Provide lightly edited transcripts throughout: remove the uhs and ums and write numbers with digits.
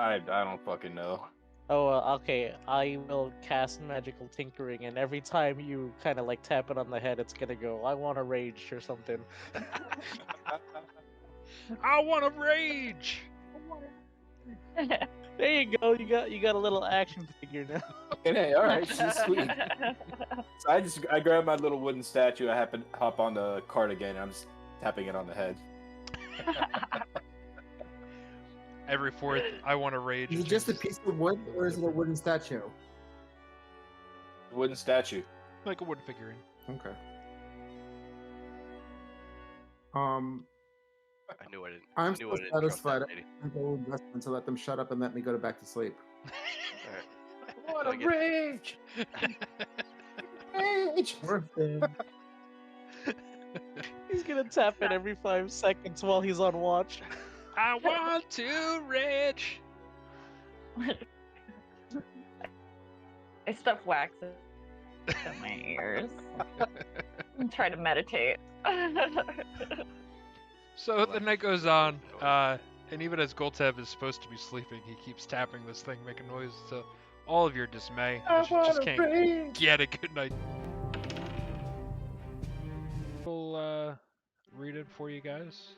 I don't fucking know. Oh, okay. I will cast magical tinkering, and every time you kind of like tap it on the head, it's gonna go, "I want to rage" or something. I want to rage. There you go. You got a little action figure now. And hey, all right, she's sweet. So I grab my little wooden statue. I hop on the cart again. And I'm just tapping it on the head. Every fourth, I want to rage. Is it just a piece of wood, or is it a wooden statue? Wooden statue. Like a wooden figurine. Okay. I knew I didn't. I'm I knew so I didn't trust satisfied. that lady. I'm going to let them shut up and let me go back to sleep. What I a get- rage! Rage! He's gonna tap it every 5 seconds while he's on watch. I want to rage. I stuff wax in my ears and try to meditate. So the night goes on, and even as Golteb is supposed to be sleeping, he keeps tapping this thing, making noises to all of your dismay. I Because you just wanna can't rage! get a good night. We'll read it for you guys.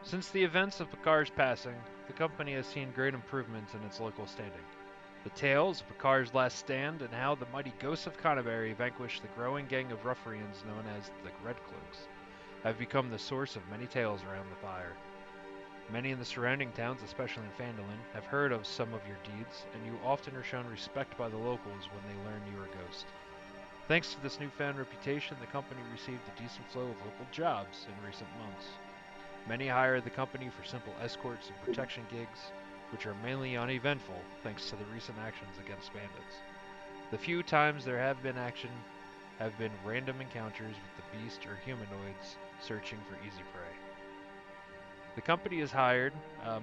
Since the events of Picard's passing, the company has seen great improvements in its local standing. The tales of Picard's last stand and how the mighty ghosts of Canterbury vanquished the growing gang of ruffians known as the Redcloaks have become the source of many tales around the fire. Many in the surrounding towns, especially in Phandalin, have heard of some of your deeds, and you often are shown respect by the locals when they learn you are a ghost. Thanks to this newfound reputation, the company received a decent flow of local jobs in recent months. Many hire the company for simple escorts and protection gigs, which are mainly uneventful thanks to the recent actions against bandits. The few times there have been action have been random encounters with the beast or humanoids searching for easy prey. The company is hired,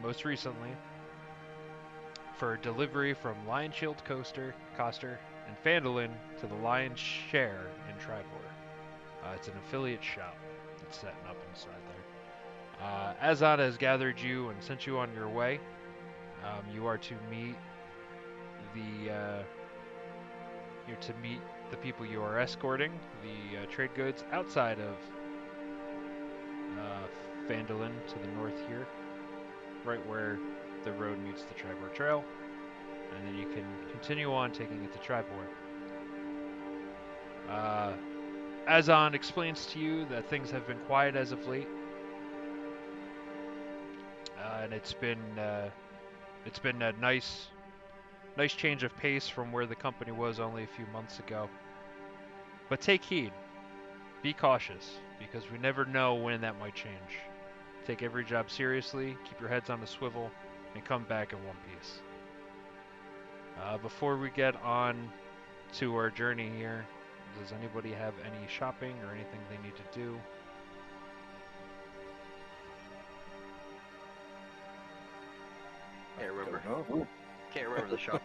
most recently, for delivery from Lion Shield Coster, and Phandalin to the Lion's Share in Tribor. It's an affiliate shop that's setting up inside there. Azad has gathered you and sent you on your way. You are to meet the people you are escorting, the trade goods outside of Phandalin to the north here, right where the road meets the Tribor Trail, and then you can continue on taking it to Tribor. Azan explains to you that things have been quiet as of late, and it's been a nice change of pace from where the company was only a few months ago. But take heed, be cautious, because we never know when that might change. Take every job seriously, keep your heads on a swivel, and come back in one piece. Before we get on to our journey here, does anybody have any shopping or anything they need to do? Can't remember. Don't know. Can't remember the shop.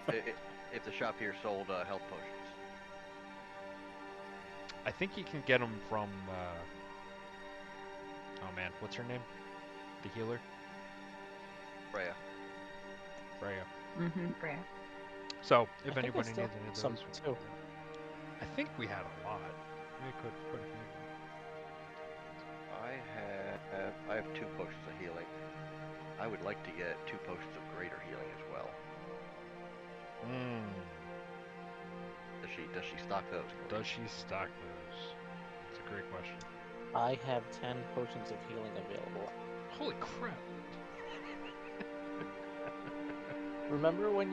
If the shop here sold health potions. I think you can get them from, oh man, what's her name? The healer? Freya. Freya. Freya. So, if I think I anybody still needs any of some those, too. I think we had a lot. We could put a few. I have 2 potions of healing. I would like to get 2 potions of greater healing as well. Does she stock those? Does she stock those? That's a great question. I have 10 potions of healing available. Holy crap! Remember when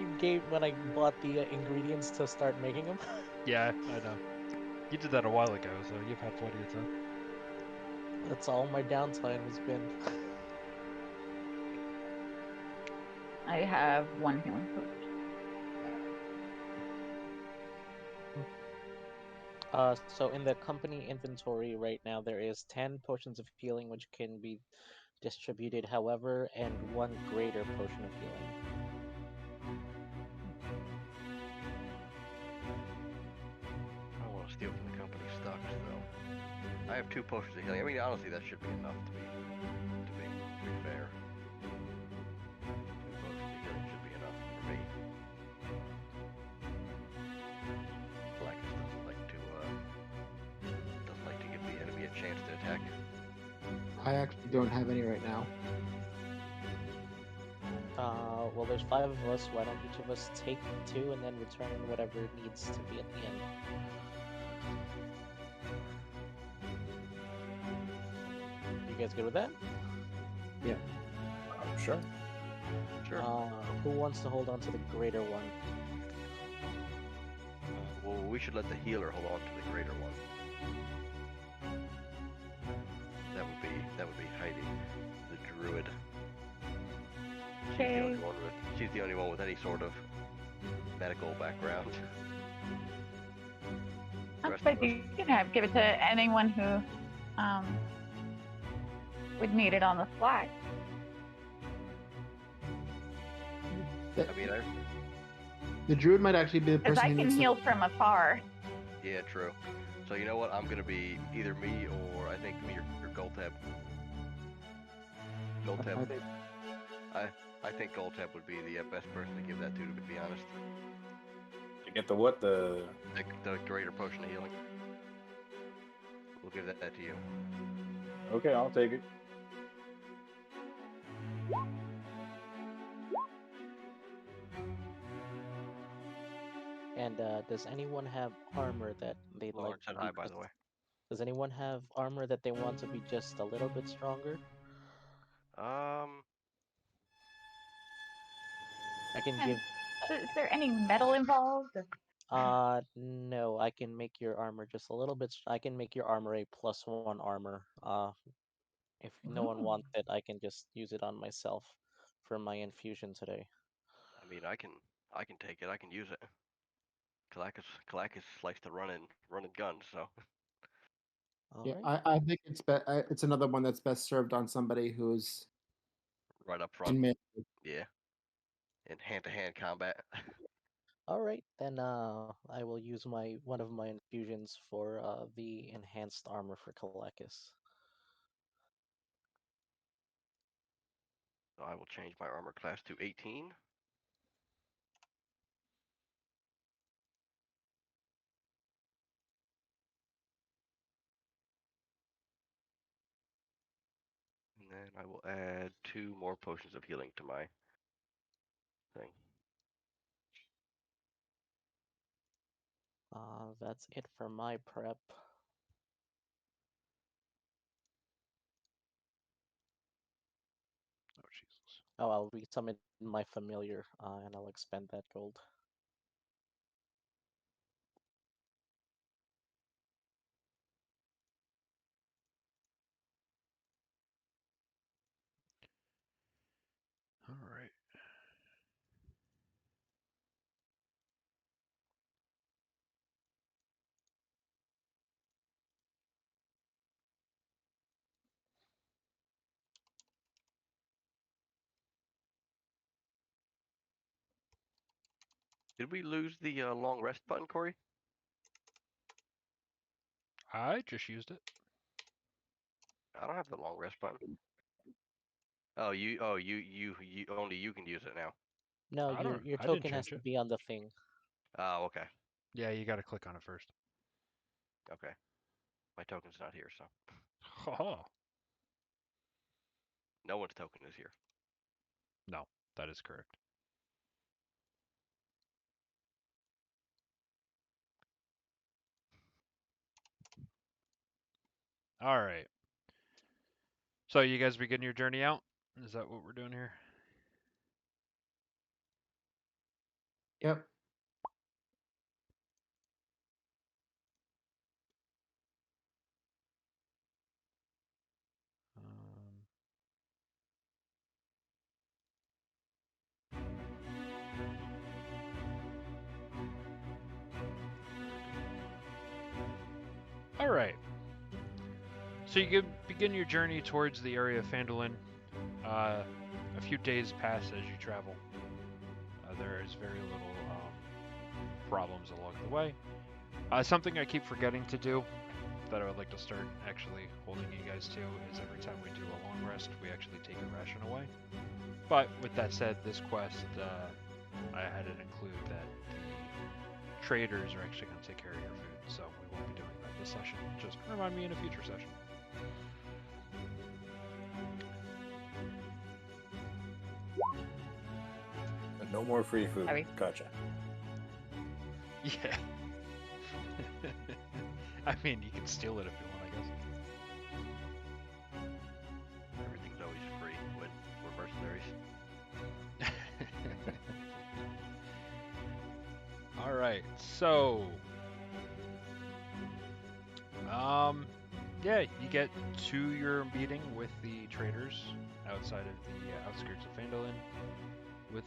I bought the ingredients to start making them? Yeah, I know. You did that a while ago, so you've had plenty of time. That's all my downtime has been. I have 1 healing potion. So in the company inventory right now, there is 10 potions of healing which can be distributed, however, and 1 greater potion of healing. I want to steal from the company stocks though. I have 2 potions of healing. I mean, honestly, that should be enough to be fair. attack? I actually don't have any right now. Well, there's 5 of us. Why don't each of us take 2 and then return whatever needs to be at the end? You guys good with that? Sure. Sure. Who wants to hold on to the greater one? Well, we should let the healer hold on to the greater one. That would be Heidi, the druid. Okay. She's the only one with any sort of medical background. The rest But of us- you can give it to anyone who would need it on the fly. I mean, The druid might actually be the Because person I who can needs to- heal from afar. yeah, true. So you know what? I'm gonna be either me or I think me or Golteb. Golteb. I think Golteb would be the best person to give that to be honest. To get the what? The The greater potion of healing. We'll give that to you. okay, I'll take it. And does anyone have armor that they'd like Lord to said be hi, by just- the way. Does anyone have armor that they want to be just a little bit stronger? Um, I can And- give. Is there any metal involved? No, I can make your armor just a little bit. I can make your armor a +1 armor. If no one wants it, I can just use it on myself for my infusion today. I mean, I can take it. I can use it. Kalakis likes to run and gun, so Yeah, Alright. I think it's another one that's best served on somebody who's right up in front, mid. yeah, in hand-to-hand combat. Alright, then I will use one of my infusions for the enhanced armor for Kalakis. So I will change my armor class to 18. And then I will add 2 more potions of healing to my thing. That's it for my prep. Oh Jesus. Oh, I'll resummon my familiar, and I'll expend that gold. All right. Did we lose the long rest button, Corey? I just used it. I don't have the long rest button. Oh, you only you can use it now. No, I your don't- your I didn't token has change to it. be on the thing. Oh, okay. Yeah, you got to click on it first. Okay. My token's not here, so Oh, no one's token is here. that is correct. All right. So you guys begin your journey out? Is that what we're doing here? Yep. Um, all right. So you begin your journey towards the area of Phandalin. A few days pass as you travel. There is very little problems along the way. Something I keep forgetting to do that I would like to start actually holding you guys to is every time we do a long rest, we actually take a ration away. But with that said, this quest, I had it include that the traders are actually going to take care of your food, so we won't be doing that this session. Just remind me in a future session. No more free food. Sorry. Gotcha. Yeah. I mean, you can steal it if you want, Everything's always free when we're mercenaries. I guess. All right, so yeah, you get to your meeting with the traders outside of the outskirts of Phandalin, with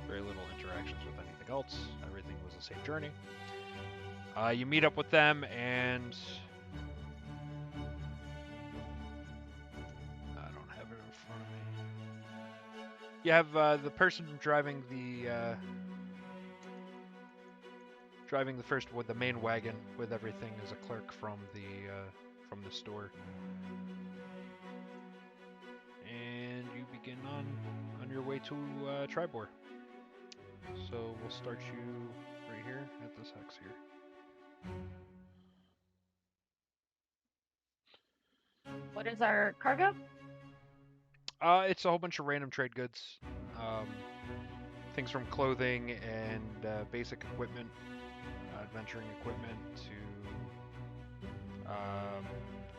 very little interactions with anything else. Everything was a safe journey. You meet up with them, and I don't have it in front of me. You have the person driving the first with the main wagon with everything is a clerk from the store, and you begin on your way to Tribor. So we'll start you right here at this hex here. What is our cargo? It's a whole bunch of random trade goods, things from clothing and basic equipment, adventuring equipment, to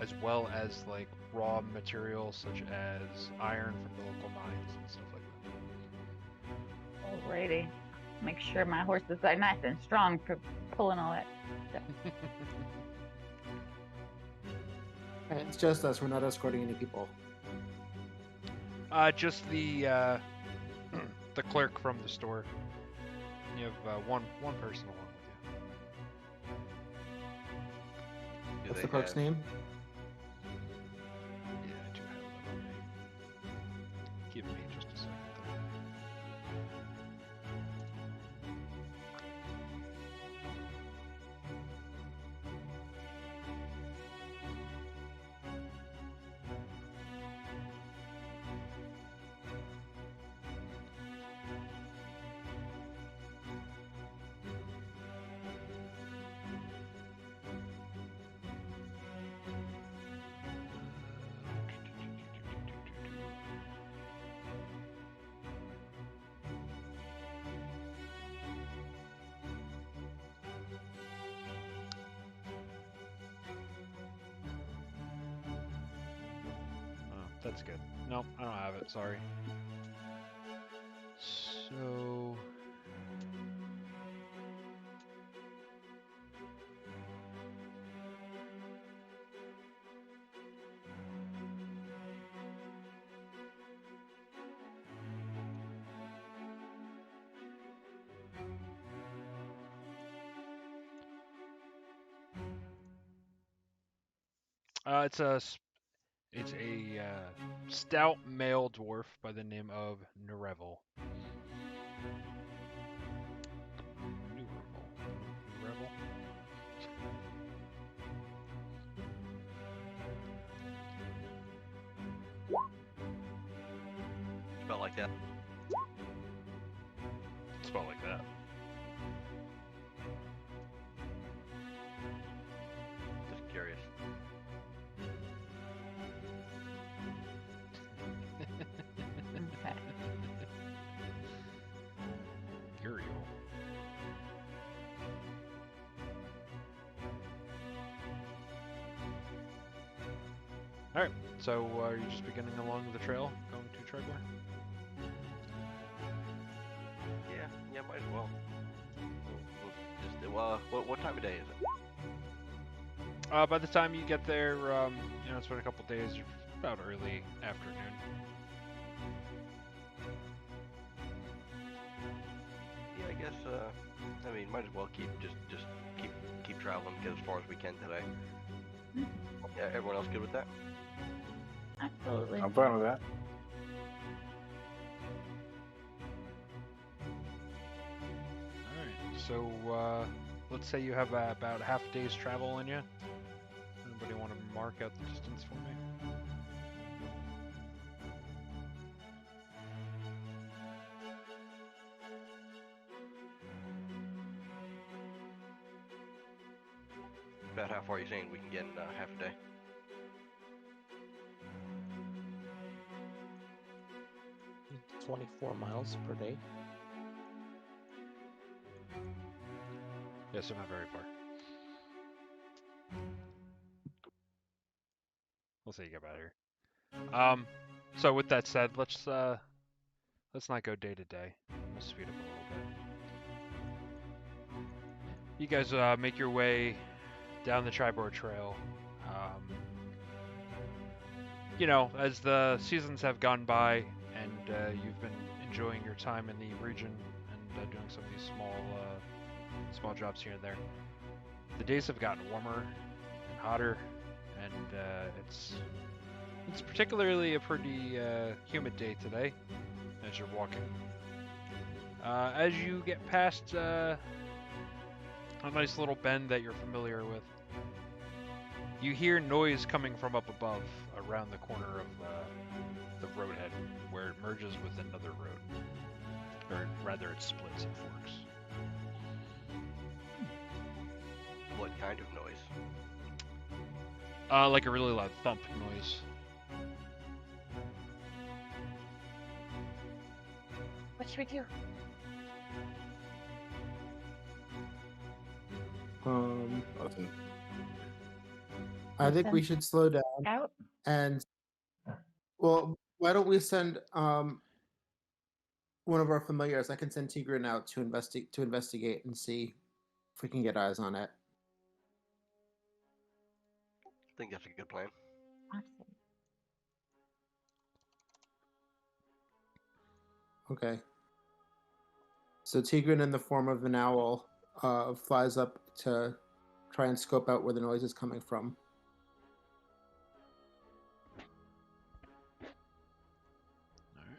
as well as like raw materials such as iron from the local mines and stuff like that. Alrighty. Make sure my horses are nice and strong for pulling all that stuff. And it's just us. We're not escorting any people. Just the the clerk from the store. You have one person along with you. Do What's they the clerk's have- name? Yeah, I do have that on me. Give me just a second there. That's good. Nope, I don't have it. Sorry. So. It's a stout male dwarf by the name of Nurevel. Nurevel. Spelled like that. Spelled like that. Just curious. Okay. Uriel. Alright, so are you just beginning along the trail going to Tribor? Yeah, might as well. What time of day is it? By the time you get there, it's been a couple days, about early afternoon. Yeah, I guess. I mean, might as well keep traveling, get as far as we can today. Yeah, everyone else good with that? Absolutely. I'm fine with that. Alright, so let's say you have about half a day's travel in you. Anybody want to mark out the distance for me? About how far are you saying we can get in half a day? Mm, 24 miles per day. Yes, so not very far. We'll see you get out of here. So with that said, let's not go day to day. We'll speed up a little bit. You guys make your way down the Tribord Trail. You know, as the seasons have gone by and you've been enjoying your time in the region and doing some of these small jobs here and there, the days have gotten warmer and hotter, and it's particularly a pretty humid day today as you're walking. As you get past a nice little bend that you're familiar with, you hear noise coming from up above around the corner of the roadhead where it merges with another road. Or rather, it splits and forks. What kind of noise? Like a really loud thump noise. What should we do? Listen, I think we should slow down Out? and, well, why don't we send one of our familiars? I can send Tigran out to investigate and see if we can get eyes on it. I think that's a good plan. Awesome. Okay. So Tigran, in the form of an owl, flies up to try and scope out where the noise is coming from. Alright.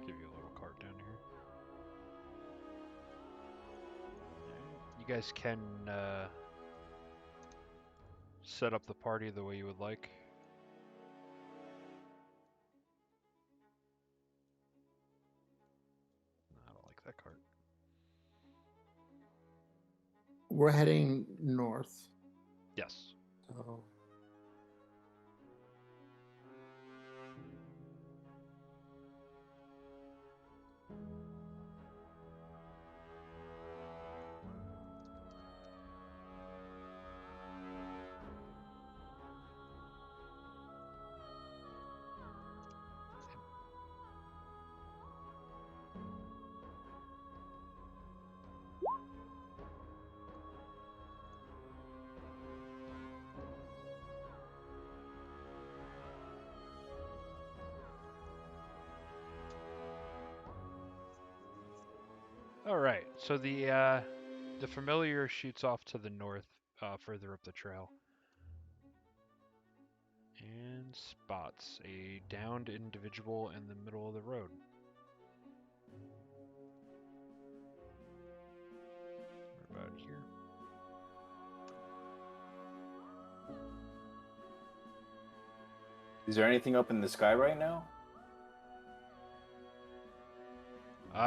Give you a little card down here. You guys can set up the party the way you would like. I don't like that card. We're heading north. Yes. So All right. So the familiar shoots off to the north, further up the trail, and spots a downed individual in the middle of the road. Right about here. is there anything up in the sky right now?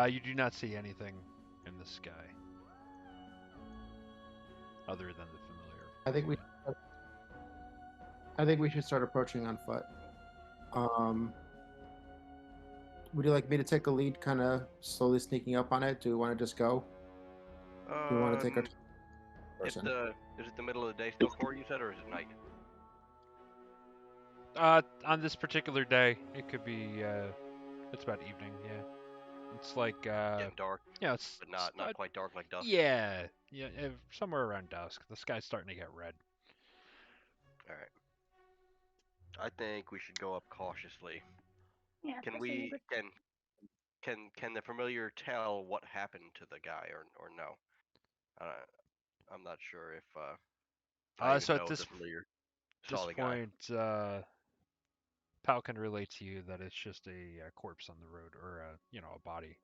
You do not see anything in the sky other than the familiar. I think we should start approaching on foot. Would you like me to take a lead, kind of slowly sneaking up on it? Do we want to just go? Do we want to take our person? Is it the middle of the day still, Corey, you said, or is it night? On this particular day, it could be. It's about evening. Yeah. It's like. Getting dark, Yeah. It's but not it's, quite dark like dusk. Yeah. Yeah. Somewhere around dusk. The sky's starting to get red. All right. I think we should go up cautiously. Yeah. Can proceed we with- can the familiar tell what happened to the guy or no? I'm not sure if I even So know at if this the familiar this saw the guy. point, Pal can relate to you that it's just a corpse on the road, or a body.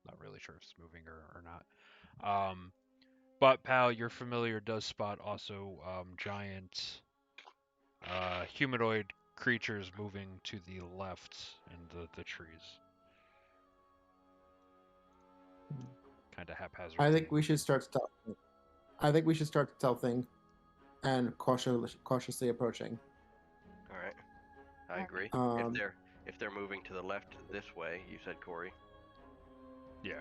Not really sure if it's moving or not. But Pal, your familiar does spot also giant humanoid creatures moving to the left in the trees. kind of haphazard. I think we should start stealthing. I think we should start stealthing and cautiously approaching. All right. I agree. Um, if they're moving to the left this way, you said, Corey. Yeah.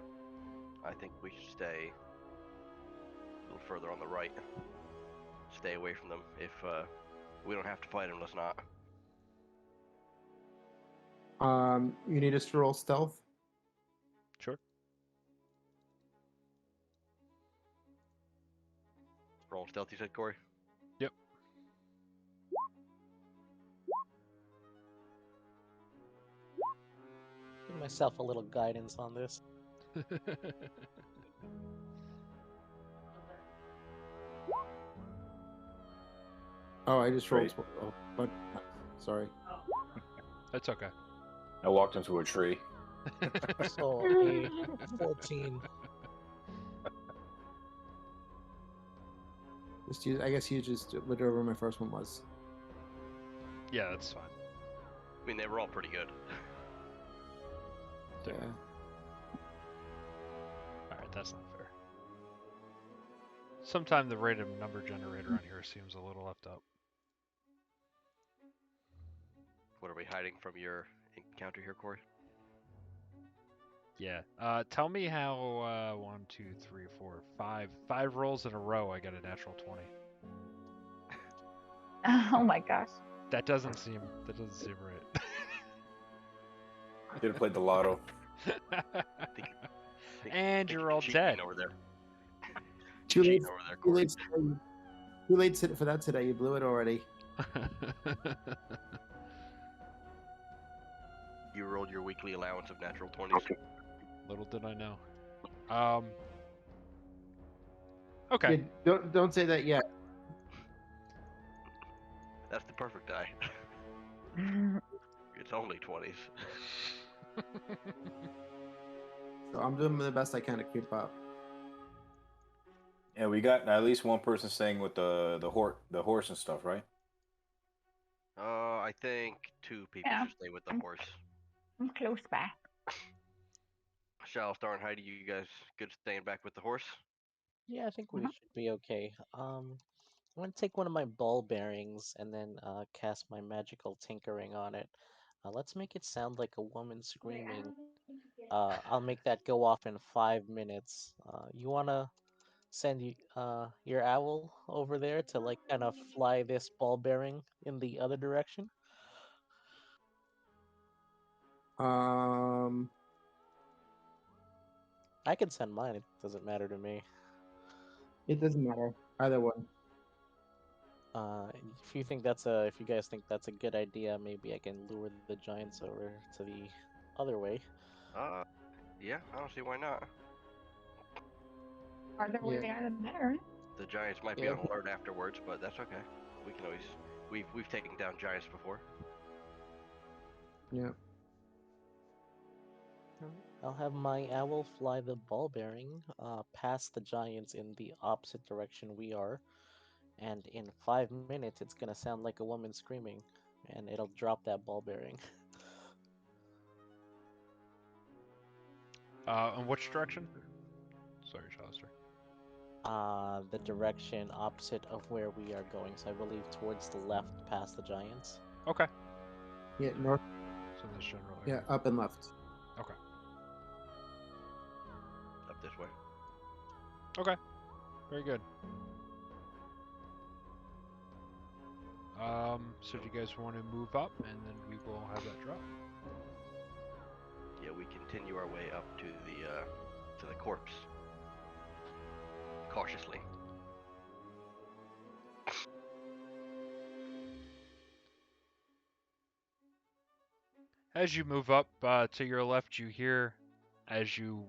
I think we should stay a little further on the right. Stay away from them. If we don't have to fight them, let's not. You need us to roll stealth. Sure. Roll stealth, you said, Corey? Yep. Give myself a little guidance on this. Oh, I just rolled. Great. Oh, but sorry. That's okay. I walked into a tree. So a 14. Just use. I guess you just whatever my first one was. Yeah, that's fine. I mean, they were all pretty good. Yeah. Alright, that's not fair. Sometime the random number generator on here seems a little left up. What are we hiding from your encounter here, Corey? Yeah. Tell me how 1, 2, 3, 4, 5 rolls in a row I get a natural 20. Oh my gosh. That doesn't seem right. Should have played the lotto. And you're all cheating dead. over there. Too late. Cheating over there, Too Corey. late. Too late for that today. You blew it already. You rolled your weekly allowance of natural 20s. Little did I know. Okay. Yeah, don't say that yet. That's the perfect die. It's only 20s. So I'm doing the best I can to keep up. Yeah, we got at least one person staying with the horse and stuff, right? I think 2 people Yeah. should stay with the horse. I'm close by. Shalstar and Heidi, you guys good staying back with the horse? Yeah, I think we Mhm. should be okay. I'm gonna take one of my ball bearings and then cast my magical tinkering on it. Let's make it sound like a woman screaming. I'll make that go off in 5 minutes. You wanna send your owl over there to like kind of fly this ball bearing in the other direction? I can send mine. It doesn't matter to me. It doesn't matter either one. If you guys think that's a good idea, maybe I can lure the giants over to the other way. Yeah, I don't see why not. Farther away they are, the better. The giants might be Yeah. on alert afterwards, but that's okay. We can always we've taken down giants before. Yeah. I'll have my owl fly the ball bearing past the giants in the opposite direction we are, and in 5 minutes it's gonna sound like a woman screaming, and it'll drop that ball bearing. In which direction? Sorry, Chalister. The direction opposite of where we are going, so I believe towards the left past the giants. Okay. Yeah. North. So this general Yeah. area. Up and left. Okay. Up this way. Okay. Very good. So do you guys want to move up, and then we will have that drop? Yeah, we continue our way up to the corpse. Cautiously. As you move up to your left, you hear, as you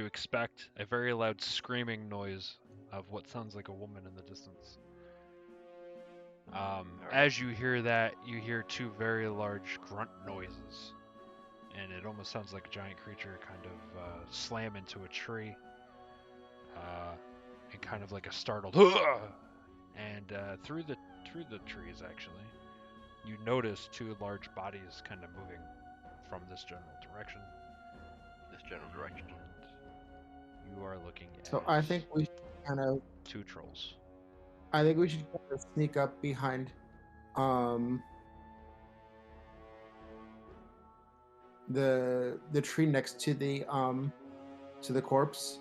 expect, a very loud screaming noise of what sounds like a woman in the distance. As you hear that, you hear 2 very large grunt noises, and it almost sounds like a giant creature kind of slam into a tree, and kind of like a startled and through the trees actually, you notice 2 large bodies kind of moving from this general direction. This the general direction. You are looking at So I think we should kind of. 2 trolls. I think we should kind of sneak up behind. The tree next to the corpse.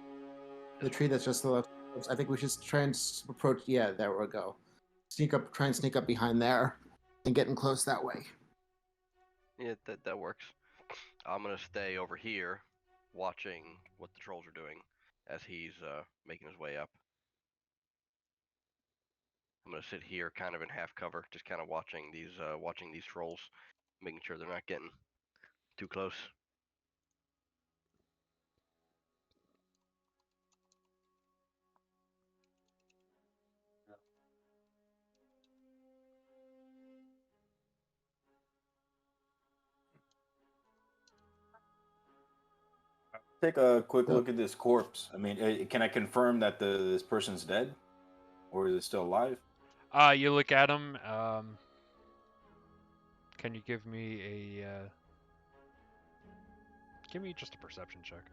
The tree that's just the left. I think we should try and approach. Yeah, there we go. Try and sneak up behind there, and get in close that way. Yeah, that works. I'm gonna stay over here, watching what the trolls are doing as he's making his way up. I'm gonna sit here, kind of in half cover, just kind of watching these trolls, making sure they're not getting too close. Take a quick look at this corpse. I mean, can I confirm that this person's dead, or is it still alive? You look at him. Can you give me a give me just a perception check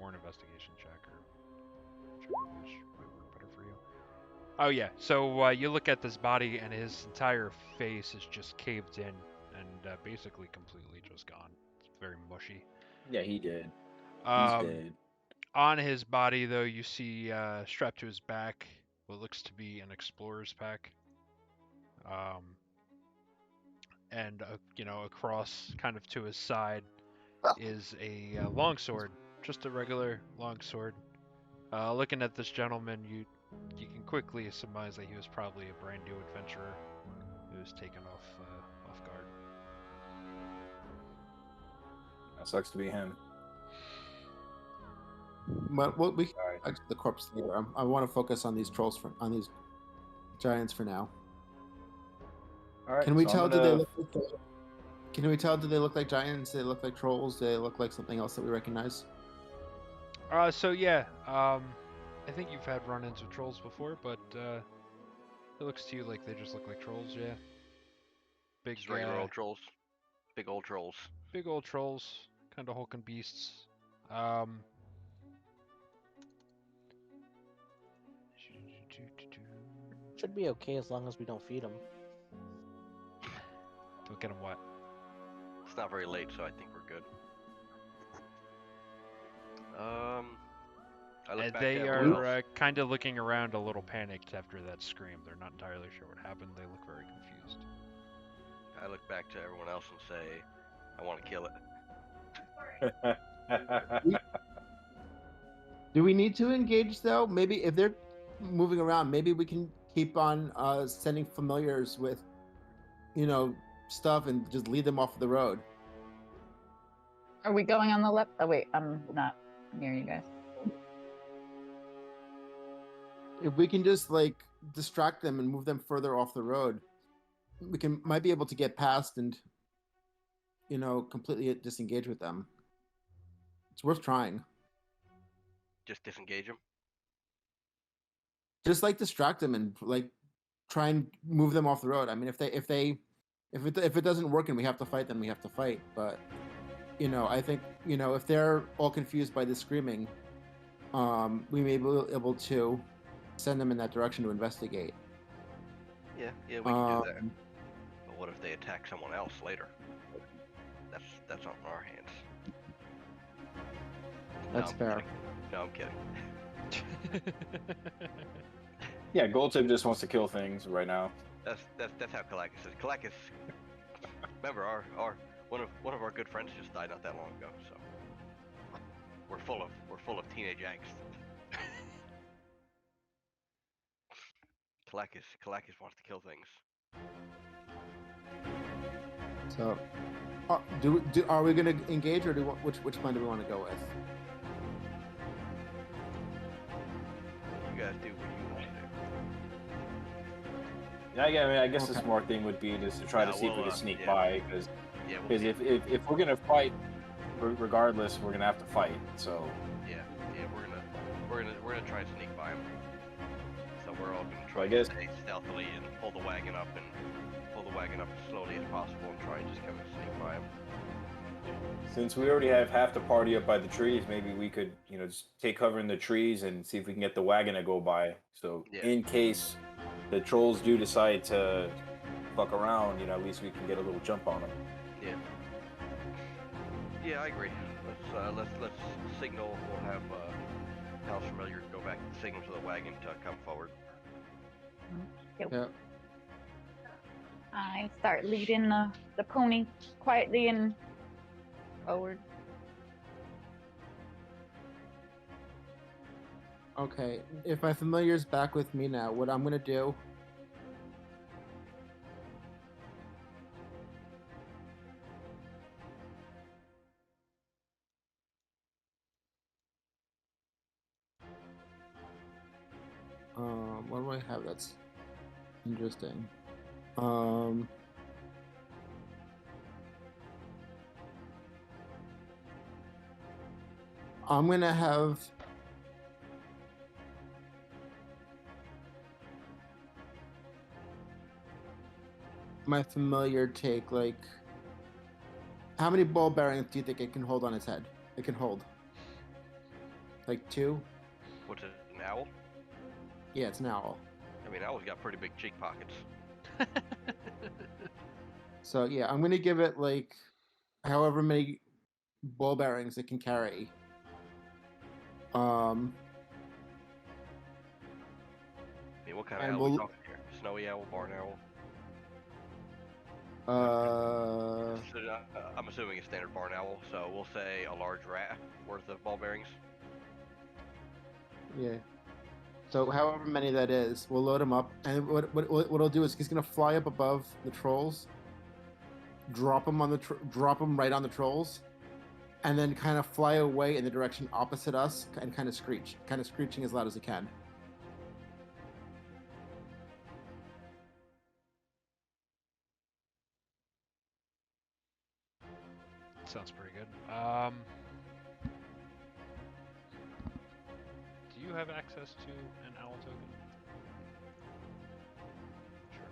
or an investigation check, or which might work better for you. Oh yeah. So you look at this body, and his entire face is just caved in and basically completely just gone. It's very mushy. Yeah, he did. He's Um, dead. On his body, though, you see strapped to his back what looks to be an explorer's pack. And you know, across kind of to his side is a longsword, just a regular longsword. Looking at this gentleman, you can quickly surmise that he was probably a brand new adventurer who was taken off guard. That sucks to be him. But what we Alright. back to the corpse later. I want to focus on these trolls on these giants for now. All right. Can we so tell? I'm Do they gonna- look like? Can we tell? Do they look like giants? Do they look like trolls? Do they look like something else that we recognize? So yeah, I think you've had run-ins with trolls before, but it looks to you like they just look like trolls, yeah. Big, Just regular old trolls, big old trolls. big old trolls, kind of hulking beasts. Should be okay as long as we don't feed them. Don't get them wet. It's not very late, so I think we're good. I look And back they at everyone are else. kind of looking around a little panicked after that scream. They're not entirely sure what happened. They look very confused. I look back to everyone else and say, I want to kill it. Do we need to engage though? Maybe if they're moving around, maybe we can keep on sending familiars with, stuff and just lead them off the road. Are we going on the left? Oh wait, I'm not near you guys. If we can just distract them and move them further off the road, we might be able to get past and completely disengage with them. It's worth trying. Just disengage them. Just distract them and try and move them off the road. I mean, if it doesn't work and we have to fight, then we have to fight. But I think if they're all confused by the screaming, we may be able to send them in that direction to investigate. Yeah, we can do that. But what if they attack someone else later? That's not in our hands. That's I'm fair. kidding. No, I'm kidding. Yeah, Goldtip just wants to kill things right now. That's how Kalakis is. Kalakis, remember one of our good friends just died not that long ago, so we're full of teenage angst. Kalakis wants to kill things. So, are we going to engage, or which plan do we want to go with? You guys do what you want to do. Yeah, I guess the Okay. smart thing would be just to try to Yeah, see if we we'll, can sneak yeah. by, because Yeah, we'll see. if we're gonna fight, regardless, we're gonna have to fight. So Yeah, we're gonna try and sneak by him. So we're all gonna I try guess- to stay stealthily and pull the wagon up as slowly as possible and try and just kind of sneak by him. Since we already have half the party up by the trees, maybe we could, just take cover in the trees and see if we can get the wagon to go by. So Yeah. in case the trolls do decide to fuck around, at least we can get a little jump on them. Yeah. Yeah, I agree. Let's signal. We'll have House Familiar go back and signal to the wagon to come forward. Yeah. I start leading the pony quietly and forward. Okay. If my familiar's back with me now, what I'm gonna do. What do I have that's interesting? I'm gonna have my familiar take like how many ball bearings do you think it can hold on its head? It can hold. Like 2? What's it, an owl? Yeah, it's an owl. I mean, owl's got pretty big cheek pockets. So yeah, I'm gonna give it like however many ball bearings it can carry. I mean, what kind of And owl are we we'll- talking here? Snowy owl, barn owl? I'm assuming a standard barn owl, so we'll say a large rat worth of ball bearings. Yeah. So however many that is, we'll load him up, and what he'll do is he's gonna fly up above the trolls, drop him right on the trolls, and then kind of fly away in the direction opposite us and kind of screeching as loud as he can. Sounds pretty good. Do you have access to an owl token?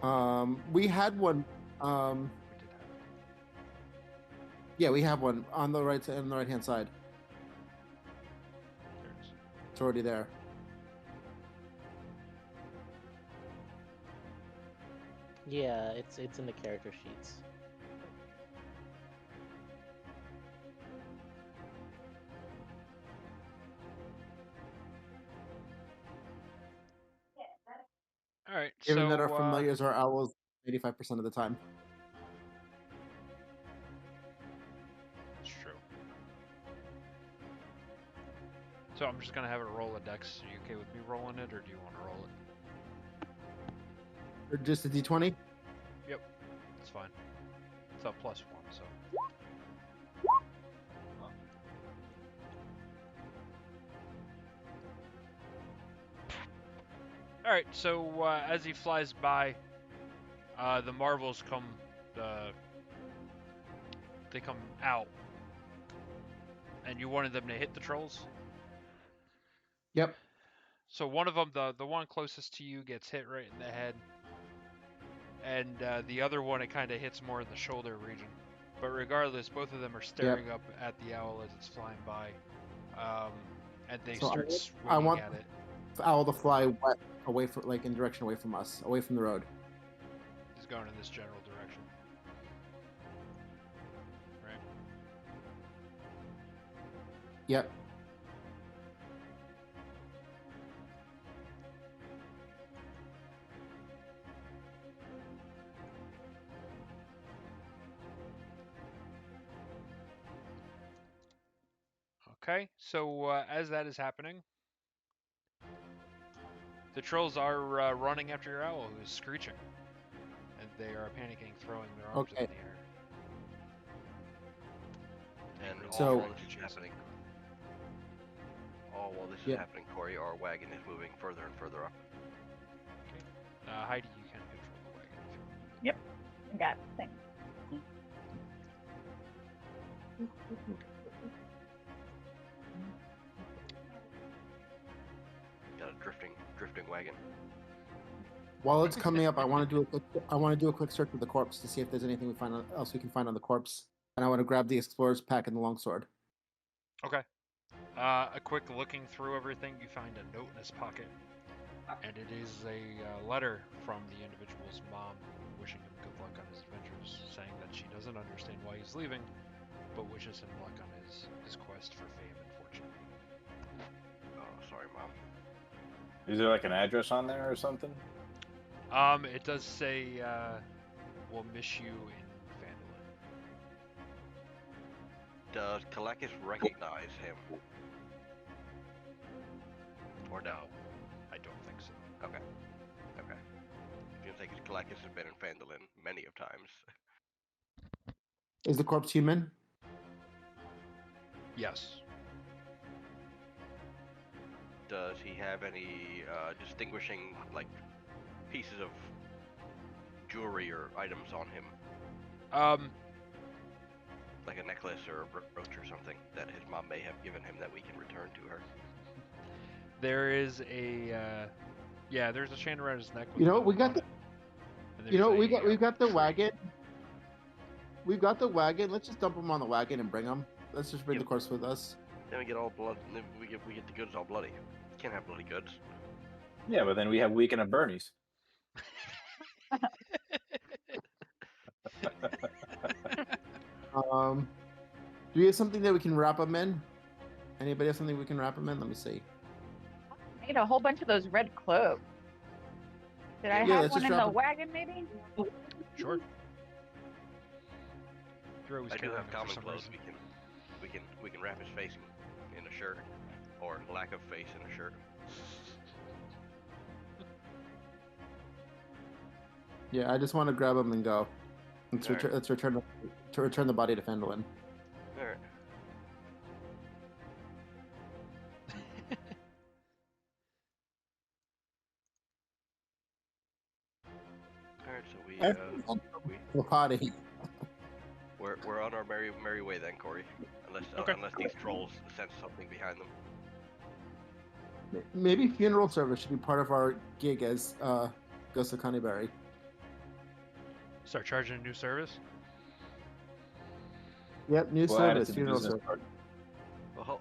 Sure. We had one. We did have it. Yeah, we have one on the right hand side. There it is. It's already there. Yeah, it's in the character sheets. All right. Given so, that our familiars are owls 85% of the time. It's true. So I'm just gonna have it roll a dex. Are you okay with me rolling it, or do you want to roll it? Or just a d20? It's fine. It's a +1, so. All right. So as he flies by, the marbles come. They come out, and you wanted them to hit the trolls. Yep. So one of them, the one closest to you, gets hit right in the head, and the other one, it kind of hits more in the shoulder region. But regardless, both of them are staring up at the owl as it's flying by, and they So start I swinging want at it. the owl to fly away from, like, in direction away from us, away from the road. He's going in this general direction. Right? Yep. Okay, so as that is happening, the trolls are running after your owl, who is screeching, and they are panicking, throwing their arms Okay. in the air. And all So- while this is happening, Yeah. Corey, our wagon is moving further and further up. Heidi, you can control the wagon if you want. I got it. Thanks. Got a drifting wagon. While it's coming up, I want to do a quick search of the corpse to see if there's anything else we can find on the corpse and I want to grab the explorer's pack and the longsword. Okay. A quick looking through everything, you find a note in his pocket, and it is a letter from the individual's mom, wishing him good luck on his adventures, saying that she doesn't understand why he's leaving, but wishes him luck on his quest for fame and fortune. Oh, sorry, Mom. Is there like an address on there or something? It does say, we'll miss you in Phandalin. Does Kalekis recognize him? Or no? I don't think so. Okay. Okay. Seems like Kalekis has been in Phandalin many of times. Is the corpse human? Yes. Does he have any distinguishing, like, pieces of jewelry or items on him? Like a necklace or a brooch or something that his mom may have given him that we can return to her? There is a, there's a chain around his neck. With You know, a we note got on the- it. And You know, there's we've got the tree. wagon. We've got the wagon. Let's just dump him on the wagon and bring him. Let's just bring Yep. the corpse with us. Then we get all blood. Then we get the goods all bloody. Can't have bloody goods. Yeah, but then we have Weekend at Bernie's. Do we have something that we can wrap him in? Anybody have something we can wrap him in? Let me see. I need a whole bunch of those red cloaks. Did I Yeah, have let's one just in drop the it. wagon, maybe? Sure. You're always I do carrying have it for common some clothes. reason. We can wrap his face in a shirt, or lack of face in a shirt. Yeah, I just want to grab him and go. Alright. Let's return the body to Phandalin. All right. All right. So The body. we're on our merry way then, Corey. Unless Okay. unless these trolls sense something behind them. Maybe funeral service should be part of our gig as Ghost of Canterbury. Start charging a new service. Yep, new We'll add it service, to the funeral business service. card. Well,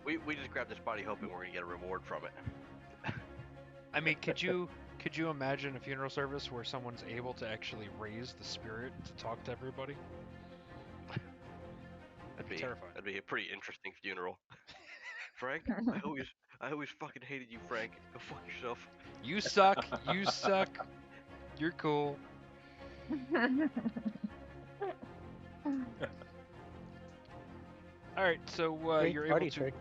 we just grabbed this body hoping we're gonna get a reward from it. I mean, could you imagine a funeral service where someone's able to actually raise the spirit to talk to everybody? That'd be terrifying. That'd be a pretty interesting funeral. Frank, I always fucking hated you, Frank. Go fuck yourself. You suck. You suck. You're cool. All right, so Great you're party able to. trick.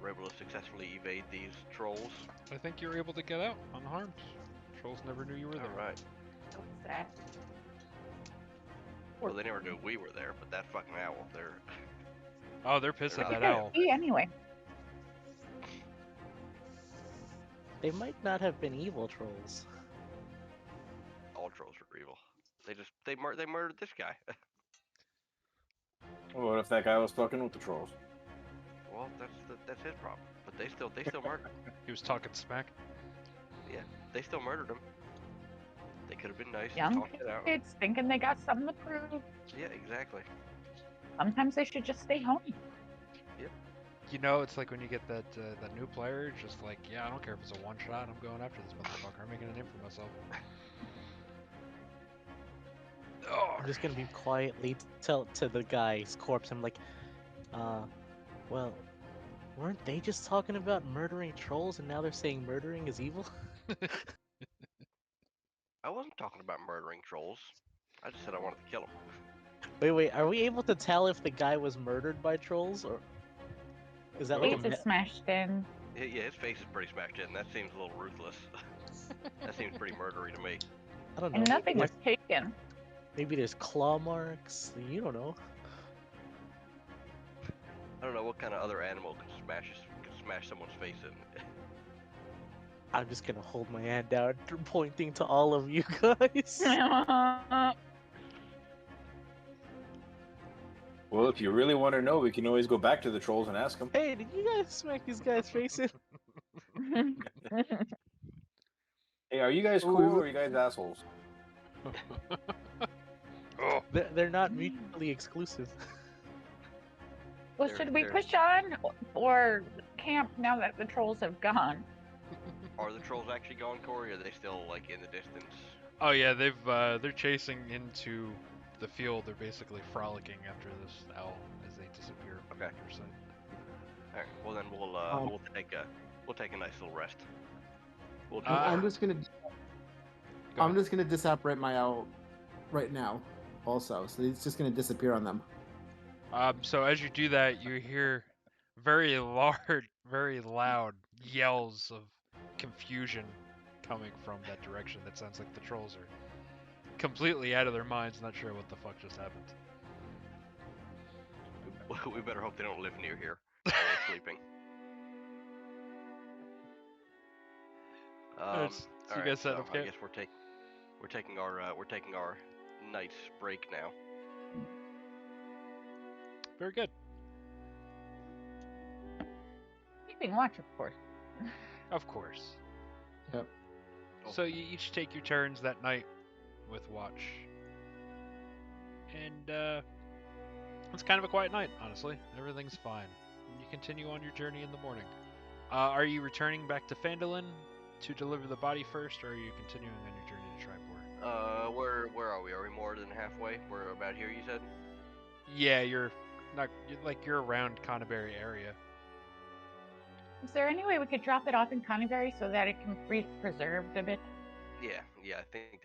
We're able to successfully evade these trolls. I think you're able to get out unharmed. Trolls never knew you were there. All right. So sad. Well, they never knew we were there, but that fucking owl, they're Oh, they're pissed at They're that out owl. Yeah, anyway. They might not have been evil trolls. all trolls are evil. They murdered this guy. Well, what if that guy was fucking with the trolls? Well, that's his problem. But they still murdered him. He was talking smack. They still murdered him. They could have been nice and Young talked it out. kids thinking they got something to prove. Yeah, exactly. Sometimes they should just stay home. You know, it's like when you get that new player, just like, yeah, I don't care if it's a one shot. I'm going after this motherfucker. I'm making a name for myself. Oh, I'm just gonna be quietly tell to the guy's corpse. I'm like, well, weren't they just talking about murdering trolls and now they're saying murdering is evil? I wasn't talking about murdering trolls. I just said I wanted to kill them. Wait, are we able to tell if the guy was murdered by trolls or is that like a Face is smashed in. Yeah, his face is pretty smashed in. That seems a little ruthless. That seems pretty murdery to me. I don't know. And nothing was maybe, taken. maybe there's claw marks. You don't know. I don't know what kind of other animal could smash someone's face in. I'm just gonna hold my hand out, pointing to all of you guys. Well, if you really want to know, we can always go back to the trolls and ask them. Hey, did you guys smack these guys' faces? Hey, are you guys cool or are you guys assholes? Oh, They're not mutually exclusive. Well, They're- should we they're- push on or camp now that the trolls have gone? Are the trolls actually gone, Corey? Or are they still like in the distance? oh yeah, they're chasing into the field. They're basically frolicking after this owl as they disappear from Okay. your sight. All right. Well, then Um, we'll take a nice little rest. We'll do Ah. I'm just gonna Go ahead. disapparate my owl right now, also. So it's just gonna disappear on them. So as you do that, you hear very large, very loud yells of confusion coming from that direction. That sounds like the trolls are completely out of their minds, not sure what the fuck just happened. We better hope they don't live near here while we're sleeping. Alright, so you alright, guys set up I camp? guess we're taking our night's break now. Very good. Keeping watch, of course. Of course. Yep. So you each take your turns that night with watch. And it's kind of a quiet night, honestly. Everything's fine. And you continue on your journey in the morning. Are you returning back to Phandalin to deliver the body first, or are you continuing on your journey to Tribor? Where are we? Are we more than halfway? We're about here, you said? Yeah, you're you're around Canaberry area. Is there any way we could drop it off in Coneybury so that it can be preserved a bit? Yeah, I think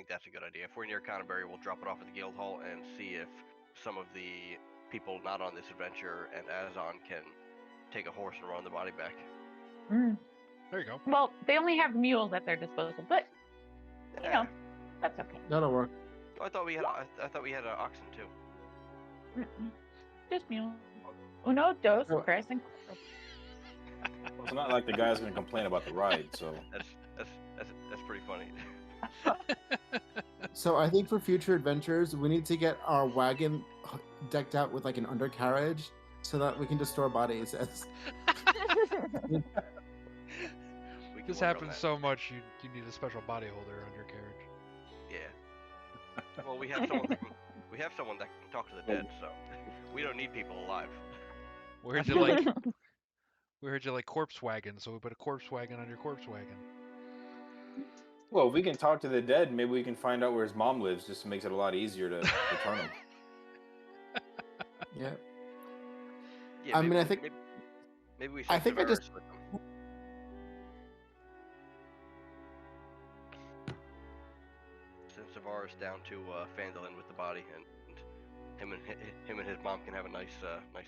that's a good idea. If we're near Canterbury, we'll drop it off at the guild hall and see if some of the people not on this adventure and Azon can take a horse and run the body back. Mm. There you go. Well, they only have mules at their disposal, but you know, Eh, that's okay. That'll work. I thought we had oxen too. Mm-mm. Just mules. Uno, dos, Oh. tres, and Well, it's not like the guy's gonna complain about the ride, so That's pretty funny. So I think for future adventures, we need to get our wagon decked out with like an undercarriage, so that we can just store bodies. As We can This work on happens that. so much, you need a special body holder on your carriage. Yeah. Well, we have someone that can talk to the dead, so we don't need people alive. We heard you like corpse wagon, so we put a corpse wagon on your corpse wagon. well, if we can talk to the dead, maybe we can find out where his mom lives. Just makes it a lot easier to return him. yeah. Yeah, I mean, maybe- I think- maybe we. I send think I just- Severus with them. Send Severus down to Phandalin with the body, and him and his mom can have a nice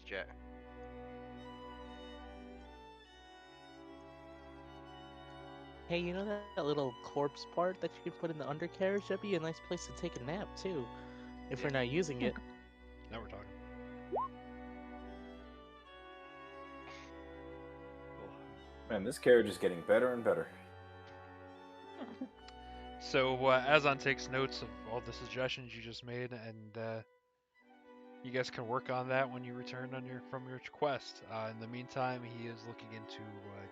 chat. Hey, you know that little corpse part that you can put in the undercarriage? That'd be a nice place to take a nap too, if Yeah. we're not using it. Now we're talking. Man, this carriage is getting better and better. So Azon takes notes of all the suggestions you just made, and you guys can work on that when you return from your quest. In the meantime, he is looking into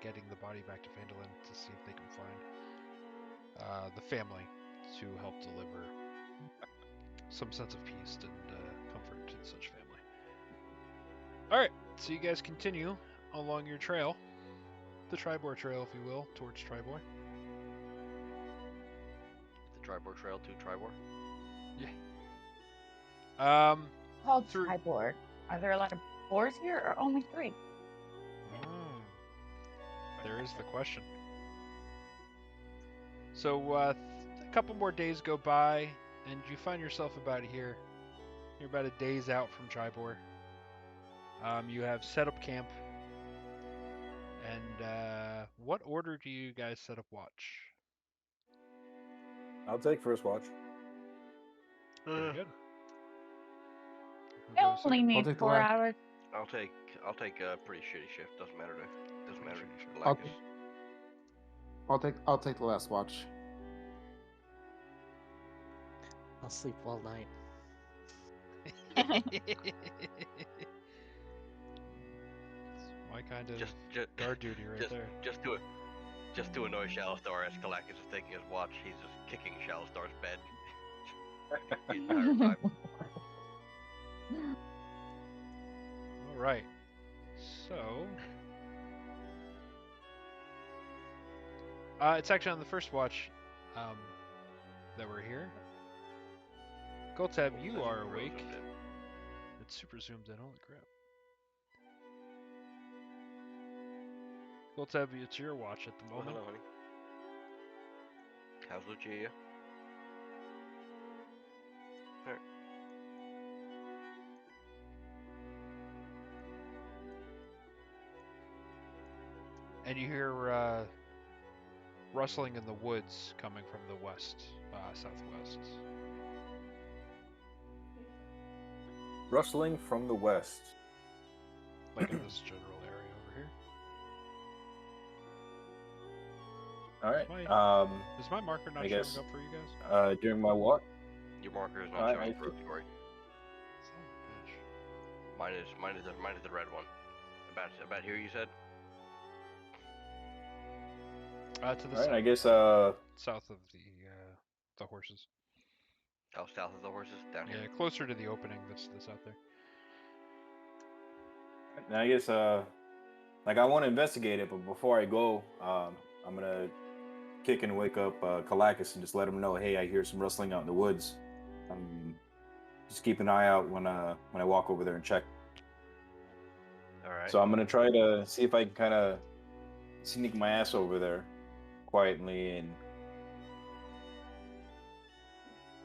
getting the body back to Phandalin to see if they can find the family to help deliver some sense of peace and comfort to such family. All right, so you guys continue along your trail, the Tribor Trail, if you will, towards Tribor. The Tribor Trail to Tribor. Called Through- Tribor. Are there a lot of boars here, or only 3? There is the question. So a couple more days go by, and you find yourself about here. You're about a day's out from Tribor. You have set up camp. And what order do you guys set up watch? I'll take first watch. Very good. Who I goes only second? need take the 4 last. hours. I'll take a pretty shitty shift. Doesn't matter to I'll- Galactus. I'll take the last watch. I'll sleep all night. My kind of Just guard duty right just, there. just to annoy Shalstar as Galactus is taking his watch, he's just kicking Shalstar's bed the entire time. All right. So, it's actually on the first watch that we're here. Goltab, you are awake. It's super zoomed in. Holy crap. Goltab, it's your watch at the Oh, moment. hello, honey. How's Lucia? Alright. And you hear rustling in the woods coming from the west, southwest. Rustling from the west. Like in this general area over here. All right. Is my marker not I showing guess, up for you guys? During my walk. Your marker is not Alright, showing I for see. us, Corey. Son of a bitch. Mine is the red one. About here, you said? To the All right. I guess. south of the horses. Oh, south of the horses, down Yeah, here. closer to the opening that's out there. I guess. Like I want to investigate it, but before I go, I'm gonna kick and wake up Kalakis and just let him know, hey, I hear some rustling out in the woods. Just keep an eye out when I walk over there and check. All right. So I'm gonna try to see if I can kind of sneak my ass over there quietly. And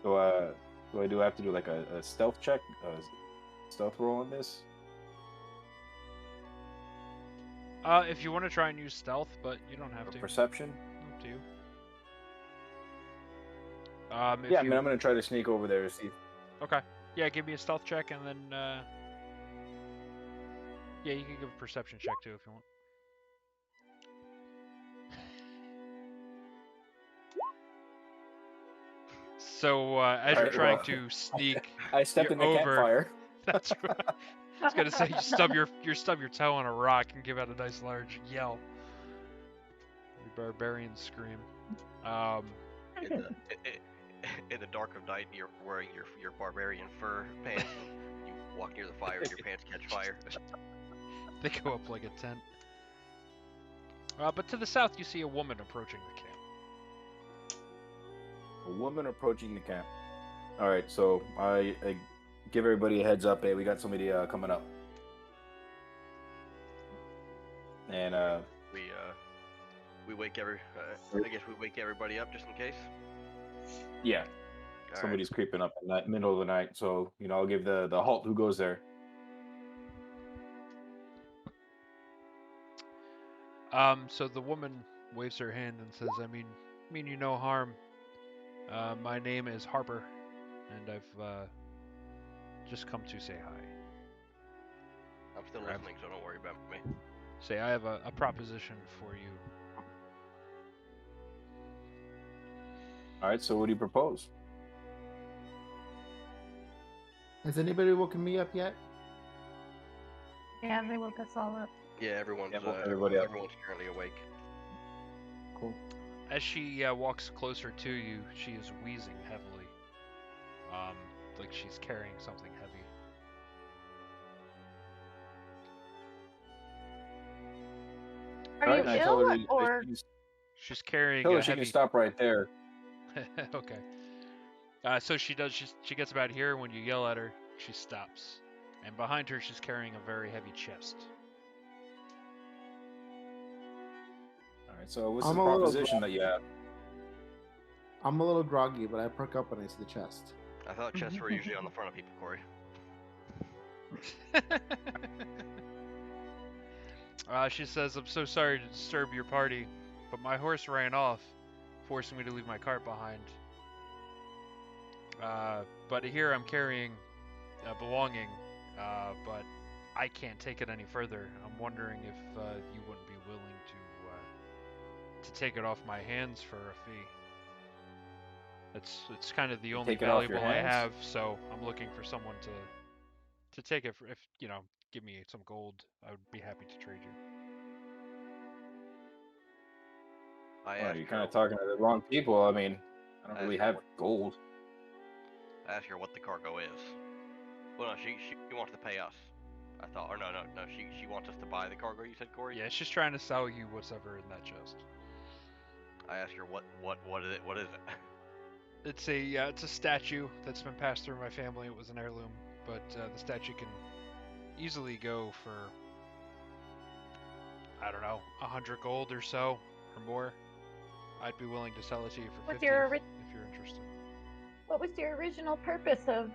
so do I have to do like a stealth check, stealth roll on this? If you want to try and use stealth, but you don't have Or to. perception? Up to you. Yeah, I mean, I'm gonna try to sneak over there to see. Okay. Yeah, give me a stealth check, and then yeah, you can give a perception check too if you want. So as you're Alright, trying well, to sneak, I stepped you're in the over. campfire. That's right. I was gonna say you stub your toe on a rock and give out a nice large yell. Your barbarian scream. In the dark of night, you're wearing your barbarian fur pants. You walk near the fire, and your pants catch fire. They go up like a tent. But to the south, you see a woman approaching the camp. A woman approaching the camp. All right, so I give everybody a heads up. Hey, we got somebody coming up. And we wake I guess we wake everybody up just in case. yeah, All right. somebody's creeping up in the middle of the night. So I'll give the halt who goes there. So the woman waves her hand and says, I mean you no harm. My name is Harper, and I've just come to say hi. I'm still listening, so don't worry about me. Say, I have a proposition for you. All right, so what do you propose? Has anybody woken me up yet? Yeah, they woke us all up. Yeah, everyone's woke everybody up. everyone's currently awake. Cool. As she walks closer to you, she is wheezing heavily. Like she's carrying something heavy. Are All you right, I tell ill her or? She's carrying tell a her she heavy... can stop right there. Okay. So she does. She gets about here. When you yell at her, she stops. And behind her, she's carrying a very heavy chest. All right, so what's I'm the a little proposition that you have? I'm a little groggy, but I perk up when I see the chest. I thought chests were usually on the front of people, Corey. She says, I'm so sorry to disturb your party, but my horse ran off, forcing me to leave my cart behind. But here I'm carrying a belonging, but I can't take it any further. I'm wondering if you wouldn't be willing to take it off my hands for a fee. It's kind of the only Take it off your valuable I hands? have, so I'm looking for someone to take it. If give me some gold, I would be happy to trade you. I Well, asked you're her, kind of talking to the wrong people. I mean, I don't I really asked her have what- gold. I ask her what the cargo is. Well, no, she wants to pay us. I thought, or no, she wants us to buy the cargo. You said, Corey? Yeah, she's trying to sell you whatever in that chest. I asked her what is it? What is it? It's a statue that's been passed through my family. It was an heirloom, but the statue can easily go for, I don't know, 100 gold or so, or more. I'd be willing to sell it to you for What's 50 your if you're interested. What was your original purpose of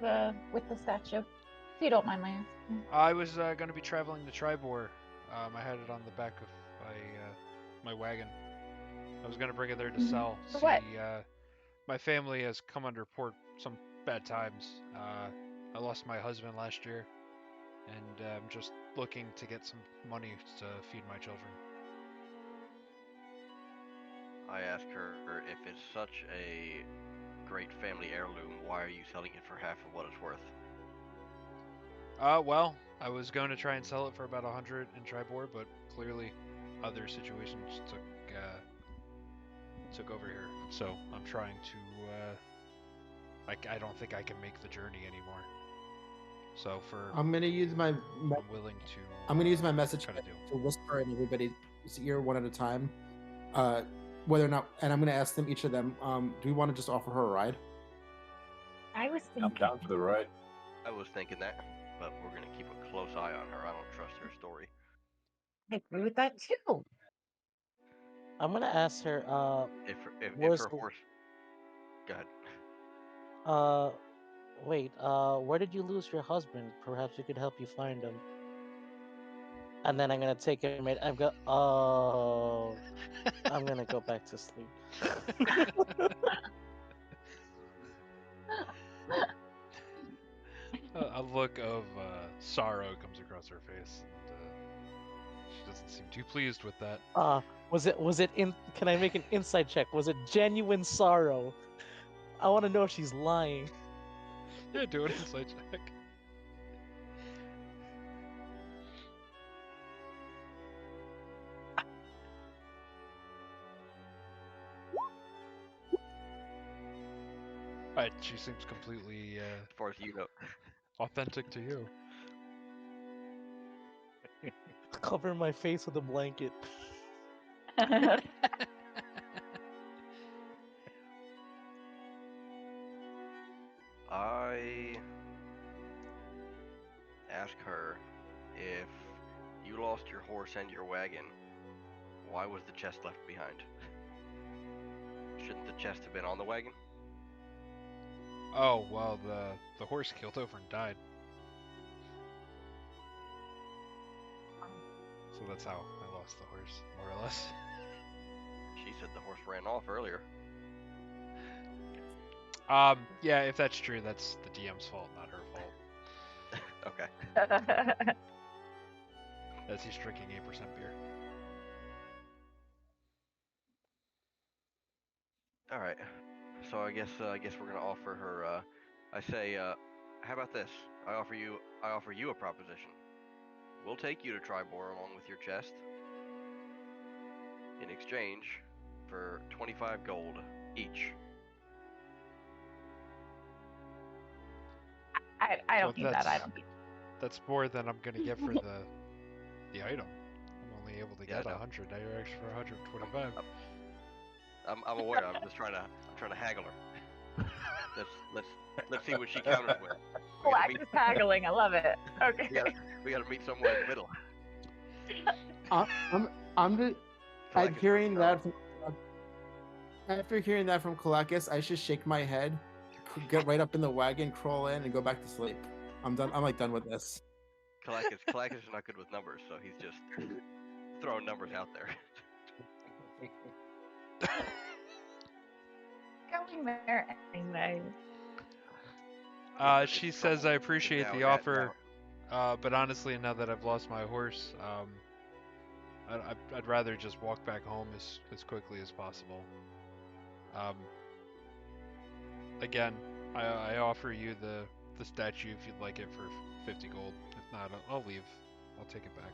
with the statue? If you don't mind my asking. I was going to be traveling to Tribor. I had it on the back of my wagon. I was going to bring it there to sell. For what? My family has come under some bad times. I lost my husband last year, and I'm just looking to get some money to feed my children. I asked her if it's such a great family heirloom, why are you selling it for half of what it's worth? Well, I was going to try and sell it for about 100 in Tribor, but clearly other situations took over here. So I'm trying to. I don't think I can make the journey anymore. So I'm gonna use my I'm willing to. I'm gonna use my message try to do. to whisper in everybody's ear one at a time, whether or not, and I'm gonna ask them, each of them, do we want to just offer her a ride? I was I'm thinking. down for the ride. I was thinking that, but we're gonna keep a close eye on her. I don't trust her story. I agree with that too. I'm gonna ask her. If Was her the- horse, go ahead. Wait. Where did you lose your husband? Perhaps we could help you find him. And then I'm gonna take him. I'm go. Oh. I'm gonna go back to sleep. A look of sorrow comes across her face, and she doesn't seem too pleased with that. Was it in? Can I make an insight check? Was it genuine sorrow? I want to know if she's lying. Yeah, do an insight check. She seems completely As far as you know, authentic to you. Cover my face with a blanket. I ask her if you lost your horse and your wagon, why was the chest left behind? Shouldn't the chest have been on the wagon? Oh well, the horse keeled over and died. So that's how I lost the horse, more or less. She said the horse ran off earlier. Yeah, if that's true, that's the DM's fault, not her fault. Okay. As he's drinking 8% beer. All right. So I guess we're gonna offer her. I say, how about this? I offer you a proposition. We'll take you to Tribor along with your chest. In exchange for 25 gold each. I don't Well, need that. I don't need. That's more than I'm gonna get for the item. I'm only able to Yeah, get I know. 100. Now you're extra for 125. I'm aware. I'm trying to haggle her. Let's see what she counters with. We gotta, meet, Galactus haggling. I love it. Okay. we gotta meet somewhere in the middle. I'm just Kalakis hearing wants that. After hearing that from Kalakis, I should shake my head, get right up in the wagon, crawl in, and go back to sleep. I'm done. I'm done with this. Kalakis is not good with numbers, so he's just throwing numbers out there. Going there anyway. She says, I appreciate Now the that- offer, but honestly, now that I've lost my horse, I'd rather just walk back home as quickly as possible. Again, I offer you the statue if you'd like it for 50 gold. If not, I'll leave. I'll take it back.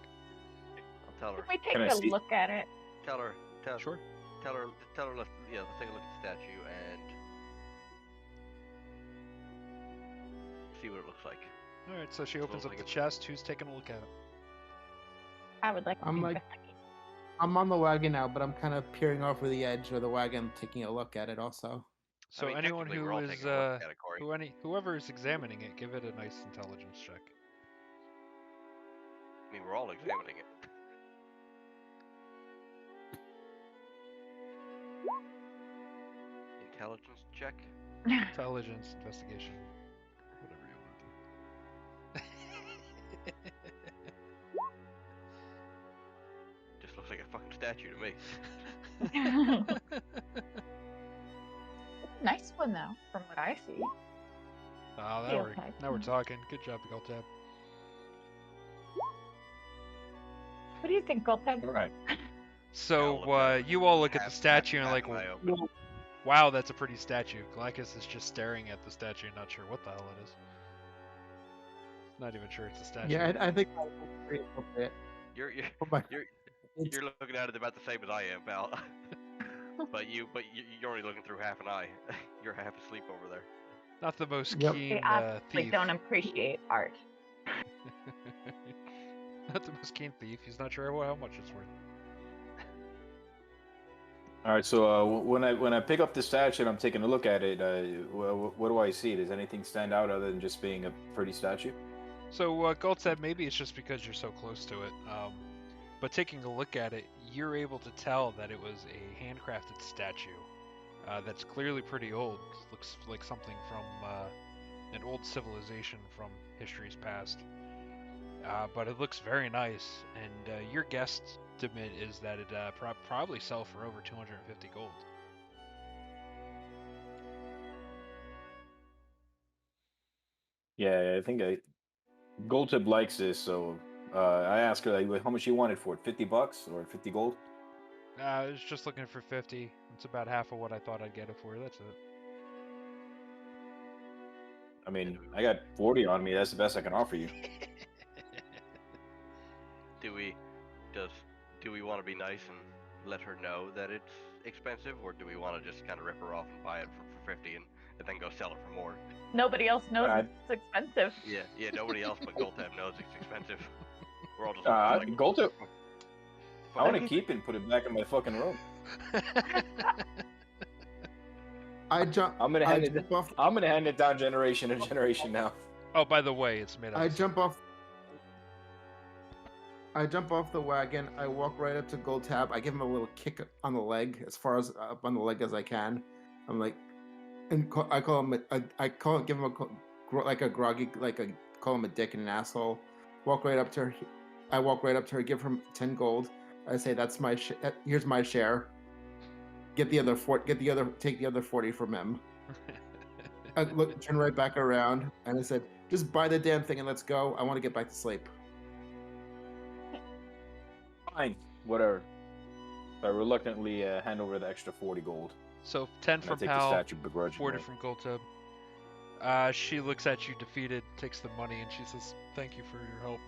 I'll tell her. Can we take Can I a see? look at it? Tell her. Sure. Tell her. Let's take a look at the statue and see what it looks like. All right, so she opens up like the a- chest. Who's taking a look at it? I would like to I'm like- investigate. I'm on the wagon now, but I'm kind of peering over the edge of the wagon, taking a look at it also. So I mean, anyone technically, who we're all is taking a look at it, Corey. whoever is examining it, give it a nice intelligence check. I mean, we're all examining it. Intelligence check. Intelligence, investigation, whatever you want to do. Just looks like a fucking statue to me. Nice one though, from what I see. Oh, Yeah, now we're okay. now we're talking. Good job, Gultab. What do you think, Gulpeb? All right. So look at it. you all look at the Half- statue and half are like, an eye open. wow, that's a pretty statue. Glacus is just staring at the statue, not sure what the hell it is. Not even sure it's a statue. Yeah, I think that's pretty appropriate. You're Oh my- you're It's- you're looking at it about the same as I am, pal. but you're only looking through half an eye. You're half asleep over there. Not the most Yep. keen They obviously thief. don't appreciate art. Not the most keen thief. He's not sure how much it's worth. All right. So when I pick up the statue and I'm taking a look at it, what do I see? Does anything stand out other than just being a pretty statue? So Gult said maybe it's just because you're so close to it. But taking a look at it, you're able to tell that it was a handcrafted statue that's clearly pretty old. Looks like something from an old civilization from history's past. But it looks very nice, and your guesstimate is that it probably sell for over 250 gold. Yeah, I think Goldtip likes this, so I asked her like, how much you wanted for it? $50 or 50 gold? I was just looking for 50. It's about half of what I thought I'd get it for. That's it. I mean, I got 40 on me. That's the best I can offer you. Do we want to be nice and let her know that it's expensive, or do we want to just kind of rip her off and buy it for 50 and then go sell it for more? Nobody else knows Alright. it's expensive. Yeah, nobody else but Goltab knows it's expensive. We're all just Goldtip, I want to fuck. keep it and put it back in my fucking room. I jump. I'm gonna I hand it. jump off. I'm gonna hand it down generation to generation now. Oh, by the way, it's made out I of jump off. I jump off the wagon. I walk right up to Gold Tab. I give him a little kick on the leg, as far as up on the leg as I can. I'm like, and I call him. Give him like a groggy, call him a dick and an asshole. Walk right up to her. I walk right up to her. Give her 10 gold. I say, "That's my. Here's my share. Take the other 40 from him." I turn right back around, and I said, "Just buy the damn thing and let's go. I want to get back to sleep." Fine, whatever. I reluctantly hand over the extra 40 gold. So 10 And I from take the Pal, statue begrudgingly. 40 from Goltub. She looks at you defeated, takes the money, and she says, "Thank you for your help."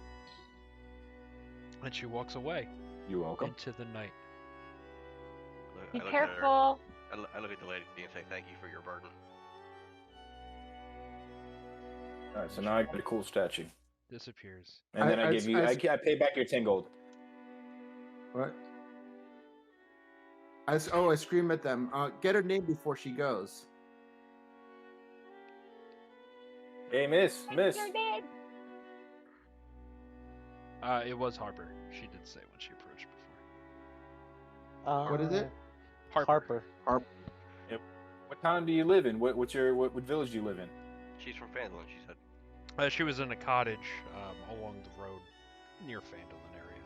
And she walks away You're welcome. into the night. Be I look at her- careful. I look at the lady and say, "Thank you for your burden." All right, so now I got a cool statue, Disappears. and then I give you. I I pay back your 10 gold. What? I scream at them. Get her name before she goes. Hey, miss. Your name. It was Harper. She did say when she approached before. What is it? Harper. What town do you live in? What village do you live in? She's from Phandalin, she said. She was in a cottage along the road near Phandalin area.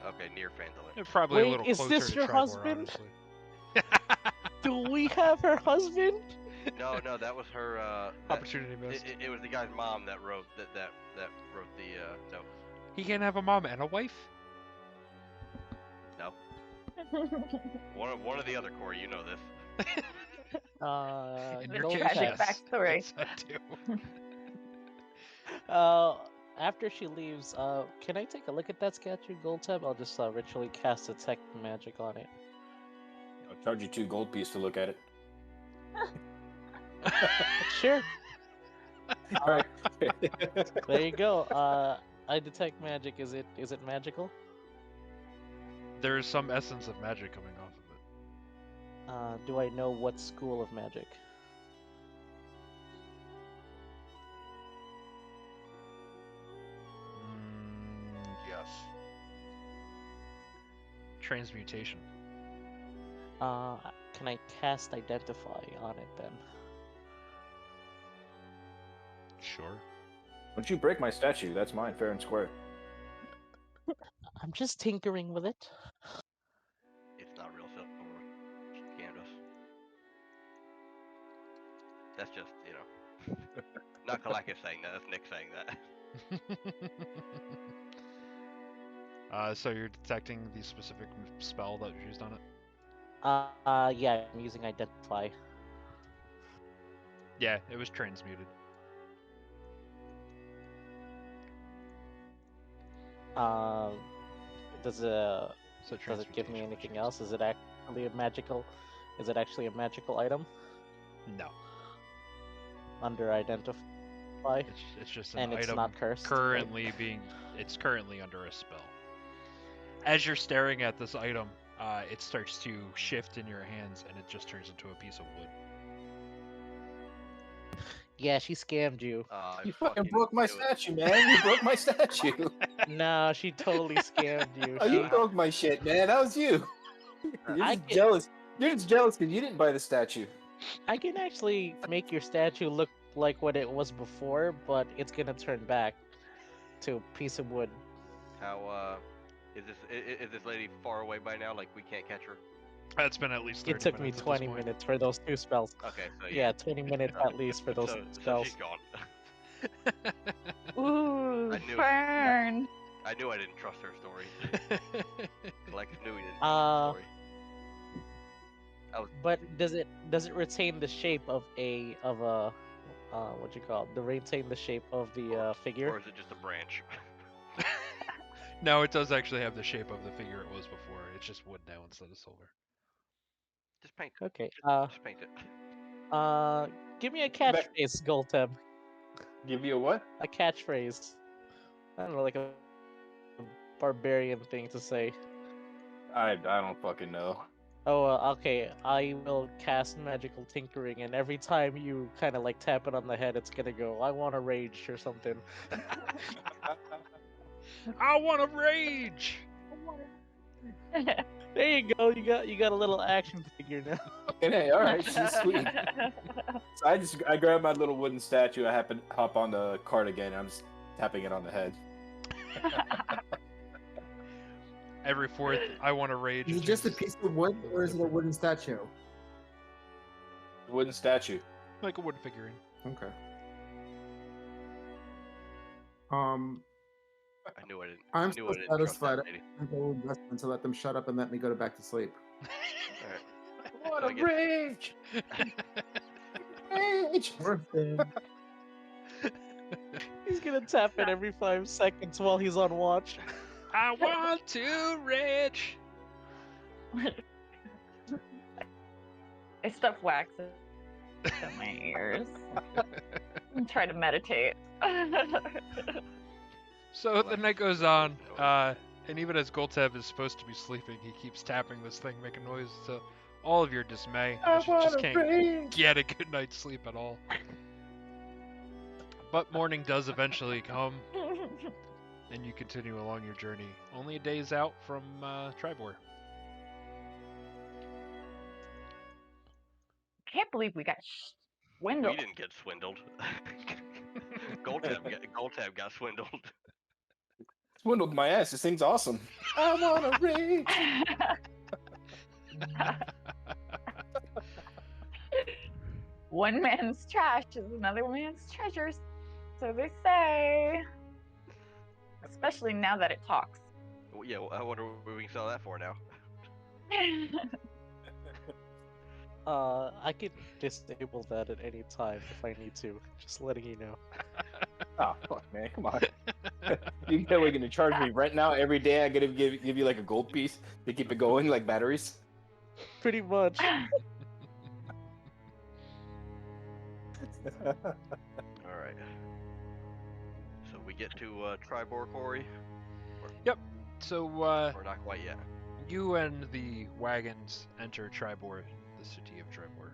Okay, near Phandalin. Probably a Wait, little is closer this to your Trevor, husband? honestly. Do we have her husband? No, that was her. Opportunity missed. It was the guy's mom that wrote that wrote the note. He can't have a mom and a wife? No, one of the other, Corey. You know this. In The your case, tragic yes. backstory. Yes, I do. After she leaves, can I take a look at that statue, Goldtab? I'll just ritually cast detect magic on it. I'll charge you 2 gold piece to look at it. Sure. All right. There you go. I detect magic. Is it magical? There is some essence of magic coming off of it. Do I know what school of magic? Yes. Transmutation. Can I cast Identify on it then? Sure. Don't you break my statue? That's mine, fair and square. I'm just tinkering with it. It's not real silver canvas. That's just, not Kalakis saying that, that's Nick saying that. So you're detecting the specific spell that was used on it? Yeah, I'm using Identify. Yeah, it was transmuted. Does So it give me transmutation, anything else? Is it actually a magical? Is it actually a magical item No. under Identify? It's just an And it's item not cursed, right? currently it's currently under a spell. As you're staring at this item, it starts to shift in your hands and it just turns into a piece of wood. Yeah, she scammed you. I You fucking broke my knew it. statue, man. You broke my statue. No, she totally scammed you. Oh, you She- broke my shit, man. That was you. You're I just can- jealous. You're just jealous because you didn't buy the statue. I can actually make your statue look like what it was before, but it's gonna turn back to a piece of wood. How, is this lady far away by now? Like, we can't catch her? It's been at least 30 It took me minutes at this 20 point. minutes for those two spells. Okay, so Yeah, 20 minutes at least for those so spells. she's gone. Ooh, I knew it. burn. I knew I didn't trust her story. Kalakis knew he didn't Uh, trust her story. But does it retain the shape of a what you call it? Retain the shape of the Or figure? is it just a branch? No, it does actually have the shape of the figure it was before. It's just wood now instead of silver. Just paint. Okay. Just paint it. Give me a catchphrase, Goltem. Give you a what? A catchphrase. I don't know, like a barbarian thing to say. I don't fucking know. Oh, okay. I will cast magical tinkering, and every time you kind of like tap it on the head, it's gonna go, "I want to rage" or something. I want to rage! There you go. You got a little action figure now. Hey, all right, she's sweet. So I grab my little wooden statue. I hop on the cart again. And I'm just tapping it on the head. Every fourth, I want to rage. Is it just a piece of wood, or is it a wooden statue? Wooden statue. Like a wood figurine. Okay. I knew I didn't. I'm knew so I didn't trust that satisfied. lady. I'm going to invest to let them shut up and let me go back to sleep. Alright. What So I a guess- rage! Rage! Worth it. He's gonna tap it every 5 seconds while he's on watch. I want to rage! I stuff wax in my ears and try to meditate. So the night goes on, and even as Goltev is supposed to be sleeping, he keeps tapping this thing, making noise to all of your dismay, as you just can't get a good night's sleep at all. But morning does eventually come, and you continue along your journey, only days out from Tribor. Can't believe we got We swindled. didn't get swindled. Goltab got swindled. Swindled my ass. This thing's awesome. I wanna rage. One man's trash is another man's treasure, so they say. Especially now that it talks. Well, yeah, well, I wonder what we can sell that for now. I can disable that at any time if I need to. Just letting you know. Oh fuck, man, come on. You know we're gonna charge me rent now every day. I gotta give you like a gold piece to keep it going, like batteries. Pretty much. All right. So we get to Tribor Quarry, So or not quite yet. you and the wagons enter Tribor, the city of Tribor.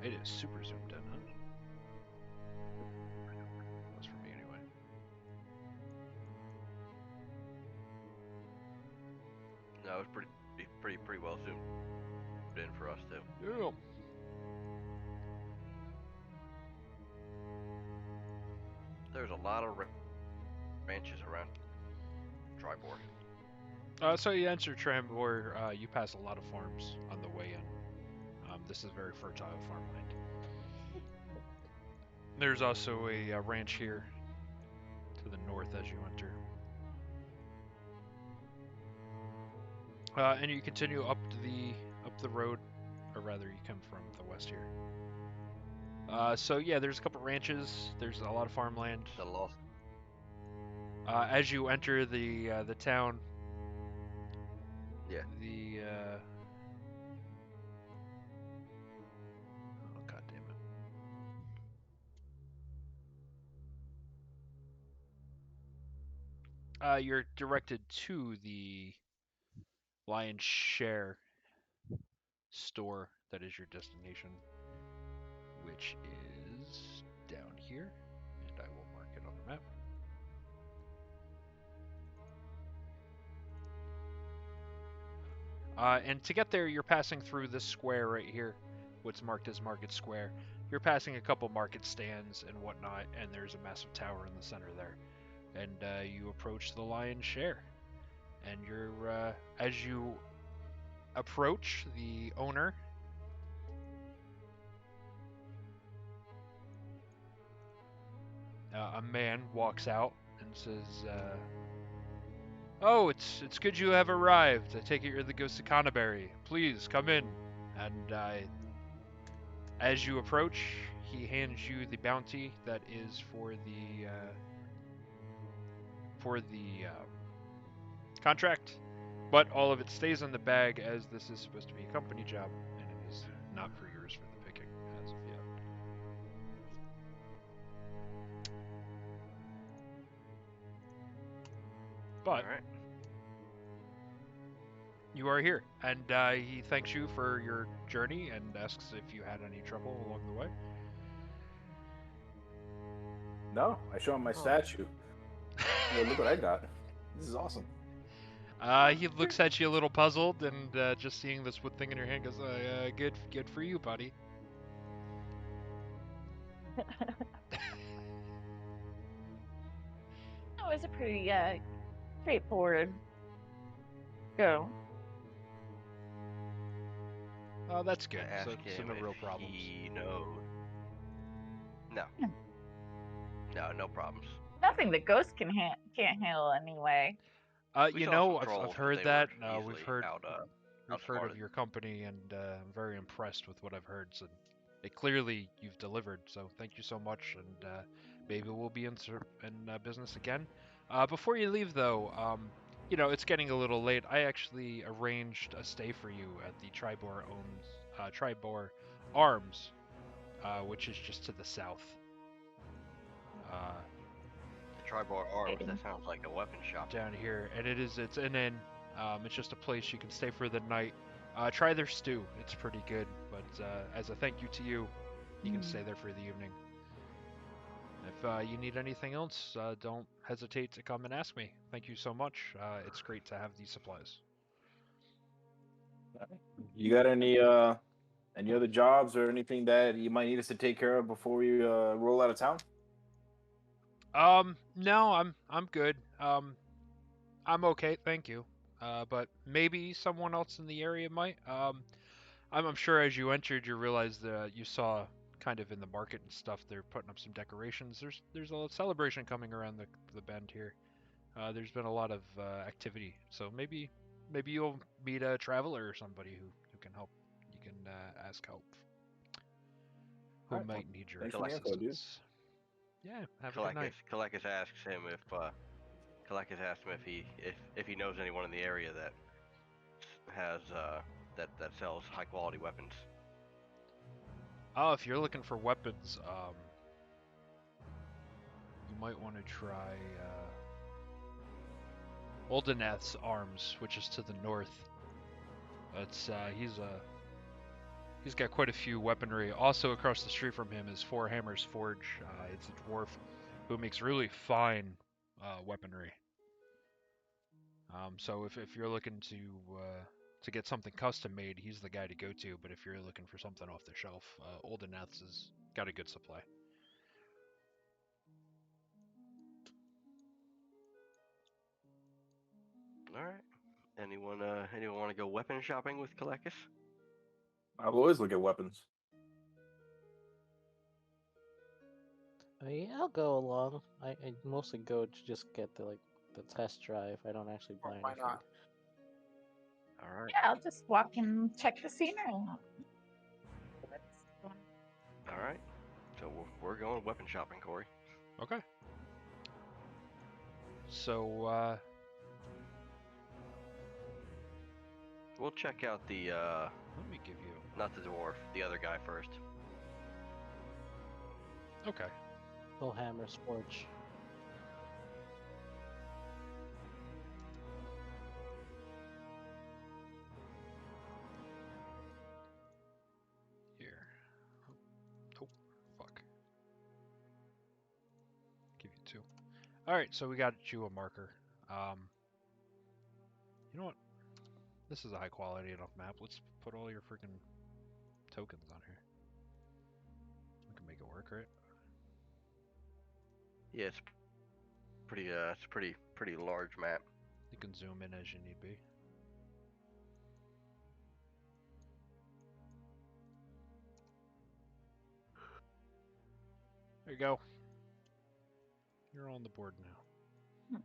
And it is super zoomed in, huh? That's for me anyway. No, it's pretty well zoomed in for us too. Yeah. There's a lot of ranches around Tribor. So you enter Trambor, you pass a lot of farms on the way in. This is very fertile farmland. There's also a ranch here to the north as you enter. And you continue up the road, or rather you come from the west here. So yeah, there's a couple ranches. There's a lot of farmland. The lost. As you enter the town, Yeah. Oh god damn it! You're directed to the Lion's Share store that is your destination, which is down here, and I will mark it on the map. And to get there, you're passing through this square right here, what's marked as Market Square. You're passing a couple market stands and whatnot, and there's a massive tower in the center there. And you approach the Lion's Share, and you're as you approach the owner, a man walks out and says, "Oh, it's good you have arrived. I take it you're the ghost of Canaberry. Please come in." And as you approach, he hands you the bounty that is for the contract, but all of it stays in the bag as this is supposed to be a company job, and it is not for yours for the picking as of yet. But All right. you are here, and he thanks you for your journey and asks if you had any trouble along the way. No, I show him my statue. Hey, look what I got. This is awesome. He looks at you a little puzzled, and just seeing this wood thing in your hand goes, good for you, buddy. That was a pretty straightforward go. Oh, that's good. Ask So him no if real problems. he knows. No. No problems. Nothing the ghost can't handle anyway. We You saw know, some trolls, I've but heard they that. were We've easily heard outsmarted. of your company, and I'm very impressed with what I've heard. So, clearly you've delivered. So thank you so much, and maybe we'll be in business again. Before you leave, though, it's getting a little late. I actually arranged a stay for you at the Tribor Arms, which is just to the south. Tribor Arms, that sounds like a weapon shop. Down here, and it's an inn. It's just a place you can stay for the night. Try their stew; it's pretty good. But as a thank you to you, you can stay there for the evening. If you need anything else, don't hesitate to come and ask me. Thank you so much. It's great to have these supplies. You got any other jobs or anything that you might need us to take care of before we roll out of town? No, I'm good. I'm okay, thank you. But maybe someone else in the area might. I'm sure as you entered, you realized that you saw kind of in the market and stuff. They're putting up some decorations. There's a celebration coming around the bend here. There's been a lot of activity, so maybe you'll meet a traveler or somebody who can help. You can ask help. Who Alright, well, might need your thanks for the info, dude. assistance. Yeah, have a good night. Kalekis asks him if Kalakis asked him if he knows anyone in the area that has that sells high quality weapons. Oh, if you're looking for weapons, you might want to try Oldeneth's Arms, which is to the north. It's he's got quite a few weaponry. Also across the street from him is Four Hammers Forge. It's a dwarf who makes really fine weaponry. So if you're looking to get something custom made, he's the guy to go to. But if you're looking for something off the shelf, Oldeneth's has got a good supply. All right. Anyone want to go weapon shopping with Kalakis? I'll always look at weapons. Yeah, I'll go along. I mostly go to just get the test drive. I don't actually buy Why anything. not? All right. Yeah, I'll just walk and check the scenery. All right. So we're going weapon shopping, Corey. Okay. So We'll check out the let me give you. not the dwarf, the other guy first. Okay. Full Hammer's Forge. Here. Oh, fuck. Give you 2. Alright, so we got you a marker. You know what? This is a high quality enough map. Let's put all your freaking tokens on here. We can make it work, right? Yeah, it's a pretty large map. You can zoom in as you need be. There you go. You're on the board now.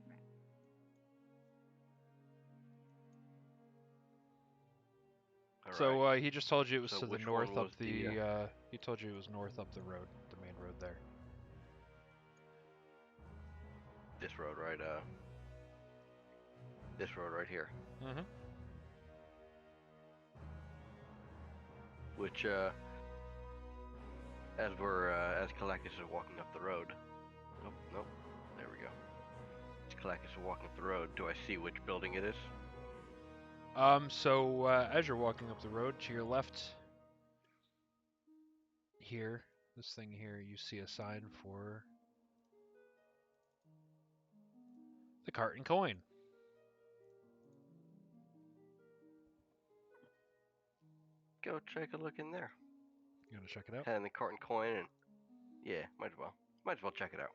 All So right. he just told you it was So to the which north one up was the. the, He told you it was north up the road, the main road there. this road, right? This road right here. Mm-hmm. Which as Kalakis is walking up the road. Nope. There we go. As Kalakis is walking up the road, do I see which building it is? So as you're walking up the road to your left, here, this thing here, you see a sign for the Cart and Coin. Go take a look in there. You wanna check it out? And the cart and coin, and yeah, might as well check it out.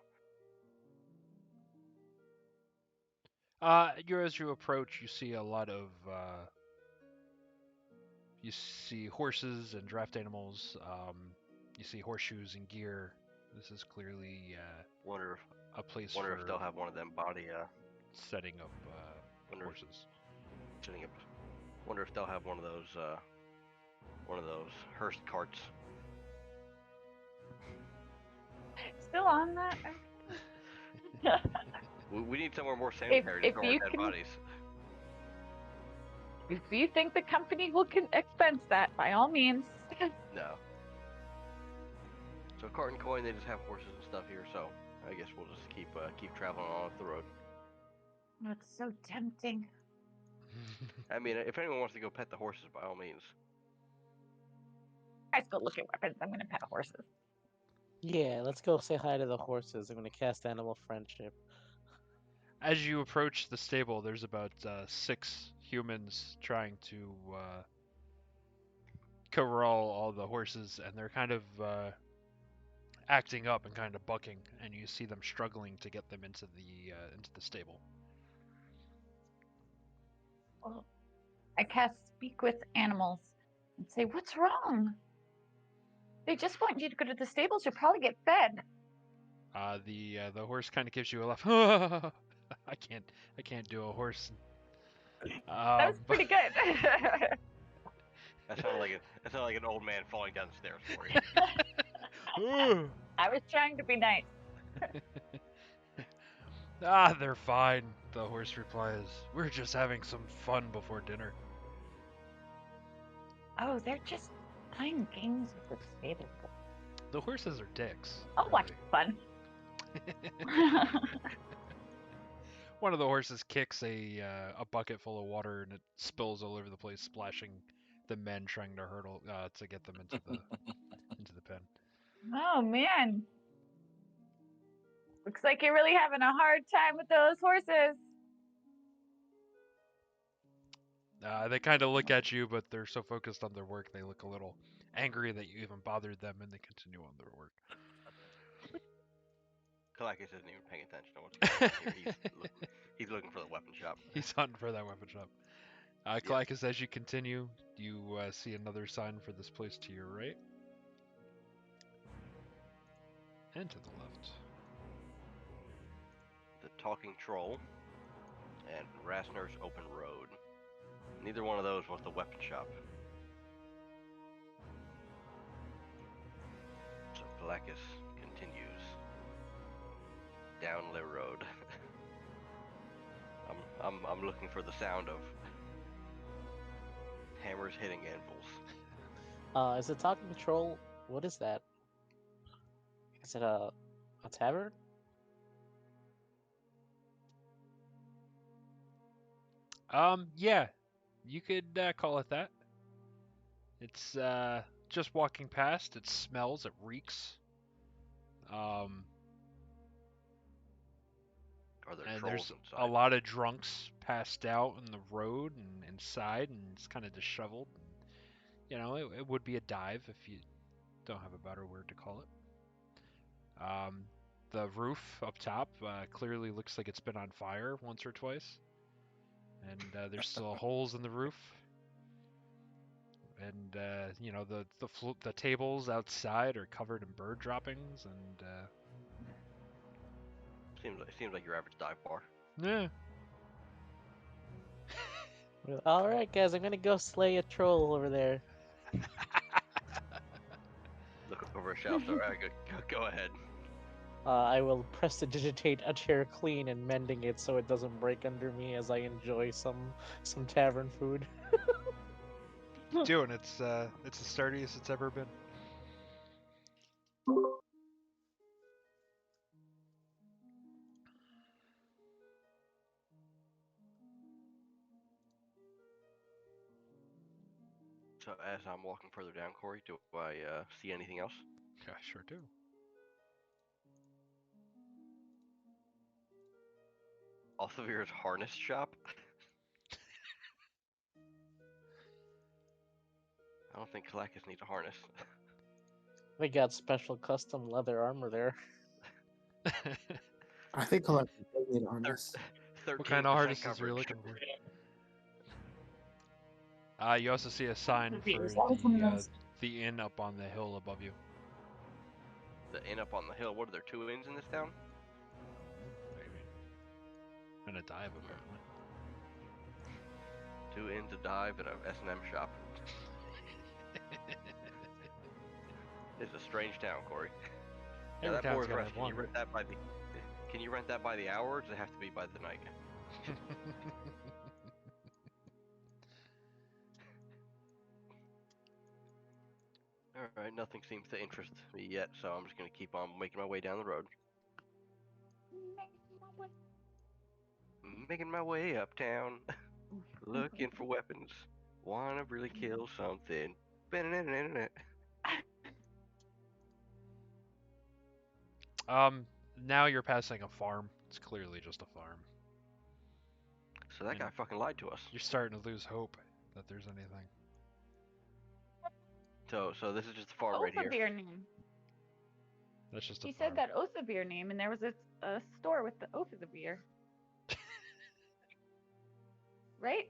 As you approach, you see a lot of you see horses and draft animals. You see horseshoes and gear. This is clearly Wonder a place if for they'll have one of them body setting up Wonder- horses. setting up. Wonder if they'll have one of those hearse carts. Still on that? We need somewhere more sanitary to if store our you dead can- bodies. If you think the company will expense that, by all means. No. So cart and coin, they just have horses and stuff here. So I guess we'll just keep traveling on up the road. That's so tempting. I mean, if anyone wants to go pet the horses, by all means. I still look at weapons. I'm gonna pet horses. Yeah, let's go say hi to the horses. I'm gonna cast Animal Friendship. As you approach the stable, there's about 6 humans trying to corral all the horses, and they're kind of acting up and kind of bucking, and you see them struggling to get them into the stable. Well, I cast Speak with Animals and say, "What's wrong? They just want you to go to the stables. You'll probably get fed." The horse kind of gives you a laugh. I can't do a horse. That was pretty good. That sounded like an old man falling down the stairs for you. I was trying to be nice. Ah, they're fine, the horse replies. We're just having some fun before dinner. Oh, they're just playing games with the stable. The horses are dicks. I'll watch fun. One of the horses kicks a bucket full of water and it spills all over the place, splashing the men trying to hurdle to get them into the pen. Oh man. Looks like you're really having a hard time with those horses. They kind of look at you, but they're so focused on their work, they look a little angry that you even bothered them, and they continue on their work. Kalakis isn't even paying attention to what's going on here. He's looking for the weapon shop. He's hunting for that weapon shop. Kalakis, as you continue, you see another sign for this place to your right. And to the left. The Talking Troll and Rasner's Open Road. Neither one of those was the weapon shop. So Kalakis continues down the road. I'm looking for the sound of hammers hitting anvils. Is it Talking Troll? What is that? Is it a tavern? Yeah, you could call it that. It's just walking past. It smells. It reeks. Are there And trolls there's inside? a lot of drunks passed out in the road and inside, and it's kind of disheveled. You know, it would be a dive if you don't have a better word to call it. The roof up top clearly looks like it's been on fire once or twice, and there's still holes in the roof. And you know, the tables outside are covered in bird droppings, and Seems like your average dive bar. yeah. All right, guys, I'm gonna go slay a troll over there. Look over a shelf. All right, go ahead. I will prestidigitate a chair clean and mending it so it doesn't break under me as I enjoy some tavern food. Doing it's the sturdiest it's ever been. So as I'm walking further down, Corey, do I see anything else? Yeah, I sure do. Althavir's harness shop? I don't think Kalakis needs a harness. They got special custom leather armor there. I think collecting does need a harness. What kind of 13% harnesses are you coverage. looking for? You also see a sign for Is that one of those? the inn up on the hill above you. The inn up on the hill. What are there, 2 inns in this town? Maybe. And a dive, apparently. 2 inns, a dive, and a S&M shop. It's a strange town, Corey. Now, Every that town's boar's gotta rest, have can you one. rent that by the? Can you rent that by the hour, or does it have to be by the night? All right, nothing seems to interest me yet, so I'm just gonna keep on making my way down the road. Making my way uptown, looking for weapons. Wanna really kill something. Now you're passing a farm. It's clearly just a farm. So that guy fucking lied to us. You're starting to lose hope that there's anything. So this is just a farm right here. Oathbeer name. That's just a He farm. said that Oathbeer name, and there was a store with the Oathbeer. Right?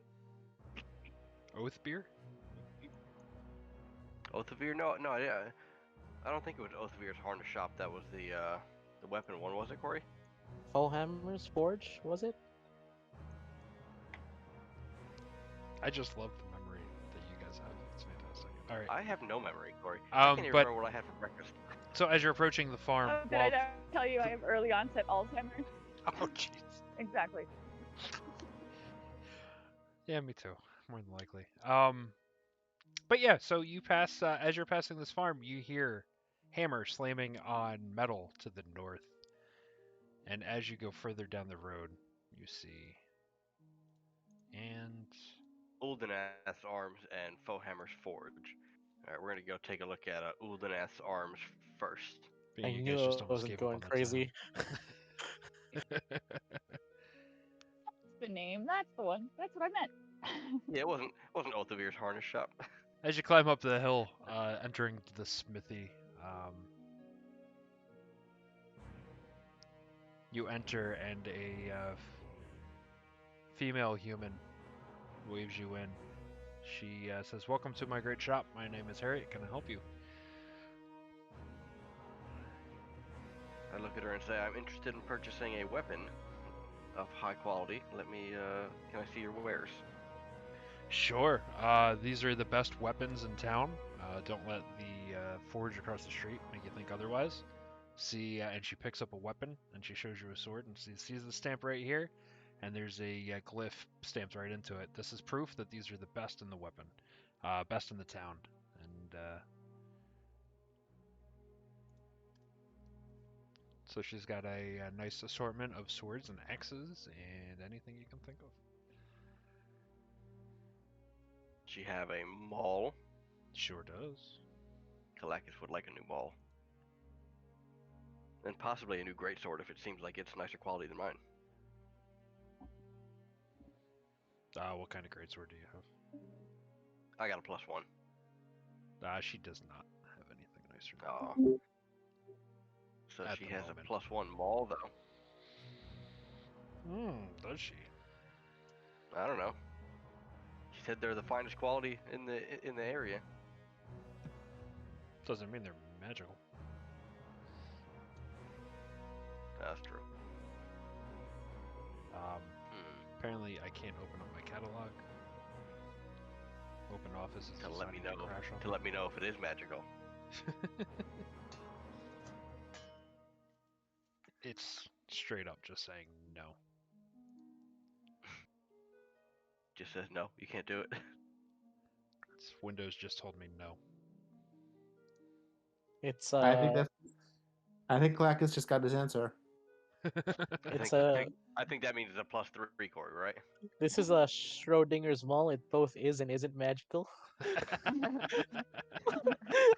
Oath beer? Oathvir? No, yeah. I don't think it was Oathvir's harness shop. That was the weapon one, was it, Corey? Fullhammer's Forge, was it? I just love the memory that you guys have. It's fantastic. All right. I have no memory, Corey. I can't even but remember what I had for breakfast. so as you're approaching the farm, Oh, did I not tell you I have early onset Alzheimer's? Oh, jeez. Exactly. Yeah, me too. More than likely. But yeah, so you pass as you're passing this farm, you hear hammer slamming on metal to the north, and as you go further down the road, you see and Uldenath's Arms and Fohammer's Forge. All right, we're gonna go take a look at Uldenath's Arms first. I you knew guys just I almost wasn't gave up going on the crazy. town. The name. That's the one. That's what I meant. Yeah, it wasn't Althavir's harness shop. As you climb up the hill, entering the smithy, you enter, and a female human waves you in. She says, "Welcome to my great shop. My name is Harriet. Can I help you?" I look at her and say, I'm interested in purchasing a weapon of high quality. Can I see your wares? Sure. These are the best weapons in town. Don't let the forge across the street make you think otherwise. See, and she picks up a weapon and she shows you a sword and sees the stamp right here, and there's a glyph stamped right into it. This is proof that these are the best in the weapon, best in the town. And so she's got a nice assortment of swords and axes and anything you can think of. She have a maul. Sure does. Kalakis would like a new maul. And possibly a new greatsword if it seems like it's nicer quality than mine. What kind of greatsword do you have? I got a +1. She does not have anything nicer than that. Oh. So At she the has moment. a +1 maul though. Does she? I don't know. She said they're the finest quality in the area. Doesn't mean they're magical. That's true. Apparently I can't open up my catalog. Open Office is To let me deciding know. to crash on To let me know if it is magical. me. It's straight up just saying no. Just says no, you can't do it. Windows just told me no. It's I think Kalakis just got his answer. It's I think that means it's a +3 cord, right? this is a Schrodinger's mall. It both is and isn't magical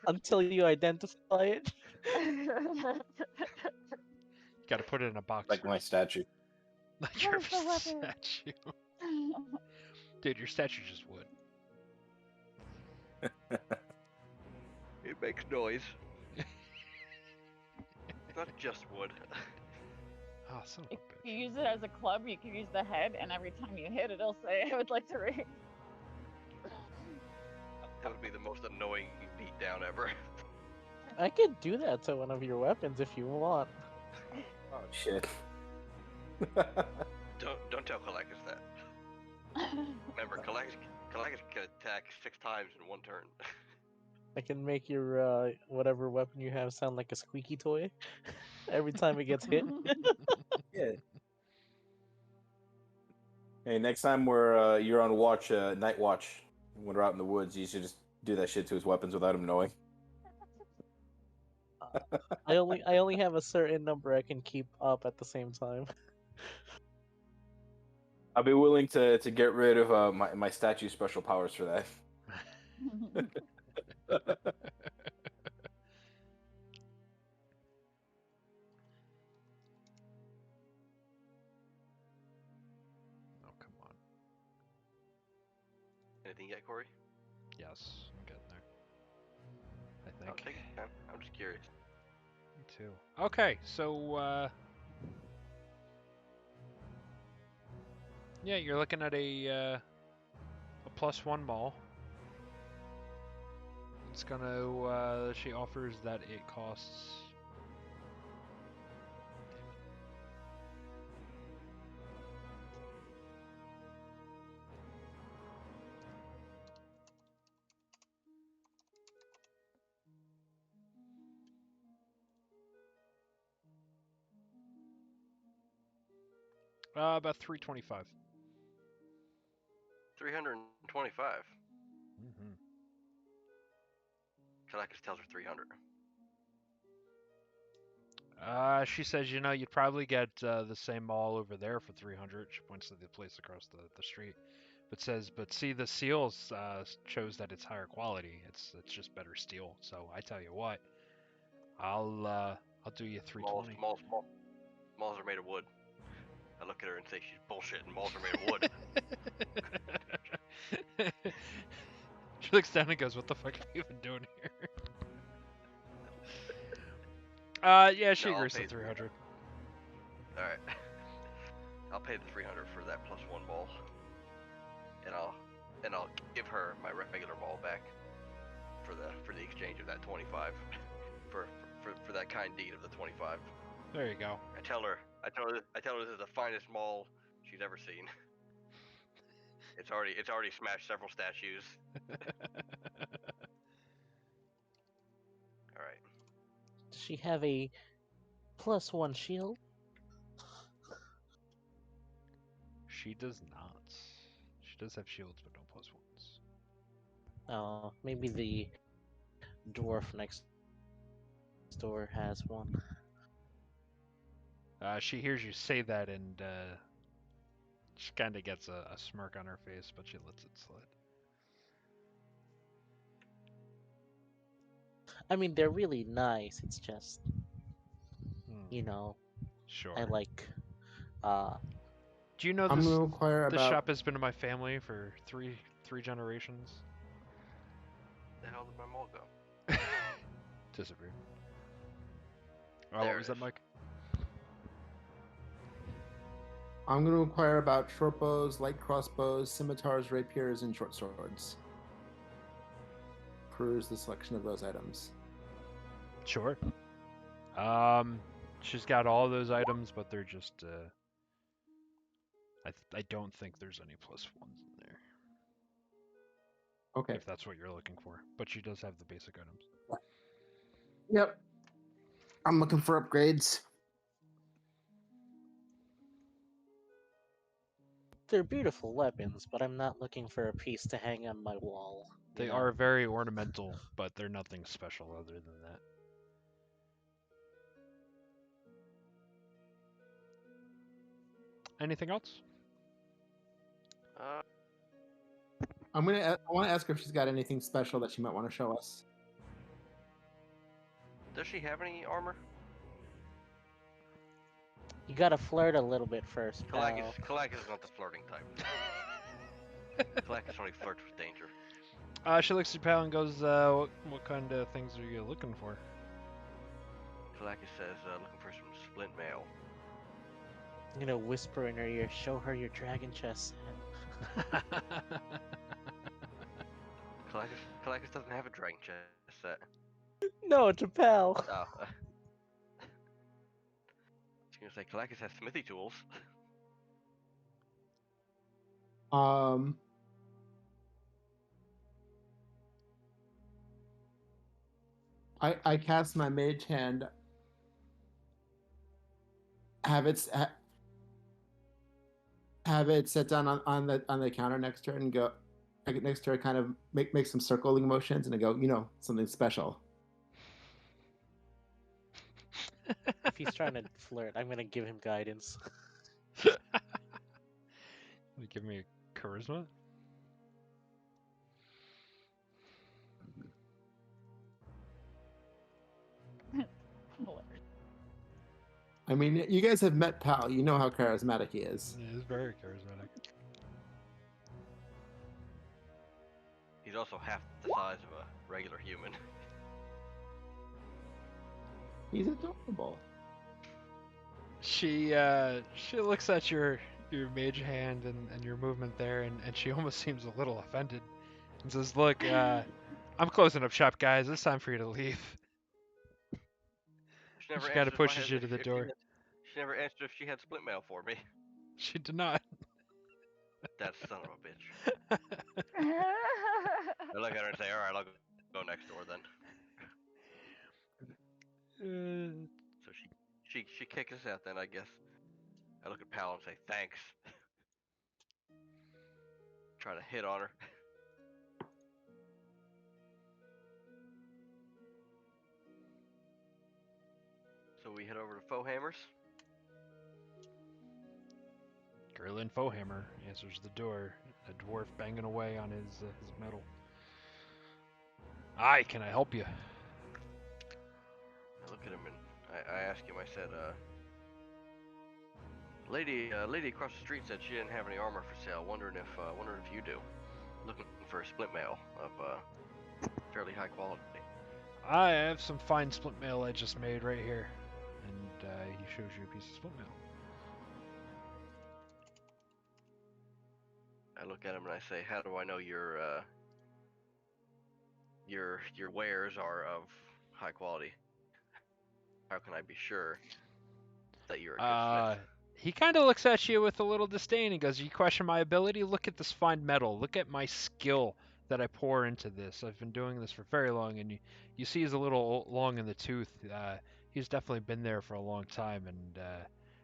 until you identify it. Gotta put it in a box. Like my statue. Like your Where's the weapon? statue. Dude, your statue's just wood. It makes noise. Not just wood. Oh, son of a If bitch. you use it as a club, you can use the head, and every time you hit it, it'll say, "I would like to raise." That would be the most annoying beatdown ever. I could do that to one of your weapons if you want. Oh shit. Don't tell Kalakis that. Remember, Kalakis can attack 6 times in 1 turn. I can make your whatever weapon you have sound like a squeaky toy every time it gets hit. Yeah. Hey, next time you're on watch, night watch, when we're out in the woods, you should just do that shit to his weapons without him knowing. I only have a certain number I can keep up at the same time. I'll be willing to get rid of my statue special powers for that. Oh, come on. Anything yet, Corey? Yes, I'm getting there. I Oh, think. take your time. I'm just curious. Me too. Okay, so yeah, you're looking at a +1 mall. It's gonna she offers that it costs. About 325. 325. Mm-hmm. Kalakis tells her 300. She says, you know, you'd probably get the same mall over there for 300. She points to the place across the street, but says, but see, the seals shows that it's higher quality. It's just better steel. So I tell you what, I'll do you 320. Malls are made of wood. I look at her and say she's bullshitting. Malls are made of wood. She looks down and goes, "What the fuck are you even doing here?" Yeah, she No, I'll agrees to pay 300. All right. I'll pay the 300 for that plus one ball, and I'll give her my regular ball back for the exchange of that 25 for that kind deed of the 25. There you go. I tell her this is the finest mall she's ever seen. It's already smashed several statues. All right. Does she have a +1 shield? She does not. She does have shields, but no +1s. Oh, maybe the dwarf next door has one. She hears you say that and she kind of gets a smirk on her face, but she lets it slide. I mean, they're really nice. It's just, you know, Sure. I like. Do you know I'm this? gonna inquire This about. shop has been in my family for three generations. The hell did my mall go? Disappeared. There What it was that, is. Mike? I'm gonna inquire about short bows, light crossbows, scimitars, rapiers, and short swords. Peruse the selection of those items. Sure. She's got all those items, but they're just I don't think there's any +1s in there. Okay. If that's what you're looking for, but she does have the basic items. Yep. I'm looking for upgrades. They're beautiful weapons, but I'm not looking for a piece to hang on my wall. you They know? are very ornamental, but they're nothing special other than that. Anything else? Uh, I want to ask her if she's got anything special that she might want to show us. does she have any armor? You gotta flirt a little bit first, pal. Kalakis is not the flirting type. Kalakis only flirts with danger. She looks at Pal and goes, what kind of things are you looking for? Kalakis says, looking for some splint mail. I'm gonna whisper in her ear, show her your dragon chest. Kalakis doesn't have a dragon chest set. No, it's a pal. Oh. I was gonna say Kalakis has smithy tools. I cast my mage hand. Have it sit down on the counter next to her and go next to her, kind of make some circling motions, and I go, something special. If he's trying to flirt, I'm gonna give him guidance. You give me a charisma? I mean, you guys have met Pal. You know how charismatic he is. Yeah, he's very charismatic. He's also half the size of a regular human. He's adorable. She looks at your mage hand and your movement there, and she almost seems a little offended, and says, "Look, I'm closing up shop, guys. It's time for you to leave." She never She kinda answered if I pushes had- you to the if she door. had- She never answered if she had splint mail for me. She did not. That son of a bitch. I look at her and say, "All right, I'll go next door then." So she kicks us out then, I guess. I look at Pal and say thanks. Try to hit on her. So we head over to Foehammer's. Gerlin Fohammer answers the door, a dwarf banging away on his metal. Aye, can I help you? I look at him and I ask him. I said, lady across the street said she didn't have any armor for sale. Wondering if you do. Looking for a splint mail of fairly high quality. I have some fine splint mail I just made right here. And he shows you a piece of splint mail. I look at him and I say, how do I know your wares are of high quality? How can I be sure that you're a good smith? He kind of looks at you with a little disdain. He goes, you question my ability? Look at this fine metal. Look at my skill that I pour into this. I've been doing this for very long, and you see he's a little long in the tooth. He's definitely been there for a long time, and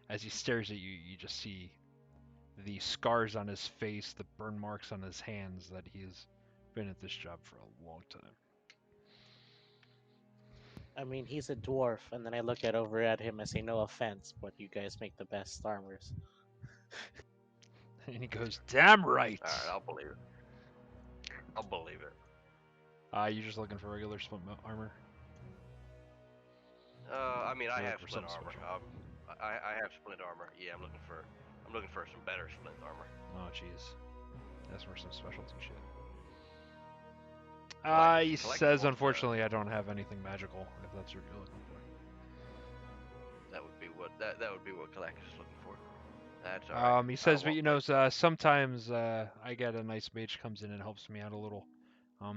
as he stares at you, you just see the scars on his face, the burn marks on his hands, that he's been at this job for a long time. I mean, he's a dwarf, and then I look over at him and say, no offense, but you guys make the best armors. And he goes, damn right! Alright, I'll believe it. I'll believe it. You're just looking for regular splint armor? I mean, I You're have looking for splint something armor. special. I have splint armor. Yeah, I'm looking for some better splint armor. Oh, jeez. That's for some specialty shit. Collect- He collectibles, says, unfortunately, I don't have anything magical, if that's what you're looking for. That would be what Galactus is looking for. That's all right. He says, I but you won't know, sometimes I get a nice mage comes in and helps me out a little.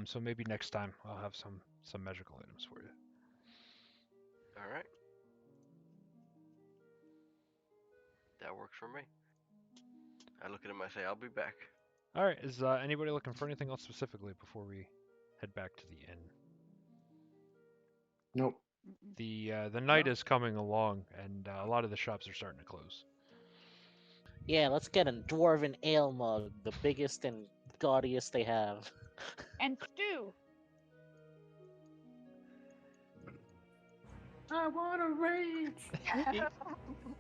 So maybe next time I'll have some magical items for you. All right. That works for me. I look at him. I say, I'll be back. All right. Is anybody looking for anything else specifically before we head back to the inn? Nope. The night is coming along, and a lot of the shops are starting to close. Yeah, let's get a dwarven ale mug, the biggest and gaudiest they have. And stew. I want to rage.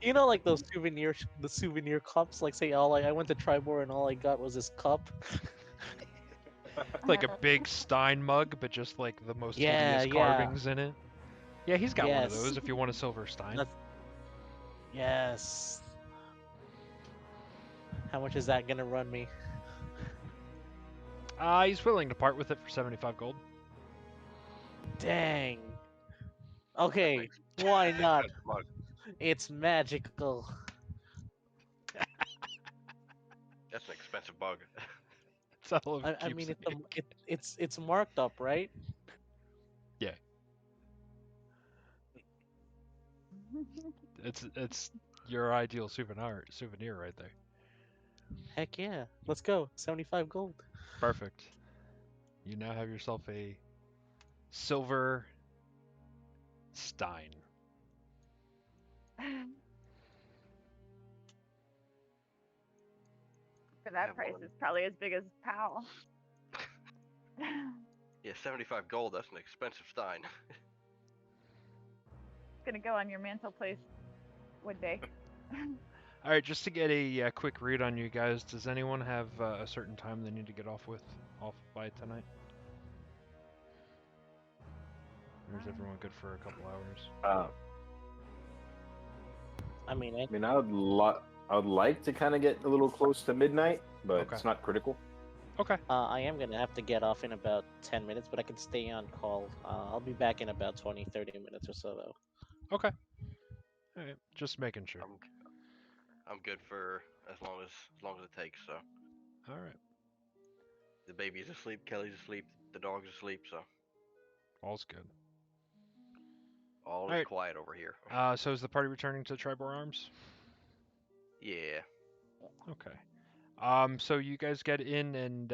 You know, like those souvenir cups. Like, say, I went to Tribor and all I got was this cup. Like a big Stein mug, but just like the most Yeah, hideous yeah. carvings in it. Yeah, he's got one of Yes. those if you want a silver Stein. Yes. How much is that gonna run me? He's willing to part with it for 75 gold. Dang. Okay, Makes- why not? That's the mug. It's magical. That's an expensive bug. It's all of I mean, keepsake. it's marked up, right? It's your ideal souvenir right there. Heck yeah. Let's go. 75 gold. Perfect. You now have yourself a silver Stein. For that Have price, one. it's probably as big as Pal. Yeah, 75 gold. That's an expensive Stein. Gonna go on your mantelpiece one day. All right, just to get a quick read on you guys, does anyone have a certain time they need to get off by tonight? Or is everyone good for a couple hours? I mean, I mean, I would like to kind of get a little close to midnight, but Okay. it's not critical. Okay. I am gonna have to get off in about 10 minutes, but I can stay on call. I'll be back in about 20-30 minutes or so, though. Okay. All right, just making sure. I'm good for as long as it takes. So All right, the baby's asleep, Kelly's asleep, the dog's asleep, so all's good. all is Alright. quiet over here. So is the party returning to Tribor Arms? Yeah. Okay. So you guys get in and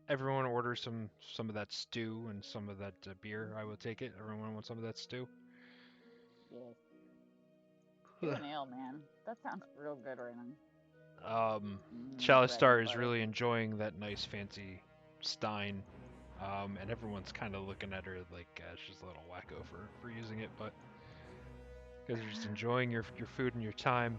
everyone orders some of that stew and some of that beer. I will take it. Everyone wants some of that stew. Yeah. Do an ale, man. That sounds real good right now. Bread Shalistar and is butter. really enjoying that nice fancy stein, and everyone's kind of looking at her like she's a little wacko for using it, but because you're just enjoying your food and your time.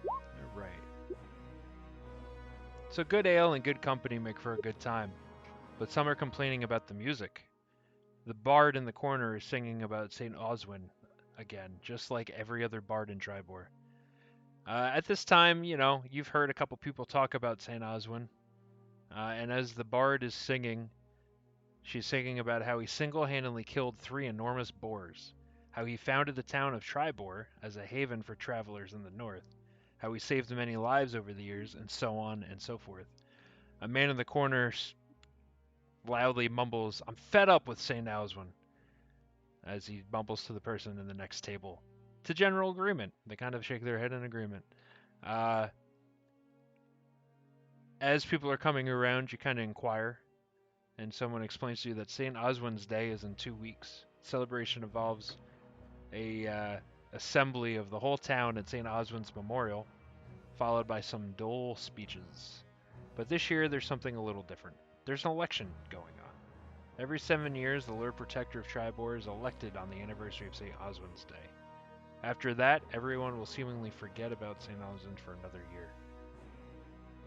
All right. So good ale and good company make for a good time, but some are complaining about the music. The bard in the corner is singing about St. Oswin again, just like every other bard in Tribor. At this time, you've heard a couple people talk about St. Oswin, and as the bard is singing, she's singing about how he single-handedly killed 3 enormous boars, how he founded the town of Tribor as a haven for travelers in the north, how he saved many lives over the years, and so on and so forth. A man in the corner loudly mumbles, "I'm fed up with St. Oswin," as he mumbles to the person in the next table. To general agreement. They kind of shake their head in agreement. As people are coming around, you kind of inquire, and someone explains to you that St. Oswin's Day is in 2 weeks. Celebration involves a assembly of the whole town at St. Oswin's Memorial, followed by some dole speeches. But this year, there's something a little different. There's an election going on. Every 7 years, the Lord Protector of Tribor is elected on the anniversary of St. Oswin's Day. After that, everyone will seemingly forget about St. Oswin for another year.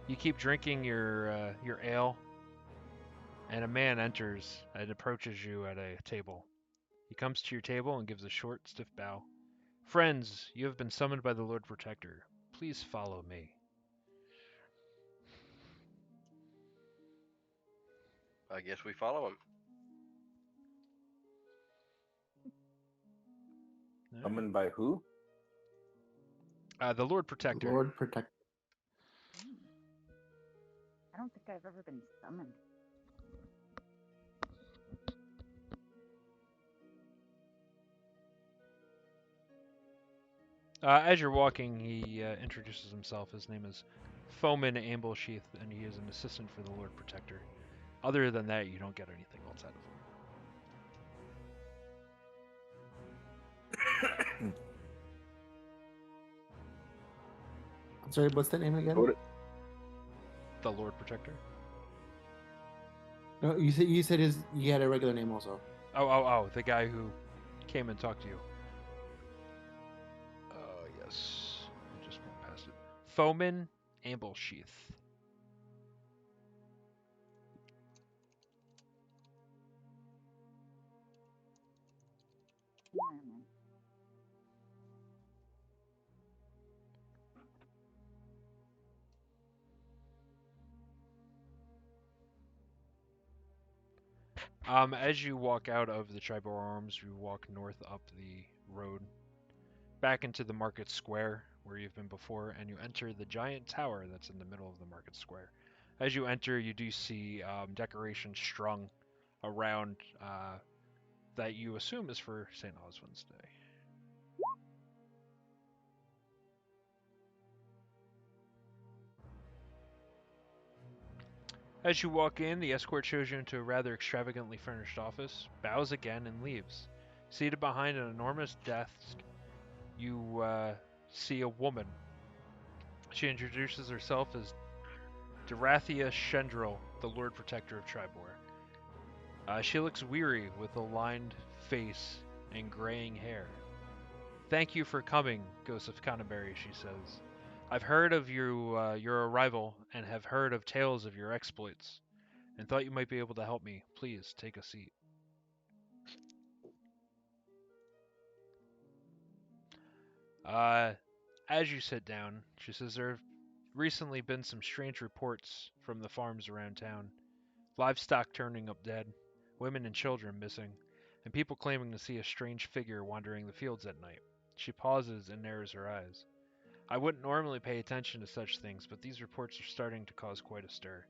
You keep drinking your ale, and a man enters and approaches you at a table. He comes to your table and gives a short, stiff bow. "Friends, you have been summoned by the Lord Protector. Please follow me." I guess we follow him. Summoned by who? The Lord Protector. Lord protect. I don't think I've ever been summoned. As you're walking, he introduces himself. His name is Foeman Amblesheath, and he is an assistant for the Lord Protector. Other than that, you don't get anything else out of him. Sorry, what's that name again? The Lord Protector? No, you said he had a regular name also. Oh, the guy who came and talked to you. Yes. I just went past it. Foeman Amblesheath. As you walk out of the Tribal Arms, you walk north up the road, back into the market square where you've been before, and you enter the giant tower that's in the middle of the market square. As you enter, you do see decorations strung around that you assume is for St. Oswin's Day. As you walk in, the escort shows you into a rather extravagantly furnished office, bows again, and leaves. Seated behind an enormous desk, you see a woman. She introduces herself as Darathia Shendril, the Lord Protector of Tribor. She looks weary with a lined face and graying hair. "Thank you for coming, Ghost of Canterbury," she says. "I've heard of your arrival and have heard of tales of your exploits, and thought you might be able to help me. Please take a seat." As you sit down, she says there have recently been some strange reports from the farms around town. Livestock turning up dead, women and children missing, and people claiming to see a strange figure wandering the fields at night. She pauses and narrows her eyes. "I wouldn't normally pay attention to such things, but these reports are starting to cause quite a stir.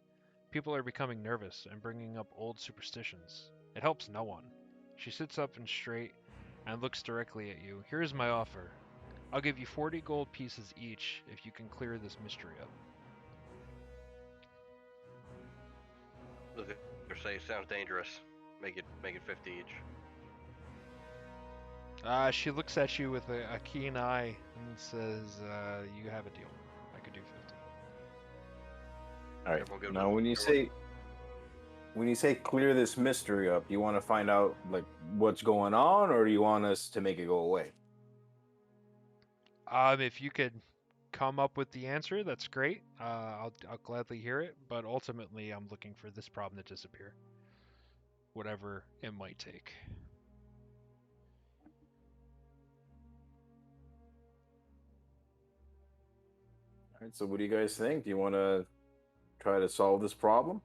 People are becoming nervous and bringing up old superstitions. It helps no one." She sits up and straight and looks directly at you. "Here's my offer. I'll give you 40 gold pieces each if you can clear this mystery up." Look at say sounds dangerous. Make it 50 each. She looks at you with a keen eye and says, "You have a deal. I could do 50." All right. Everyone good Now, with- when you say clear this mystery up, you want to find out like what's going on, or do you want us to make it go away? If you could come up with the answer, that's great. I'll gladly hear it. But ultimately, I'm looking for this problem to disappear, whatever it might take. All right. So, what do you guys think? Do you want to try to solve this problem?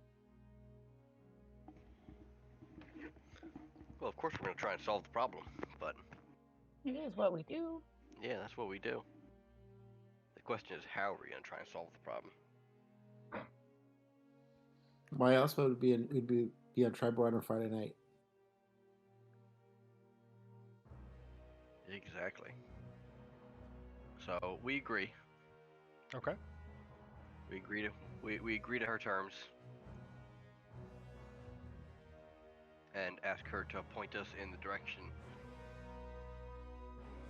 Well, of course we're gonna try and solve the problem, but It is what we do. yeah, that's what we do. The question is how we're gonna try and solve the problem. Why else would it be on Triboard on Friday night? Exactly. So we agree. Okay. We agree to her terms. And ask her to point us in the direction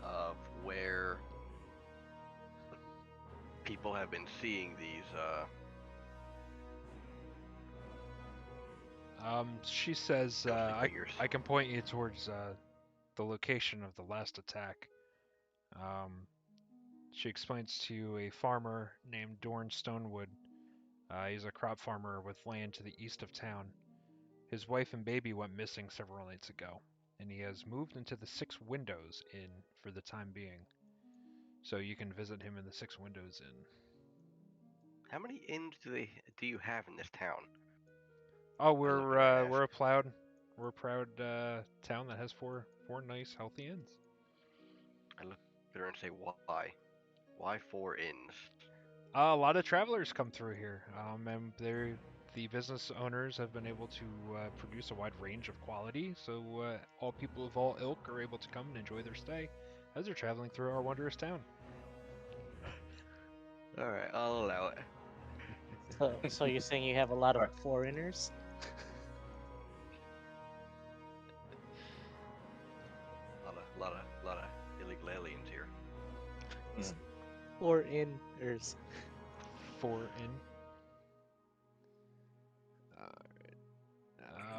of where people have been seeing these She says, ghostly figures. I can point you towards the location of the last attack. She explains to you a farmer named Dorn Stonewood. He's a crop farmer with land to the east of town. His wife and baby went missing several nights ago, and he has moved into the 6 Windows Inn for the time being. So you can visit him in the 6 Windows Inn. How many inns do you have in this town? Oh, look we're at a proud town that has four nice healthy inns. I look at her and say, why? Why 4 inns? A lot of travelers come through here, and the business owners have been able to produce a wide range of quality, so all people of all ilk are able to come and enjoy their stay as they're traveling through our wondrous town. Alright, I'll allow it. So you're saying you have a lot of Alright. foreigners? lot of illegal aliens here. Foreigners. 4 in.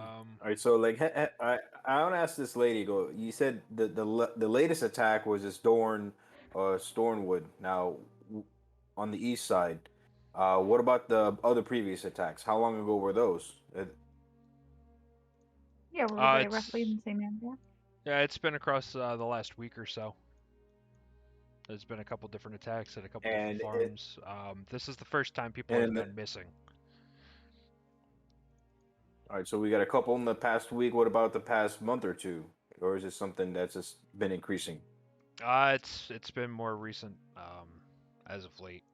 All right. So, like, I want to ask this lady. Go. You said the latest attack was this Stornwood. Now, on the east side. What about the other previous attacks? How long ago were those? Yeah, we're It's- roughly in the same area. Yeah, it's been across the last week or so. There's been a couple different attacks at a couple And different farms. This is the first time people have and- gone missing. All right, so we got a couple in the past week. What about the past month or two? Or is it something that's just been increasing? It's been more recent as of late.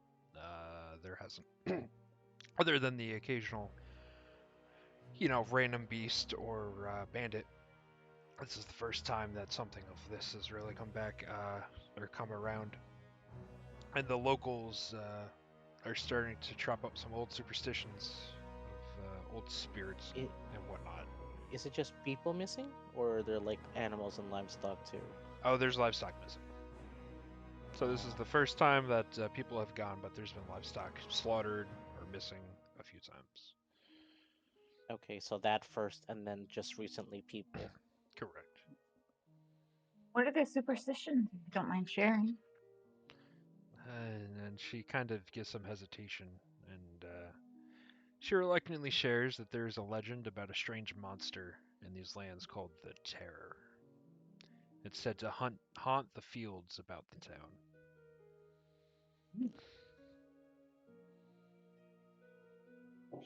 There hasn't, other than the occasional, random beast or bandit. This is the first time that something of this has really come back or come around, and the locals are starting to trot up some old superstitions of old spirits It- and whatnot. Is it just people missing, or are there like animals and livestock too? Oh, there's livestock missing. So this is the first time that people have gone, but there's been livestock slaughtered or missing a few times. Okay, so that first, and then just recently people. Correct. What are the superstitions, if you don't mind sharing? And she kind of gives some hesitation, and she reluctantly shares that there is a legend about a strange monster in these lands called the Terror. It's said to haunt the fields about the town.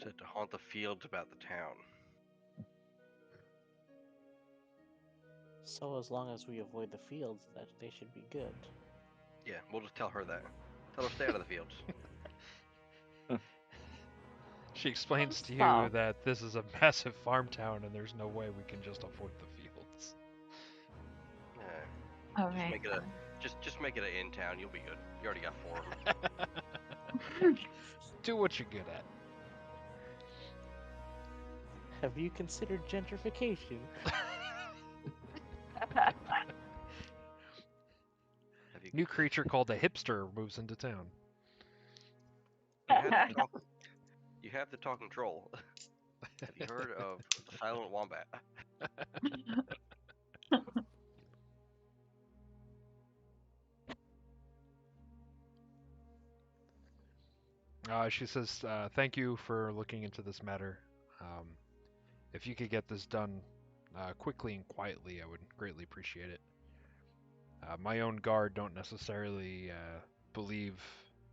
Said to haunt the fields about the town. So as long as we avoid the fields, that they should be good. Yeah, we'll just tell her that. Tell her to stay out of the fields. She explains to you Stop. that this is a massive farm town and there's no way we can just avoid the fields. Yeah, All just right. make it just make it an in town. You'll be good. You already got 4 of them. Do what you're good at. Have you considered gentrification? Have you, New creature called a hipster moves into town. you have the talking troll. Have you heard of the silent wombat? She says, thank you for looking into this matter. If you could get this done quickly and quietly, I would greatly appreciate it. My own guard don't necessarily believe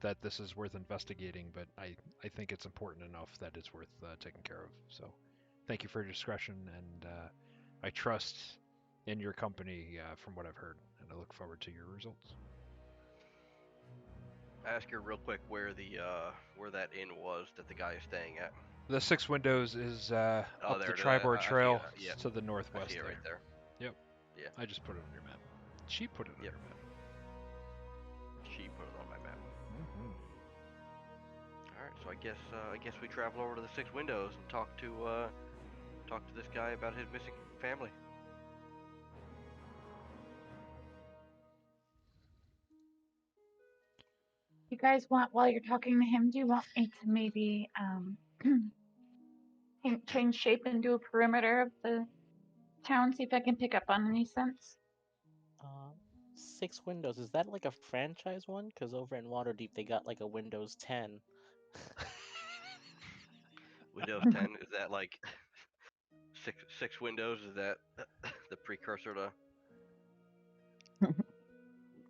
that this is worth investigating, but I think it's important enough that it's worth taking care of. So thank you for your discretion, and I trust in your company from what I've heard, and I look forward to your results. Ask her real quick where that inn was that the guy is staying at. The Six Windows is up there the it is. Tribord I see Trail it, yeah. to the I northwest see it there. right there. Yep. Yeah. I just put it on your map. She put it on Yep. your map. She put it on my map. Mm-hmm. All right, so I guess we travel over to the Six Windows and talk to this guy about his missing family. You guys want, while you're talking to him, do you want me to maybe change shape and do a perimeter of the town, see if I can pick up on any scents? Six Windows, is that like a franchise one? Because over in Waterdeep they got like a Windows 10. Windows 10, is that like six Windows? Is that the precursor to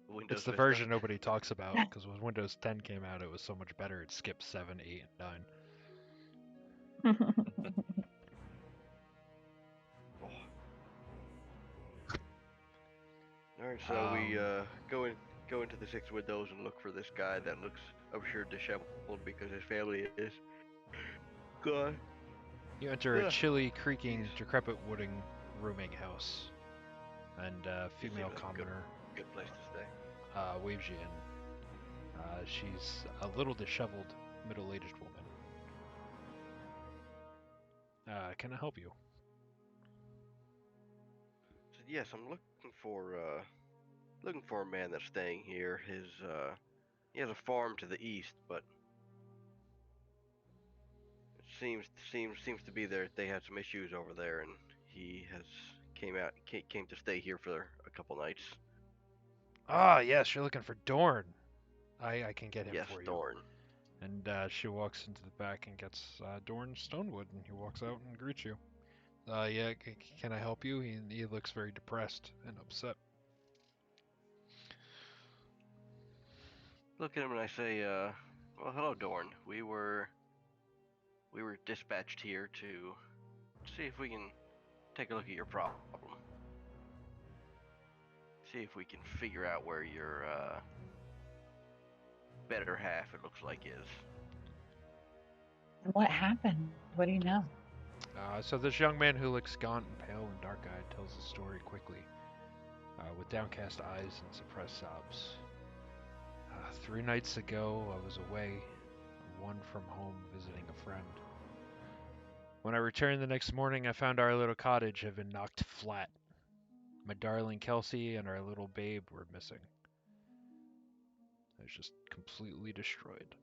Windows It's the Vista? version nobody talks about, because when Windows 10 came out, it was so much better. It skipped 7, 8, and 9. Oh. All right, so we go into the Six Windows and look for this guy that looks, I'm sure, disheveled because his family is gone. You enter a Ugh. chilly, creaking, Jeez. decrepit wooden rooming house, and a Seems female like a commoner Good place to stay. waves you in. She's a little disheveled, middle-aged woman. Can I help you? So, yes, I'm looking for a man that's staying here. He has a farm to the east, but it seems to be there. They had some issues over there, and he came to stay here for a couple nights. Ah, yes, you're looking for Dorn. I can get him Yes, for you. Dorn. And she walks into the back and gets Dorn Stonewood, and he walks out and greets you. Yeah, can I help you? He looks very depressed and upset. Look at him and I say, well, hello, Dorn. We were dispatched here to see if we can take a look at your problem. See if we can figure out where your better half, it looks like, is. What happened? What do you know? So this young man who looks gaunt and pale and dark-eyed tells the story quickly, with downcast eyes and suppressed sobs. 3 nights ago, I was away, one from home, visiting a friend. When I returned the next morning, I found our little cottage had been knocked flat. My darling Kelsey and our little babe were missing. It was just completely destroyed.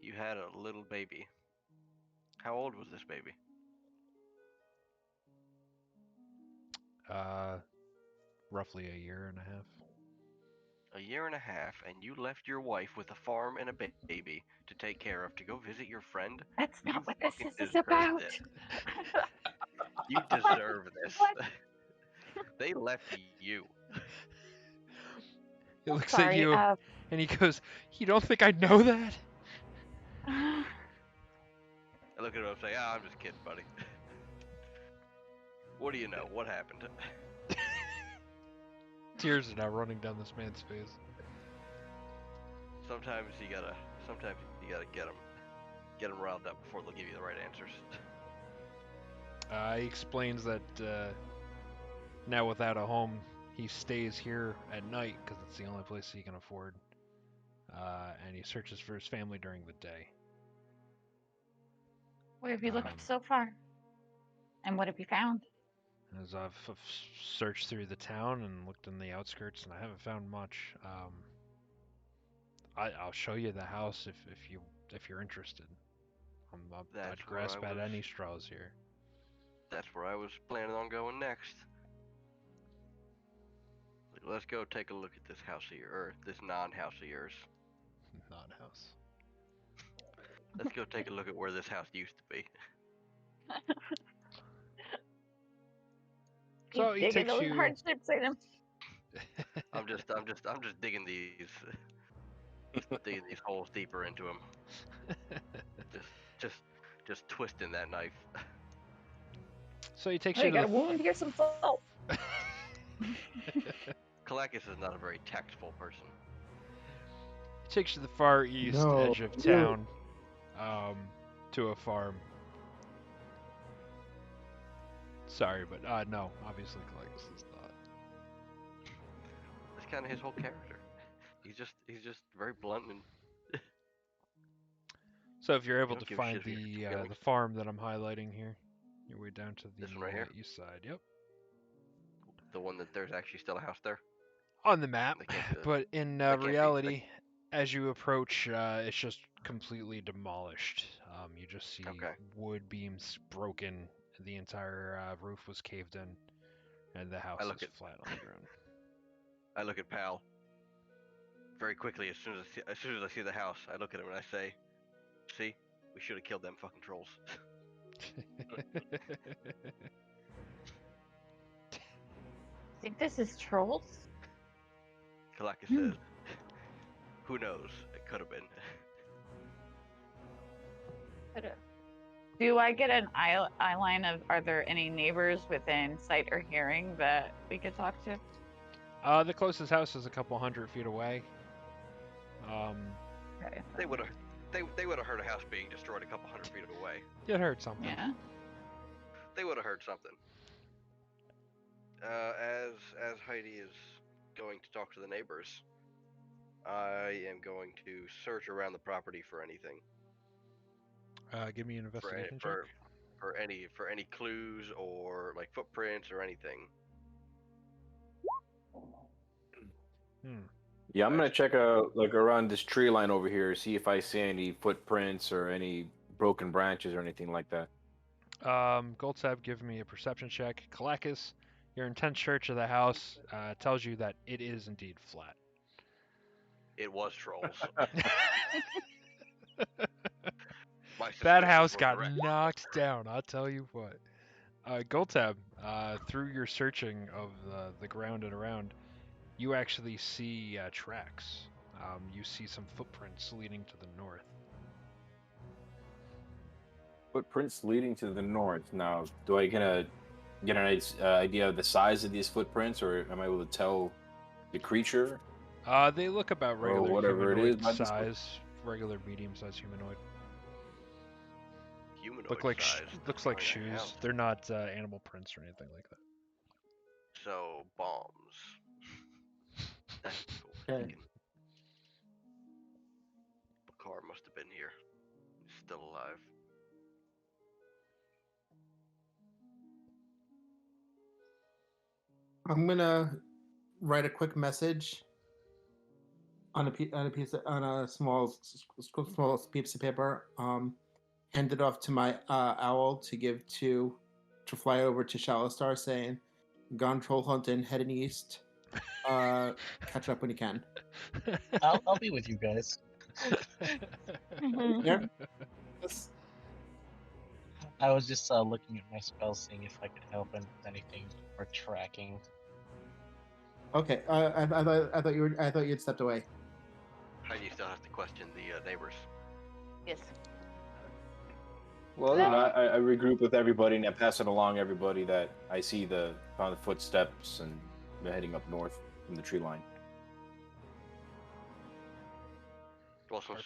You had a little baby. How old was this baby? Roughly a year and a half. A year and a half, and you left your wife with a farm and a baby to take care of to go visit your friend? That's You not what this fucking is deserve about. this. You deserve this. What? They left you. He looks Sorry, at you and he goes, "You don't think I know that?" I look at him and say, I'm just kidding, buddy. What do you know? What happened? Tears are now running down this man's face. Sometimes you gotta get them riled up before they'll give you the right answers. He explains that now without a home, he stays here at night because it's the only place he can afford. And he searches for his family during the day. Where have you looked so far? And what have you found? As I've searched through the town and looked in the outskirts, and I haven't found much. I'll show you the house if you're interested. That's I'd where I grasp at was. any straws here. That's where I was planning on going next. Let's go take a look at this house of yours, or this non-house of yours. Not house. Let's go take a look at where this house used to be. So Keep he digging takes those you. hardships in him. I'm just digging these, digging these holes deeper into them. Just twisting that knife. So he takes Oh, you you to got a wound. Here's some salt. Kalakis is not a very tactful person. He takes you to the far east No, edge of town, to a farm. Sorry, but no, obviously Kalakis is not. That's kind of his whole character. He's just very blunt and So if you're able don't to give a find shit about your the feelings. farm that I'm highlighting here, your way down to the This one right here? east side. Yep. the one that there's actually still a house there. On the map, They can't do that. but in They can't be- reality, as you approach, it's just completely demolished. You just see Okay. wood beams broken. The entire roof was caved in, and the house look is at- flat on the ground. I look at Pal very quickly as soon as I see the house. I look at him and I say, "See, we should have killed them fucking trolls." Think this is trolls? Kalakis says, "Who knows? It could have been." Do I get an eye line of are there any neighbors within sight or hearing that we could talk to? The closest house is a couple 100 feet away. Okay. They would have heard a house being destroyed a couple 100 feet away. You heard something. Yeah. They would have heard something. As Heidi is going to talk to the neighbors, I am going to search around the property for anything. Give me an For investigation check. for any clues or like footprints or anything. Yeah, I'm gonna check like around this tree line over here, see if I see any footprints or any broken branches or anything like that. Goldsab, give me a perception check. Kalakis, your intense search of the house tells you that it is indeed flat. It was trolls. My That suspicions house were got correct. knocked down, I'll tell you what. Goldsab, through your searching of the ground and around, you actually see tracks. You see some footprints leading to the north. Footprints leading to the north. Now, do I get an idea of the size of these footprints, or am I able to tell the creature? They look about Or regular whatever it humanoid is, not just- size, regular medium-sized humanoid. Humanoid Looks like size. looks like destroying a shoes. house. They're not animal prints or anything like that. So bombs. That's Okay. thinking. Bakar must have been here. He's still alive. I'm gonna write a quick message on a small piece of paper. Hand it off to my owl to give to fly over to Shallow saying, "Gone troll hunting, heading east. Catch up when you can." I'll be with you guys. Mhm. Yeah. Yes. I was just looking at my spells, seeing if I could help with anything or tracking. Okay. I thought you had stepped away. Heidi still has to question the neighbors. Yes. Well, then I regroup with everybody and I pass it along everybody that I see found the footsteps and they're heading up north from the tree line. Well, since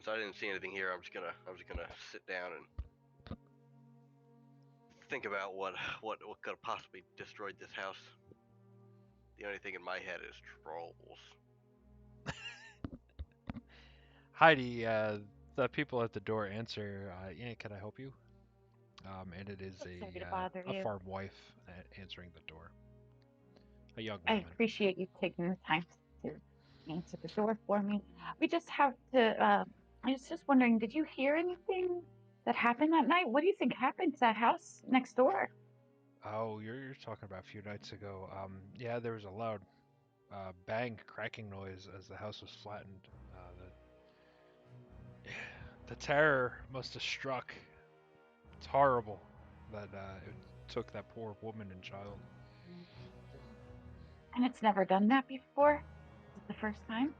I didn't see anything here, I'm just gonna sit down and think about what could have possibly destroyed this house. The only thing in my head is trolls. Heidi, the people at the door answer, yeah, can I help you? And it is Sorry to bother a you. farm wife answering the door. A young I woman. appreciate you taking the time to answer the door for me. We just have to. I was just wondering, did you hear anything that happened that night? What do you think happened to that house next door? Oh, you're talking about a few nights ago. Yeah, there was a loud bang, cracking noise as the house was flattened. The terror must have struck. It's horrible that it took that poor woman and child. And it's never done that before. Is it the first time?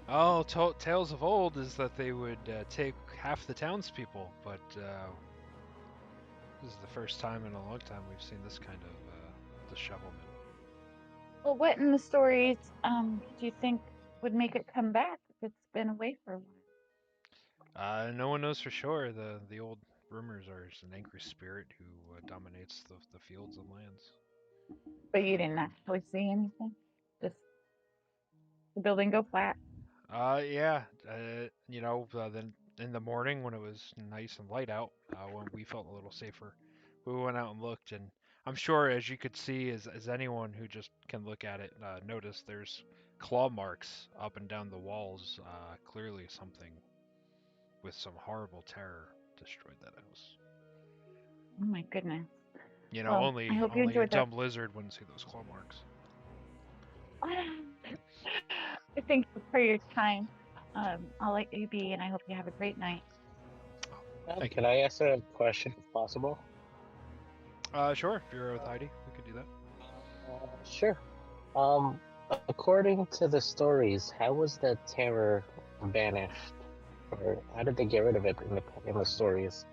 Oh, tales of old is that they would take half the townspeople, but this is the first time in a long time we've seen this kind of dishevelment. Well, what in the stories do you think would make it come back if it's been away for a while? No one knows for sure. The old rumors are it's an angry spirit who dominates the fields and lands. But you didn't actually see anything. Just the building go flat. Yeah. Then in the morning when it was nice and light out, when we felt a little safer, we went out and looked, and I'm sure, as you could see, as anyone who just can look at it, notice there's claw marks up and down the walls. Clearly, something with some horrible terror destroyed that house. Oh my goodness. You know, Well, only I hope you only a enjoyed that. dumb lizard wouldn't see those claw marks. I thank you for your time. I'll let you be, and I hope you have a great night. Thank Can I ask a question if possible? Sure. If you're with Heidi, we could do that. Sure. According to the stories, how was the terror banished, or how did they get rid of it in the stories?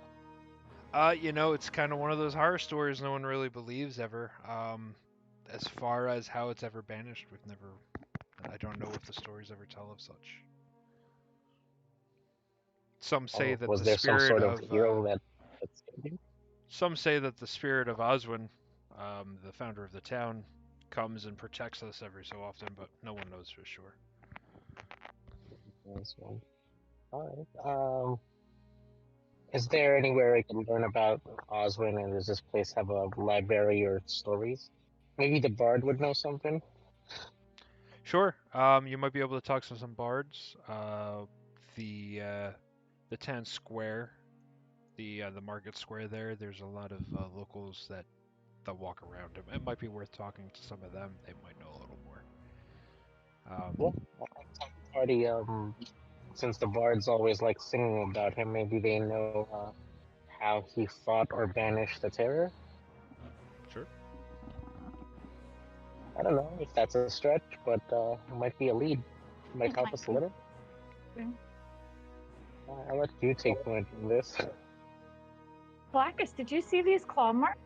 It's kind of one of those horror stories no one really believes ever. As far as how it's ever banished, I don't know if the stories ever tell of such. Some say that Was the there some spirit sort of of hero that saved him? some say that the spirit of Oswin, the founder of the town, comes and protects us every so often, but no one knows for sure. That's one. All right. Is there anywhere I can learn about Oswin, and does this place have a library or stories? Maybe the bard would know something. Sure. You might be able to talk to some bards. The town square, the market square there. There's a lot of locals that walk around. It might be worth talking to some of them. They might know a little more. Well, party. Since the bards always like singing about him, maybe they know how he fought or banished the terror. Sure. I don't know if that's a stretch, but it might be a lead. It might It help might us a be. little. Yeah. I'll let you take point in this. Blackus, did you see these claw marks?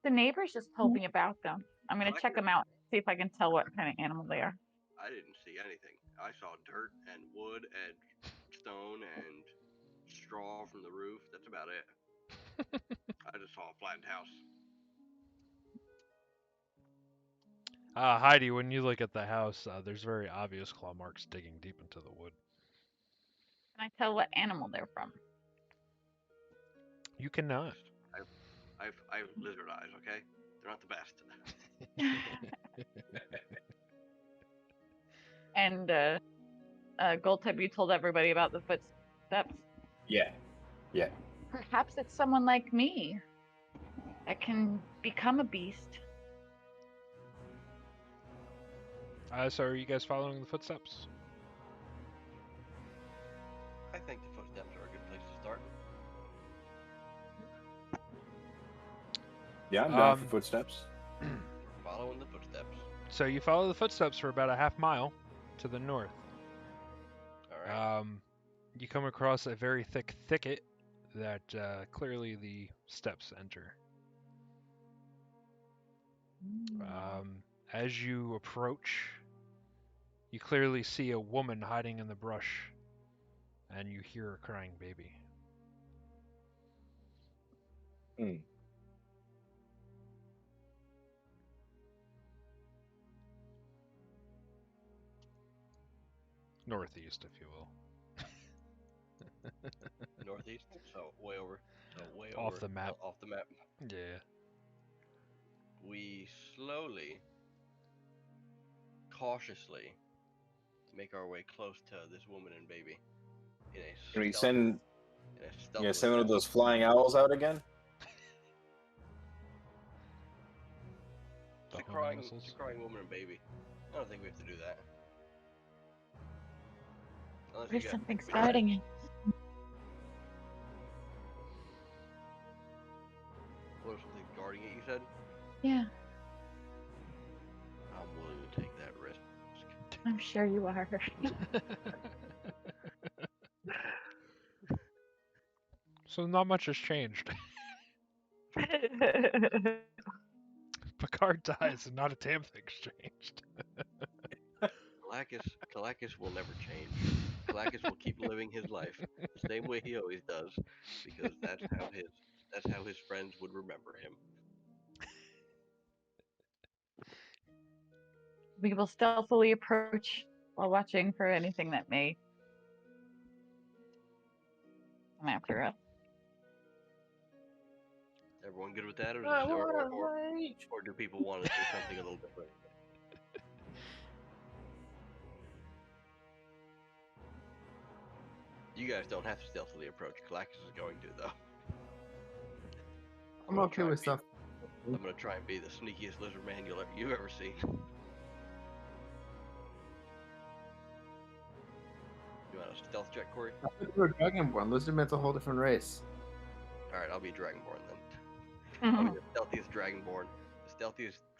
The neighbors just told me about them. I'm gonna check them out, see if I can tell what kind of animal they are. I didn't see anything. I saw dirt and wood and stone and straw from the roof. That's about it. I just saw a flattened house. Heidi, when you look at the house, there's very obvious claw marks digging deep into the wood. Can I tell what animal they're from? You cannot. I have lizard eyes. Okay, they're not the best. And Goldtip, you told everybody about the footsteps. Yeah. Yeah. Perhaps it's someone like me that can become a beast. So are you guys following the footsteps? I think the footsteps are a good place to start. Yeah, I'm down for footsteps. Following the footsteps. So you follow the footsteps for about a half mile to the north. All right. You come across a very thick thicket that clearly the steps enter. As you approach, you clearly see a woman hiding in the brush, and you hear a crying baby. Northeast, if you will. Northeast. So way over. So way Off over. the map. Off the map. Yeah. We slowly, cautiously make our way close to this woman and baby. In a Can we stealth- send in a stealth send one of manner. those flying owls out again? It's a The crying, missiles. it's a crying woman and baby. I don't think we have to do that. Unless you There's got- something we got- starting it. What was something guarding it? You said. Yeah, I'm willing to take that risk. I'm sure you are. So not much has changed. Picard dies and not a damn thing's changed. Kalakis will never change. Kalakis will keep living his life the same way he always does, because that's how his friends would remember him. We will stealthily approach while watching for anything that may come after us. Everyone good with that, or do people want to do something a little different? You guys don't have to stealthily approach. Kalakis is going to, though. I'm gonna okay try with and be- stuff. I'm gonna try and be the sneakiest lizard man you've ever seen. You want a stealth check, Corey? I thought you were Dragonborn. Lizardman's a whole different race. Alright, I'll be Dragonborn then. I'll be the stealthiest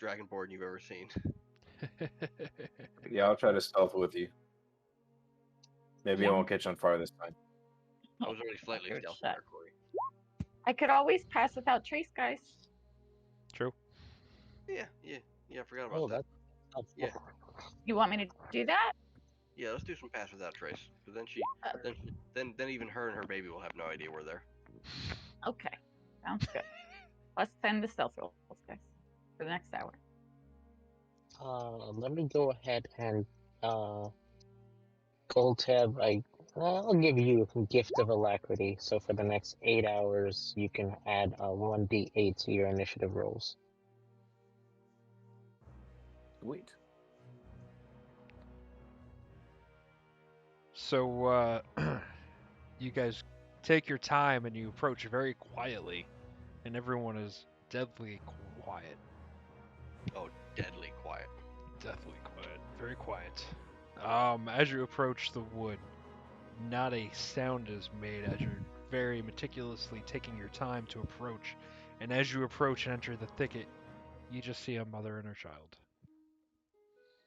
Dragonborn you've ever seen. Yeah, I'll try to stealth with you. Maybe I Yeah. won't catch on fire this time. I was already slightly Good stealthy shot. there, Corey. I could always pass without trace, guys. True. Yeah, I forgot about Oh, that. that's helpful. Yeah. You want me to do that? Yeah, let's do some pass without trace. But then even her and her baby will have no idea we're there. Okay, sounds good. Let's send the stealth rolls, guys, for the next hour. Let me go ahead and Goldtab, I'll give you a gift of alacrity. So for the next 8 hours, you can add 1d8 to your initiative rolls. Sweet. So, you guys take your time and you approach very quietly, and everyone is deadly quiet. Oh, deadly quiet. Deathly quiet. Very quiet. As you approach the wood, not a sound is made as you're very meticulously taking your time to approach. And as you approach and enter the thicket, you just see a mother and her child.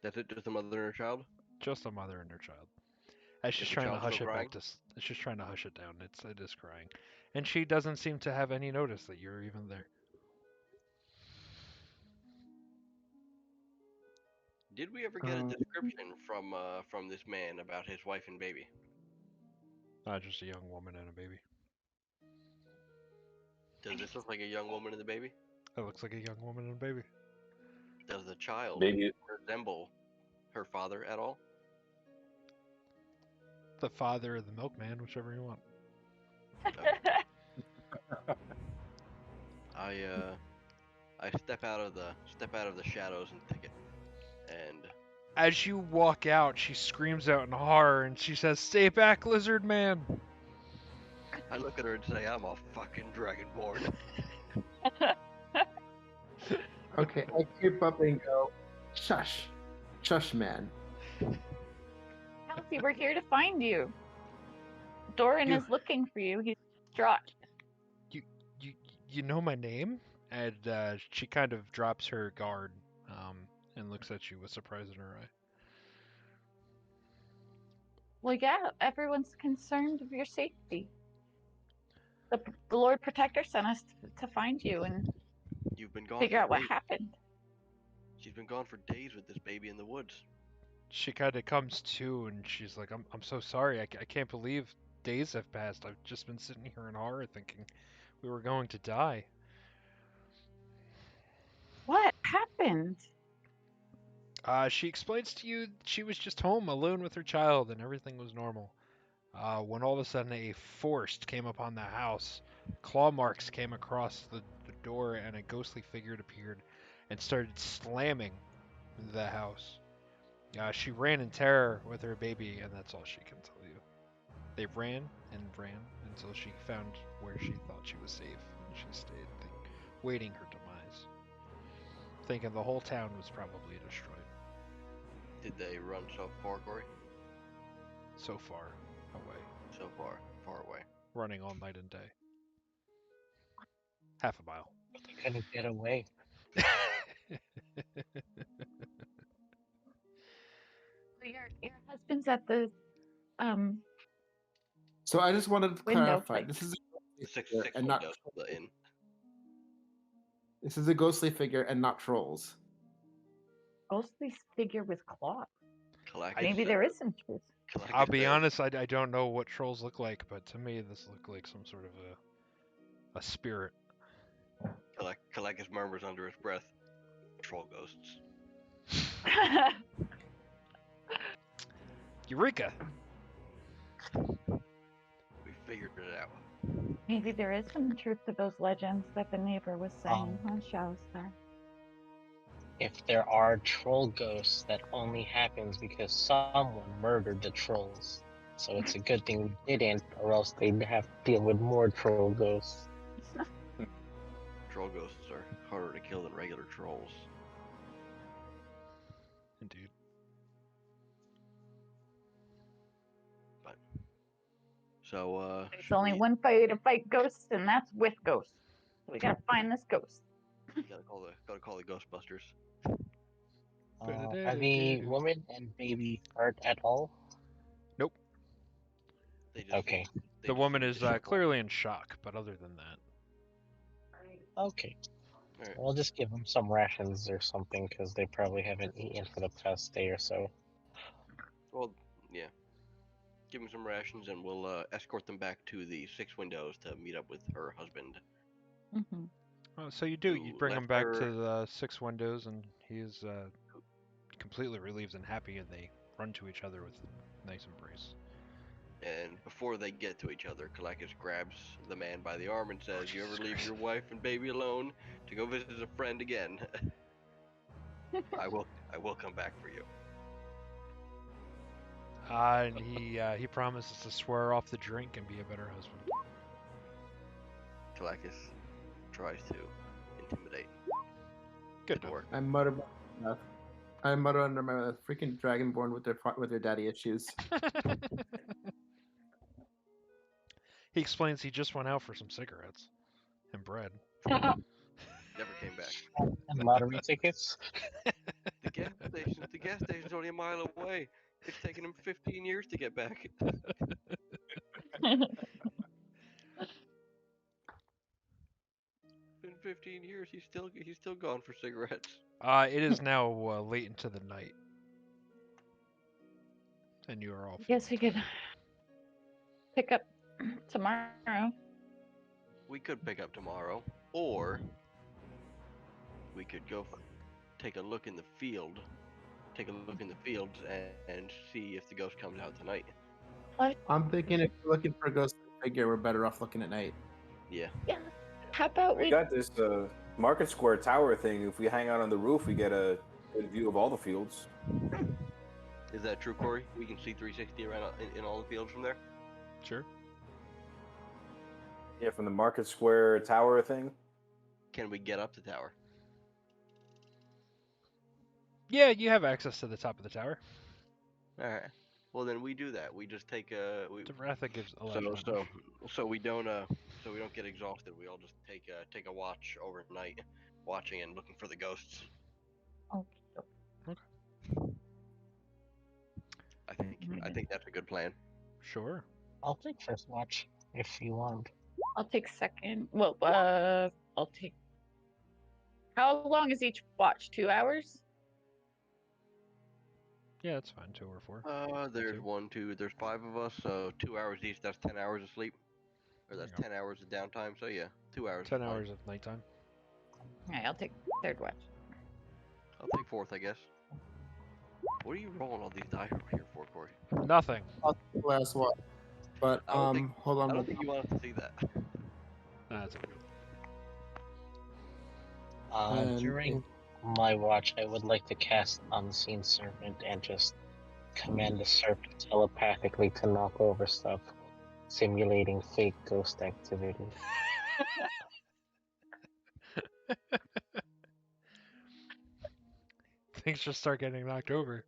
That's it, just a mother and her child? Just a mother and her child. As she's Is the trying to child hush still it crying? back to, it's just trying to hush it down. It is crying, and she doesn't seem to have any notice that you're even there. Did we ever get a description from this man about his wife and baby? Not just a young woman and a baby. Does this look like a young woman and the baby? It looks like a young woman and a baby. Does the child Baby, resemble her father at all? The father or the milkman, whichever you want. I step out of the shadows and thicket, and As you walk out, she screams out in horror and she says, "Stay back, lizard man!" I look at her and say, "I'm a fucking dragonborn." Okay, I creep up and go, shush. Shush, man. Kelsey, we're here to find you. Doran You- is looking for you. He's distraught. You know my name? And she kind of drops her guard and looks at you with surprise in her eye. Well, yeah, everyone's concerned of your safety. The Lord Protector sent us to find you and You've been gone. figure for out what days. happened. She's been gone for days with this baby in the woods. She kind of comes to and she's like, I'm so sorry. I can't believe days have passed. I've just been sitting here in horror thinking we were going to die." What happened? She explains to you she was just home alone with her child and everything was normal. when all of a sudden a forest came upon the house. Claw marks came across the door, and a ghostly figure appeared and started slamming the house. She ran in terror with her baby, and that's all she can tell you. They ran and ran until she found where she thought she was safe, and she stayed, waiting her demise, thinking the whole town was probably destroyed. Did they run so far, Corey? So far away, So far away. running all night and day. Half a mile. They couldn't get away. Your husband's at the So I just wanted to window. clarify. Like, This is a The six figure and not windows, the inn. this is a ghostly figure and not trolls. ghostly figure with claws. Kalakis, Maybe there is some truth. Kalakis I'll be says- honest, I don't know what trolls look like, but to me this looked like some sort of a spirit. Kalakis murmurs under his breath. Troll ghosts. Eureka! We figured it out. Maybe there is some truth to those legends that the neighbor was saying on Shawstar. If there are troll ghosts, that only happens because someone murdered the trolls. So it's a good thing we didn't, or else they'd have to deal with more troll ghosts. Troll ghosts are harder to kill than regular trolls. Indeed. So, There's should only we- one way to fight ghosts, and that's with ghosts. So we gotta find this ghost. Gotta call the Ghostbusters. Are the woman and baby hurt at all? They just, Okay. they The just woman need is to show up. clearly in shock, but other than that, Okay. Alright. We'll just give them some rations or something, because they probably haven't eaten for the past day or so. Well, yeah. Give them some rations, and we'll escort them back to the Six Windows to meet up with her husband. Mm-hmm. so you do. You Who bring him left back to her- the Six Windows, and he's completely relieved and happy, and they run to each other with a nice embrace. And before they get to each other, Kalakis grabs the man by the arm and says, "You ever Jesus leave Christ. your wife and baby alone to go visit a friend again? I will come back for you." And he promises to swear off the drink and be a better husband. Kalakis tries to intimidate. Good Didn't work. I mutter under my breath, freaking dragonborn with their daddy issues. He explains he just went out for some cigarettes and bread. Never came back. And lottery tickets? The gas station's only a mile away. It's taken him 15 years to get back. Been 15 years. He's still gone for cigarettes. It is now late into the night, and you are all. Guess we could pick up tomorrow. We could pick up tomorrow, or we could go take a look in the field. Take a look in the fields and see if the ghost comes out tonight. I'm thinking if you're looking for a ghostly figure, we're better off looking at night. Yeah. Yeah. How about We we? got this Market Square tower thing. If we hang out on the roof, we get a good view of all the fields. Is that true, Corey? We can see 360 around in all the fields from there. Sure. Yeah, from the Market Square tower thing. Can we get up the tower? Yeah, you have access to the top of the tower. All right. Well, then we do that. We just take Devratha gives a so we don't get exhausted. We all just take a watch overnight, watching and looking for the ghosts. Oh, I think that's a good plan. Sure. I'll take first watch if you want. I'll take second. Well, I'll take. How long is each watch? 2 hours? Yeah, that's fine. 2 or 4. There's there's 5 of us, so 2 hours each. That's 10 hours of sleep, or that's There you 10 hours of downtime. So yeah, 2 hours. 10 is fine. hours of nighttime. Alright, I'll take third watch. I'll take 4th, I guess. What are you rolling all these die over here for, Corey? Nothing. Last one. But I don't think- hold on. I don't think you want us to see that. That's okay. And- During my watch, I would like to cast Unseen Serpent and just command the serpent telepathically to knock over stuff, simulating fake ghost activity. Things just start getting knocked over.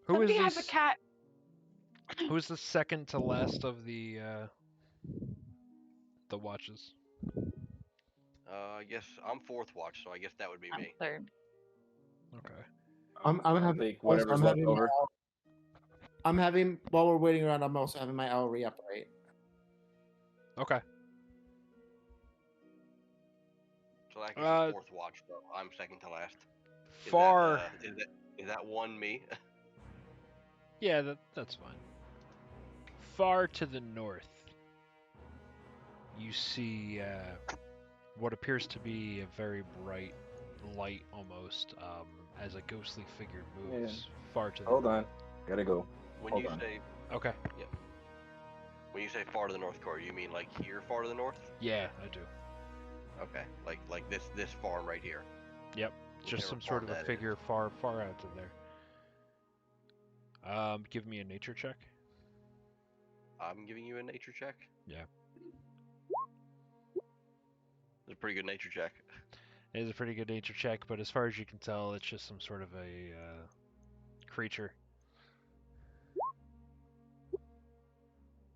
Who is Somebody has a this? cat. Who's the second to last of the watches? I guess I'm fourth watch, so I guess that would be I'm me. third. Okay. I'm I'll having take also, whatever's left over. I'm having while we're waiting around. I'm also having my owl reoperate. Okay. So that gives us fourth watch, so I'm second to last. Is Far. Is that one me? Yeah, that's fine. Far to the north, you see what appears to be a very bright light, almost as a ghostly figure moves far to the Hold north. on. Gotta go. When Hold you on. say Okay. when you say far to the north, Corey, you mean like here far to the north? Yeah, I do. Okay, like this farm right here. Yep. Just Whichever some sort of farm a that is. figure far out to there. Give me a nature check. I'm giving you a nature check. Yeah. It's a pretty good nature check. It is a pretty good nature check, but as far as you can tell, it's just some sort of a creature.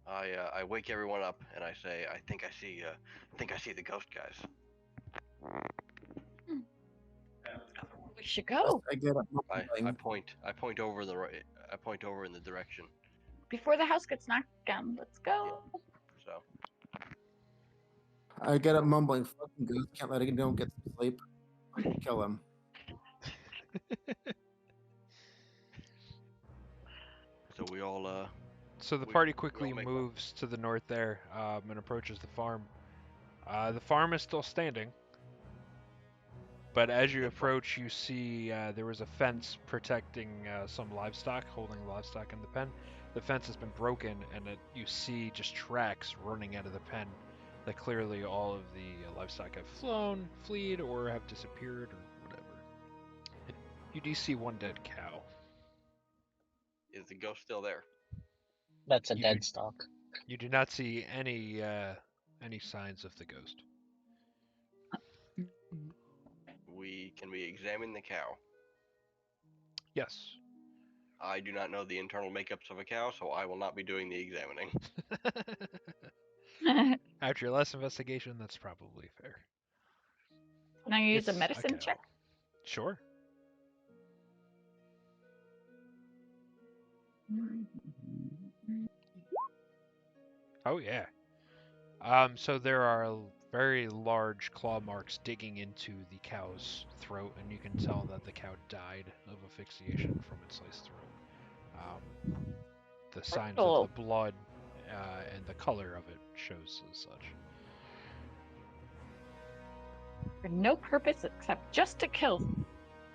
I wake everyone up and I say, I think I see the ghost guys. We should go I get up. I point over the right. I point over in the direction. before the house gets knocked down. Let's go. So I get up mumbling, "Fucking ghost! Can't let it don't get some sleep. I can kill him." so we all So the We- party we all quickly make moves to the north there and approaches the farm. The farm is still standing, but as you approach, you see there was a fence protecting some livestock, holding livestock in the pen. The fence has been broken, and you see just tracks running out of the pen that clearly all of the livestock have fled, or have disappeared, or whatever. You do see one dead cow. is the ghost still there? That's a You dead do- stock. You do not see any signs of the ghost. Can we examine the cow? Yes. I do not know the internal makeups of a cow, so I will not be doing the examining. After your last investigation, that's probably fair. Can I use a It's medicine cow. check? Sure. Oh yeah. So there are very large claw marks digging into the cow's throat, and you can tell that the cow died of asphyxiation from its sliced throat. The signs Oh. of the blood and the color of it shows as such. For no purpose except just to kill.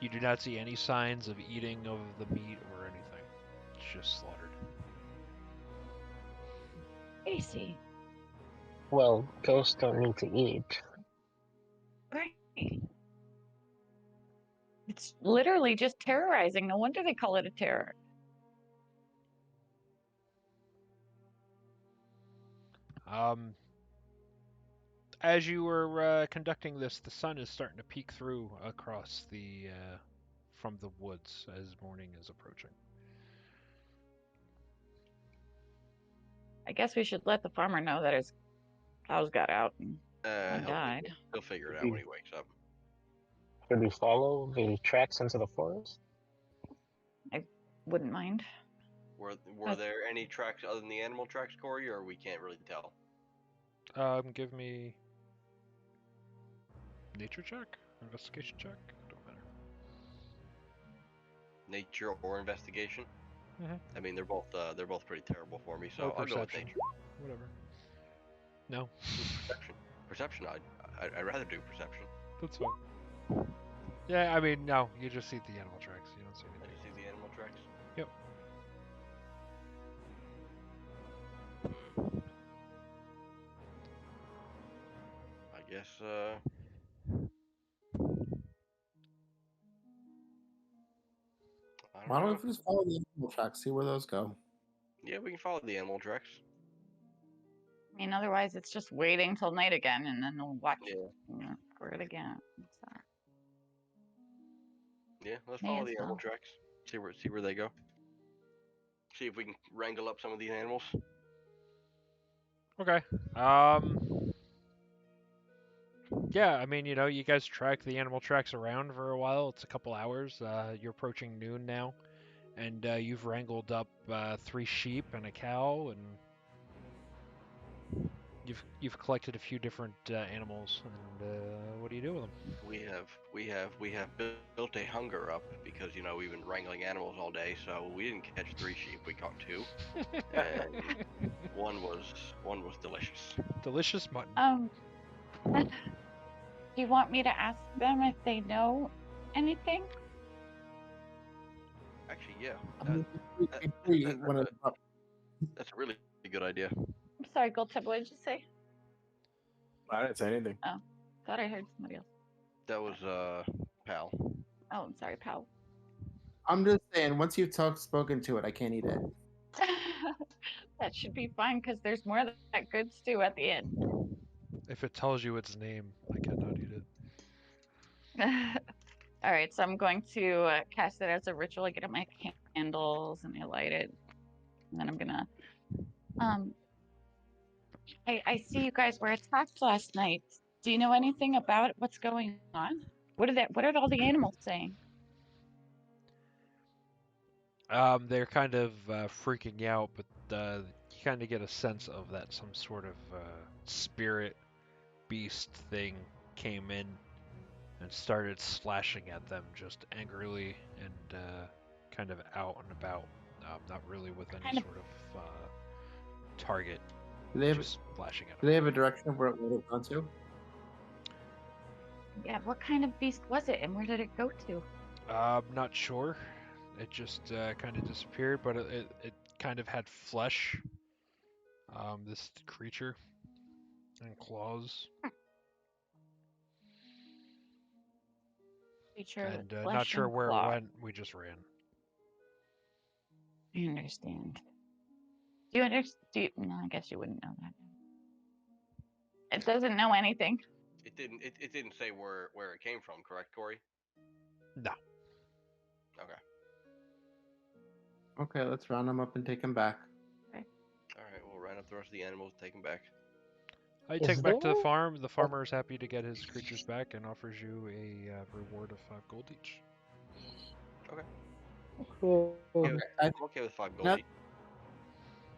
You do not see any signs of eating of the meat or anything. It's just slaughtered. Casey. Well, ghosts don't need to eat. Right. It's literally just terrorizing. No wonder they call it a terror. As you were conducting this, the sun is starting to peek through across the from the woods as morning is approaching. I guess we should let the farmer know that his cows got out and one died. He'll figure it out when he wakes up. Should we follow the tracks into the forest? Wouldn't mind. Were Uh, there any tracks other than the animal tracks, Corey, or we can't really tell? Give me nature check, investigation check. Don't matter. Nature or investigation? Mhm. I mean, they're both pretty terrible for me, so Or I'll go with perception. nature. Whatever. No, Perception. I'd rather do perception. that's fine. Yeah, I mean, no. You just see the animal tracks. You don't see I anything. just see the animal tracks. Yep. I guess. I Why don't don't know. we just follow the animal tracks, see where those go? Yeah, we can follow the animal tracks. I mean, otherwise it's just waiting till night again, and then we'll watch Yeah. for it again. So, Yeah, let's May follow as the animal well. tracks. See where they go. See if we can wrangle up some of these animals. Okay. Yeah, I mean, you guys track the animal tracks around for a while. It's a couple hours. You're approaching noon now, and you've wrangled up 3 sheep and a cow, and you've collected a few different animals. And what do you do with them? We have built a hunger up because we've been wrangling animals all day, so we didn't catch 3 sheep. We caught 2, and one was delicious. Delicious mutton. Do you want me to ask them if they know anything? Actually, yeah, I mean, that's a really good idea. I'm sorry, Goldtip, what did you say? I didn't say anything. Thought I heard somebody else. That was Pal. Oh, I'm sorry, pal. I'm just saying, once you've spoken to it, I can't eat it. That should be fine because there's more of that good stew at the end. If it tells you its name, I cannot eat it. All right, so I'm going to cast it as a ritual. I get up my candles and I light it, and then I'm gonna. I see you guys were attacked last night. Do you know anything about what's going on? What are all the animals saying? They're kind of freaking out, but you kind of get a sense of that some sort of spirit beast thing came in and started slashing at them just angrily and kind of out and about, not really with any sort of target. Do they have, just flashing at do them. they have a direction of where it would have gone to? Yeah, what kind of beast was it, and where did it go to? Not sure. It just kind of disappeared, but it kind of had flesh. This creature and claws. Creature And with flesh not sure and where claw. it went. We just ran. I understand. Do you understand? No, I guess you wouldn't know that. It doesn't know anything. It didn't say where it came from, correct, Corey? No. Okay. Okay, let's round them up and take them back. All right, we'll round up the rest of the animals, take them back. I Is take back to the there- farm. The farmer is happy to get his creatures back and offers you a reward of 5 gold each. Cool. Okay, I- I'm okay with 5 gold. Now- each.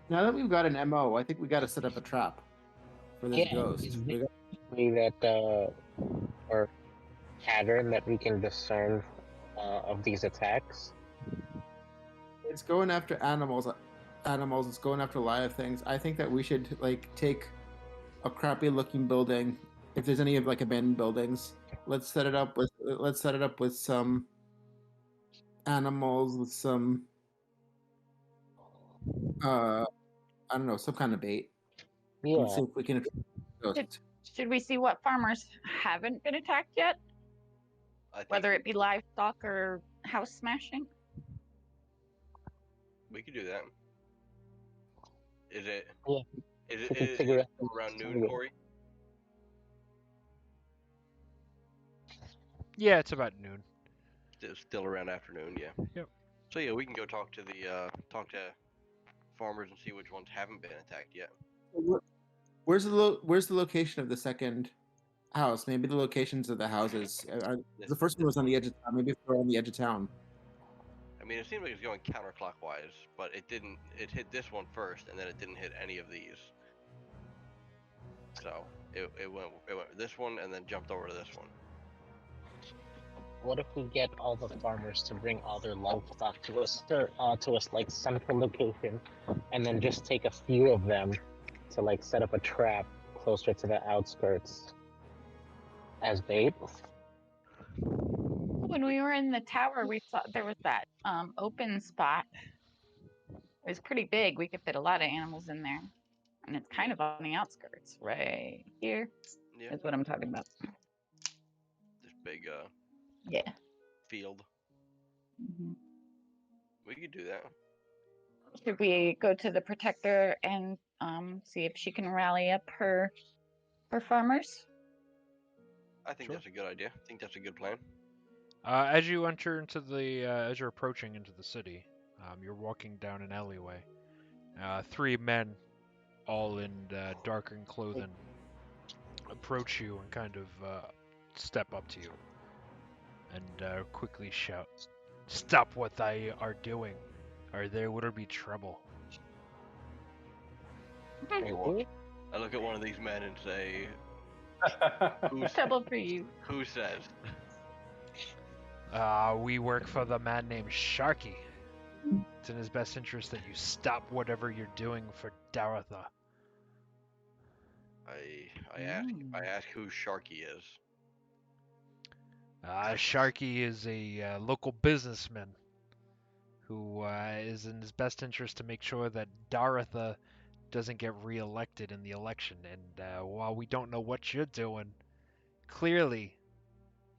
Now that we've got an MO, I think we got to set up a trap for this Yeah, ghost. is We got- Way that or pattern that we can discern of these attacks. It's going after animals. It's going after live things. I think that we should take a crappy looking building. If there's any of abandoned buildings, let's set it up with some animals, with some I don't know, some kind of bait. Yeah. Let's see if we can attract the ghost. Should we see what farmers haven't been attacked yet? I think Whether it be livestock or house smashing? we could do that. Is it? Yeah. Is We it, can is figure it out around the noon, target. Corey? Yeah, it's about noon. Still around afternoon, yeah. Yep. So yeah, we can go talk to farmers and see which ones haven't been attacked yet. Where's the location of the second house? Maybe the locations of the houses. The first one was on the edge of town. Maybe if we're on the edge of town. I mean, it seemed like it was going counterclockwise, but it didn't. It hit this one first, and then it didn't hit any of these. So it went this one, and then jumped over to this one. What if we get all the farmers to bring all their livestock to us, central location, and then just take a few of them to set up a trap closer to the outskirts as bait? When we were in the tower, we saw there was that open spot. It was pretty big. We could fit a lot of animals in there. And it's kind of on the outskirts, right here. Yeah, That's what I'm talking about. this big Yeah. field. Mhm. We could do that. Should we go to the protector and see if she can rally up her farmers? I think Sure. that's a good idea. I think that's a good plan. As you enter into as you're approaching into the city, you're walking down an alleyway. Three men, all in darkened clothing, approach you and kind of step up to you and quickly shout, "Stop what they are doing, or there will be trouble." I look at one of these men and say, "Who's Trouble for you. who says?" We work for the man named Sharky. It's in his best interest that you stop whatever you're doing for Daratha. I ask who Sharky is. Sharky is a local businessman who is in his best interest to make sure that Daratha doesn't get reelected in the election. And while we don't know what you're doing, clearly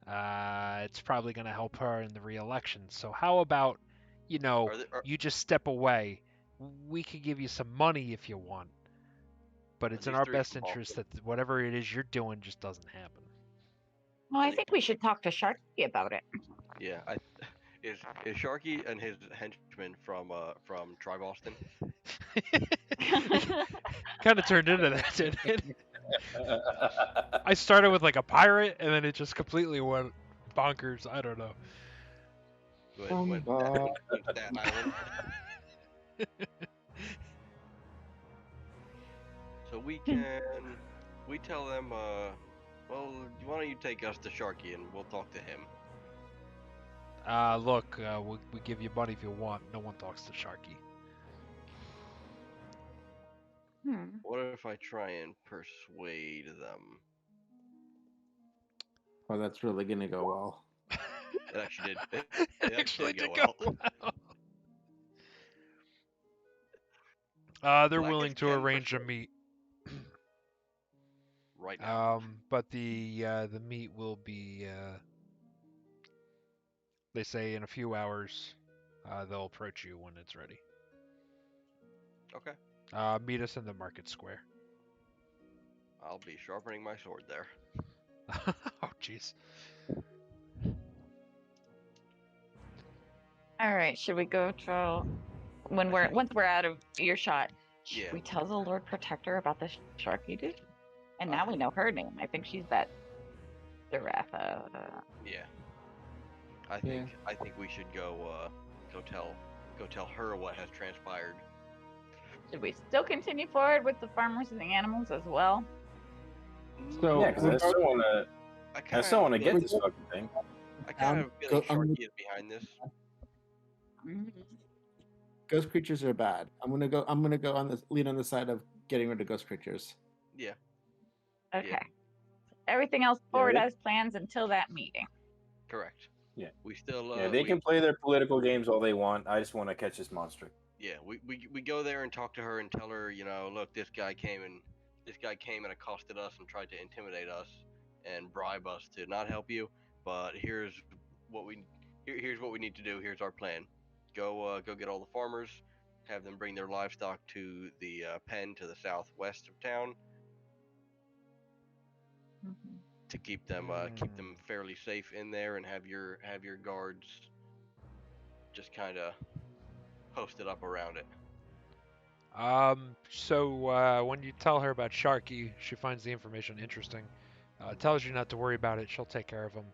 it's probably going to help her in the reelection. So how about, you just step away? We could give you some money if you want. But it's in these our three best from interest Boston? that whatever it is you're doing just doesn't happen. Well, I think we should talk to Sharky about it. Yeah, is Sharky and his henchman from Tri Boston? Kind of turned into that, didn't it? I started with like a pirate, and then it just completely went bonkers. I don't know. Went Staten Island. So we tell them, well, why don't you take us to Sharky and we'll talk to him. Look, we give you money if you want. No one talks to Sharky. What if I try and persuade them? Oh, that's really gonna go well. It actually did. It actually did go go well. They're Well, I willing guess to Ken arrange a persuade- meet. Right now. But the meet will be. They say in a few hours. They'll approach you when it's ready. Okay. Meet us in the market square. I'll be sharpening my sword there. Oh, jeez. All right, should we go to once we're out of earshot? Should Yeah. we tell the Lord Protector about the Sharky dude? And now we know her name. I think she's that Daratha. Yeah. I think we should go tell her what has transpired. Should we still continue forward with the farmers and the animals as well? So Yeah, because I still want to. I still want to get feel- this fucking thing. I kind of feel like I'm- Sharky is behind this. Ghost creatures are bad. I'm gonna go on this lead on the side of getting rid of ghost creatures. Yeah. Okay. Everything else forward they- as plans until that meeting. Correct. Yeah. We still. Yeah, they can play their political games all they want. I just want to catch this monster. Yeah, we go there and talk to her and tell her, look, this guy came and accosted us and tried to intimidate us and bribe us to not help you. But here's what we need to do. Here's our plan. Go get all the farmers, have them bring their livestock to the pen to the southwest of town to keep them fairly safe in there, and have your guards just kind of posted up around it. So when you tell her about Sharky, she finds the information interesting. Tells you not to worry about it. She'll take care of him.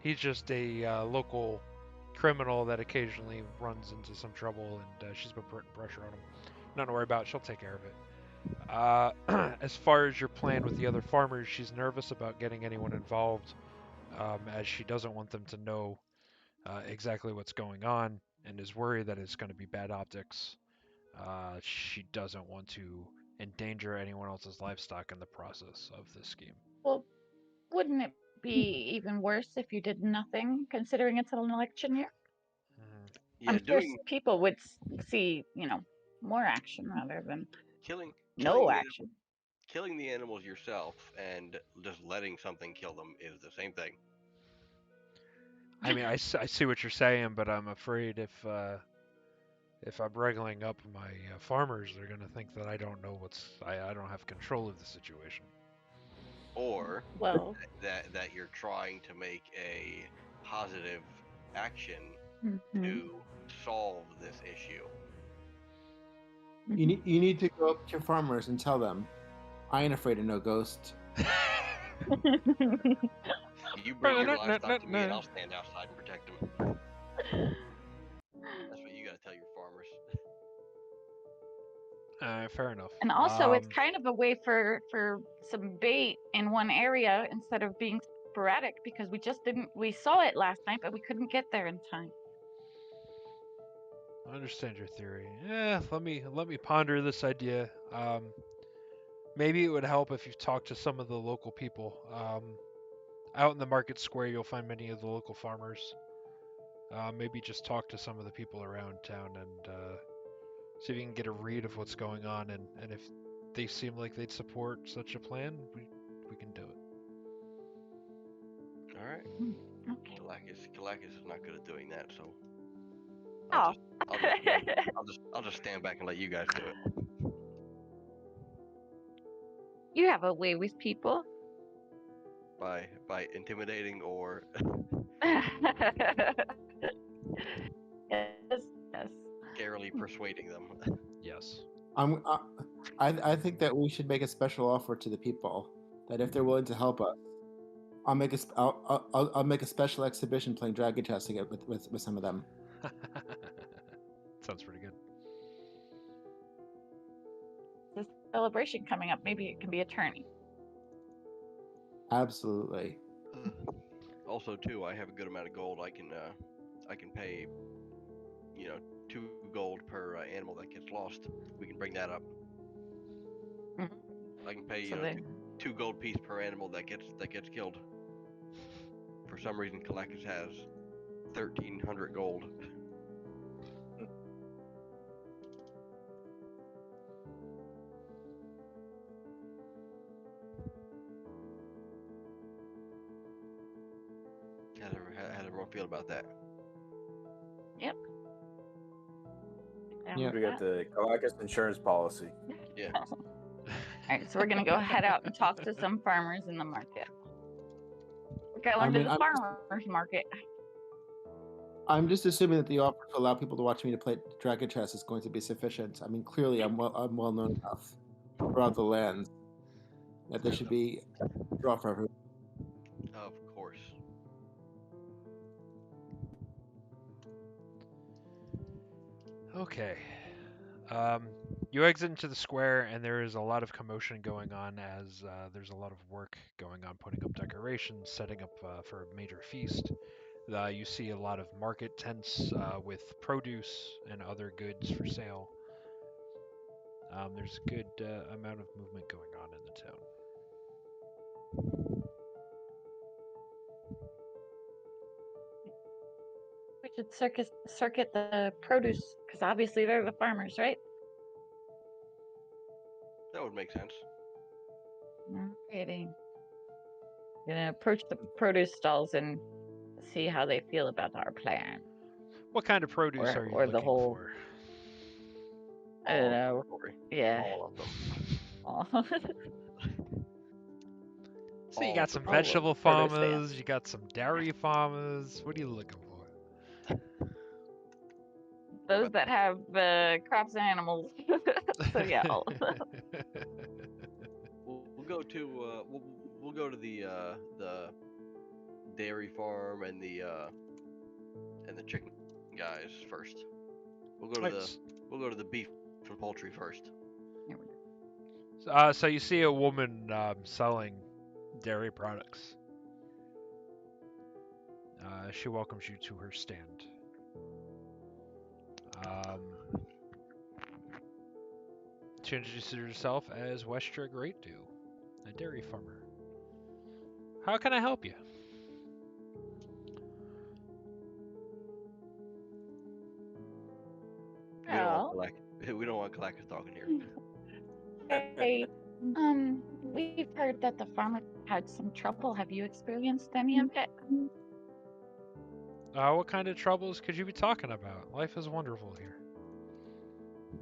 He's just a local criminal that occasionally runs into some trouble, and she's been putting pressure on him. Nothing to worry about. She'll take care of it. As far as your plan with the other farmers, she's nervous about getting anyone involved, as she doesn't want them to know exactly what's going on, and is worried that it's going to be bad optics. She doesn't want to endanger anyone else's livestock in the process of this scheme. Well, wouldn't it be even worse if you did nothing, considering it's an election year? Yeah, I'm sure people would see, more action rather than Killing no the action. killing the animals yourself and just letting something kill them is the same thing. I mean, I see what you're saying, but I'm afraid if I'm wrangling up my farmers, they're gonna think that I don't know I don't have control of the situation. Or Well, that you're trying to make a positive action mhm, to solve this issue. You need to go up to your farmers and tell them, I ain't afraid of no ghost. You bring your livestock to me and I'll stand outside and protect them. That's what you gotta tell your farmers. Fair enough. And also, it's kind of a way for some bait in one area instead of being sporadic, because we saw it last night, but we couldn't get there in time. I understand your theory. Yeah, let me ponder this idea. Maybe it would help if you talk to some of the local people. Out in the market square, you'll find many of the local farmers. Maybe just talk to some of the people around town and see if you can get a read of what's going on, and if they seem like they'd support such a plan, we can do it. All right. Okay. Kalakis is not good at doing that, so Oh. I'll just stand back and let you guys do it. You have a way with people. By intimidating or Yes. scarily persuading them. Yes. I think that we should make a special offer to the people that if they're willing to help us, I'll make a special exhibition playing Dragon Chess again with some of them. Sounds pretty good. This celebration coming up. Maybe it can be a tourney. Absolutely. Also, too, I have a good amount of gold. I can pay, 2 gold per animal that gets lost. We can bring that up. Mhm. I can pay, So they- 2 gold piece per animal that gets killed. For some reason, Kalakis has 1,300 gold. How does everyone feel about that? Yep. Yeah. We got the Kalakis insurance policy. Yeah. All right, so we're gonna go head out and talk to some farmers in the market. We're going to the farmers market. I'm just assuming that the offer to allow people to watch me to play Dragon Chess is going to be sufficient. I mean, clearly, I'm well known enough throughout the land that there should be a draw for everyone. Of course. Okay. You exit into the square, and there is a lot of commotion going on as there's a lot of work going on, putting up decorations, setting up for a major feast. You see a lot of market tents with produce and other goods for sale. There's a good amount of movement going on in the town. We should circuit the produce, because obviously they're the farmers, right? That would make sense. Alrighty. Gonna approach the produce stalls and see how they feel about our plan. What kind of produce are you or the looking whole- for? I don't know. Yeah. All of them. So you all got of some all of vegetable produce farmers, you got some dairy farmers. What are you looking for? Those that have crops and animals. So yeah. We'll go to we'll go to the dairy farm and the chicken guys first. We'll go to the beef and poultry first. So you see a woman selling dairy products. She welcomes you to her stand. She introduces herself as Westra Greatdew, a dairy farmer. How can I help you? We Well, We don't want Galactus talking here. hey, we've heard that the farmer had some trouble. Have you experienced any of it? What kind of troubles could you be talking about? Life is wonderful here.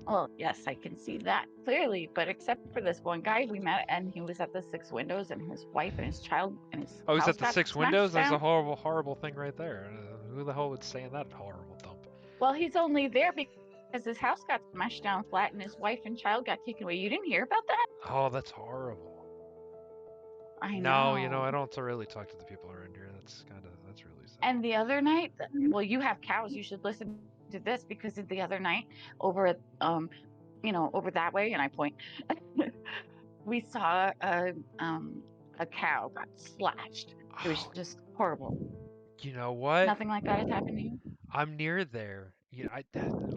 Well, yes, I can see that clearly, but except for this one guy we met, and he was at the Six Windows, and his wife and his child and his Oh, he's house at the got 6 smashed windows? That's a down. horrible, horrible thing right there. Who the hell would stay in that horrible dump? Well, he's only there because his house got smashed down flat, and his wife and child got taken away. You didn't hear about that? Oh, that's horrible. I No, know. I don't really talk to the people around here. That's really sad. And the other night, well, you have cows. You should listen to this because the other night over at over that way, and I point, we saw a cow got slashed. It was Oh, just horrible. you know what? Nothing like that has happened to you? I'm near there.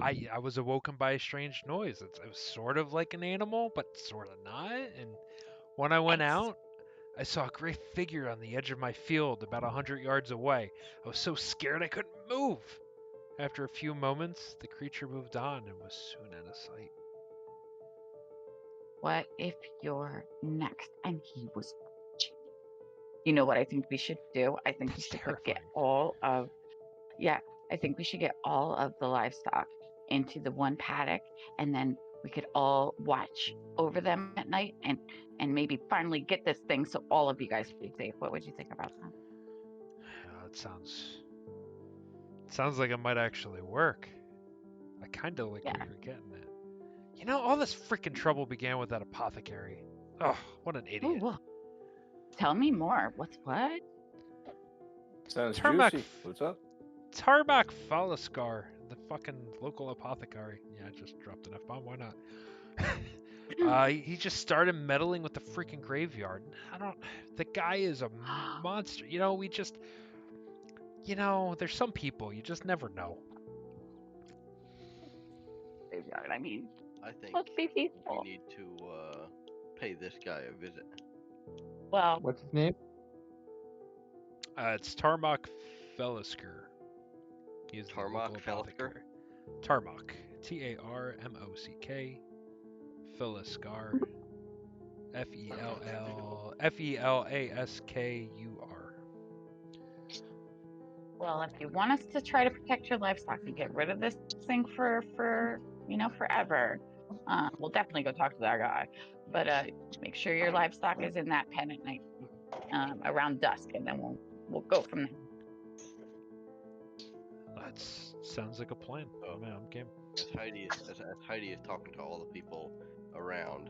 I was awoken by a strange noise. It was sort of like an animal, but sort of not. And when I went It's out, I saw a gray figure on the edge of my field about 100 yards away. I was so scared I couldn't move. After a few moments, the creature moved on and was soon out of sight. what if you're next? And he was watching you. You know what I think we should do? I think we That's should terrifying. I think we should get all of the livestock into the one paddock, and then we could all watch over them at night and maybe finally get this thing so all of you guys would be safe. What would you think about that? It sounds like it might actually work. I kind of like Yeah. where you're getting at. All this freaking trouble began with that apothecary. Oh, what an Ooh, idiot. whoa. Tell me more. What? Sounds Tarmac juicy. What's up? Tarmac Falascar, the fucking local apothecary. Yeah, I just dropped an F-bomb. Why not? He just started meddling with the freaking graveyard. The guy is a monster. There's some people, you just never know. I mean, I think let's be peaceful. we need to pay this guy a visit. Well, What's his name? It's Tarmac Felisker. He's the Tarmac local Felisker? apothecary. Tarmac. Tarmock. Feliskar. Felaskur. well, if you want us to try to protect your livestock and get rid of this thing for forever, we'll definitely go talk to that guy. But make sure your livestock is in that pen at night, around dusk, and then we'll go from there. That sounds like a plan. Oh man, I'm game. As Heidi is talking to all the people around,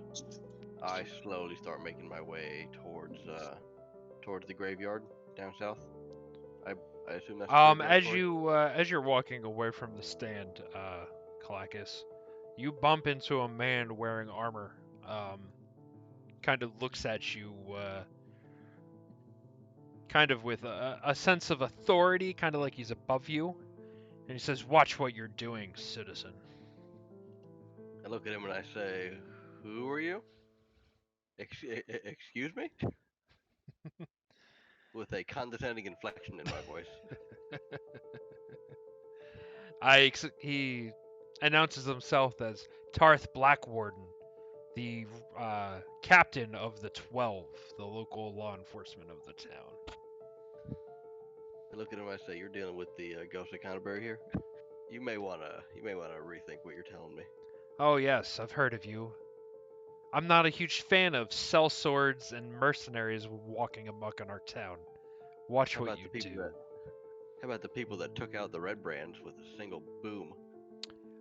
I slowly start making my way towards the graveyard down south. I assume that's the graveyard As you're walking away from the stand, Kalakis, you bump into a man wearing armor. Kind of looks at you, kind of with a sense of authority, kind of like he's above you, and he says, "Watch what you're doing, citizen." I look at him and I say, "Who are you? Excuse me?" With a condescending inflection in my voice. He announces himself as Tarth Blackwarden, the captain of the 12, the local law enforcement of the town. I look at him and I say, "You're dealing with the Ghost of Canterbury here. You may wanna rethink what you're telling me." Oh yes, I've heard of you. I'm not a huge fan of sellswords and mercenaries walking amok in our town. Watch How what about you the people do. How about the people that took out the Red Brands with a single boom?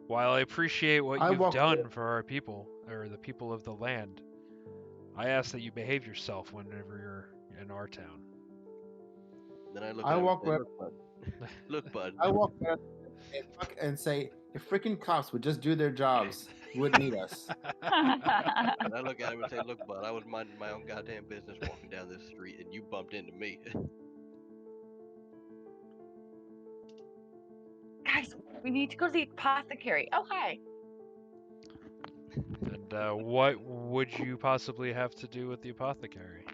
While I appreciate what I you've walk done with- for our people, or the people of the land, I ask that you behave yourself whenever you're in our town. Then I look I at him walk and say, with- "Look, bud. I walk there and say, if freaking cops would just do their jobs, you wouldn't need us. And I look at him and say, "Look, bud, I was minding my own goddamn business walking down this street, and you bumped into me." Guys, we need to go to the apothecary. Oh, hi. And what would you possibly have to do with the apothecary?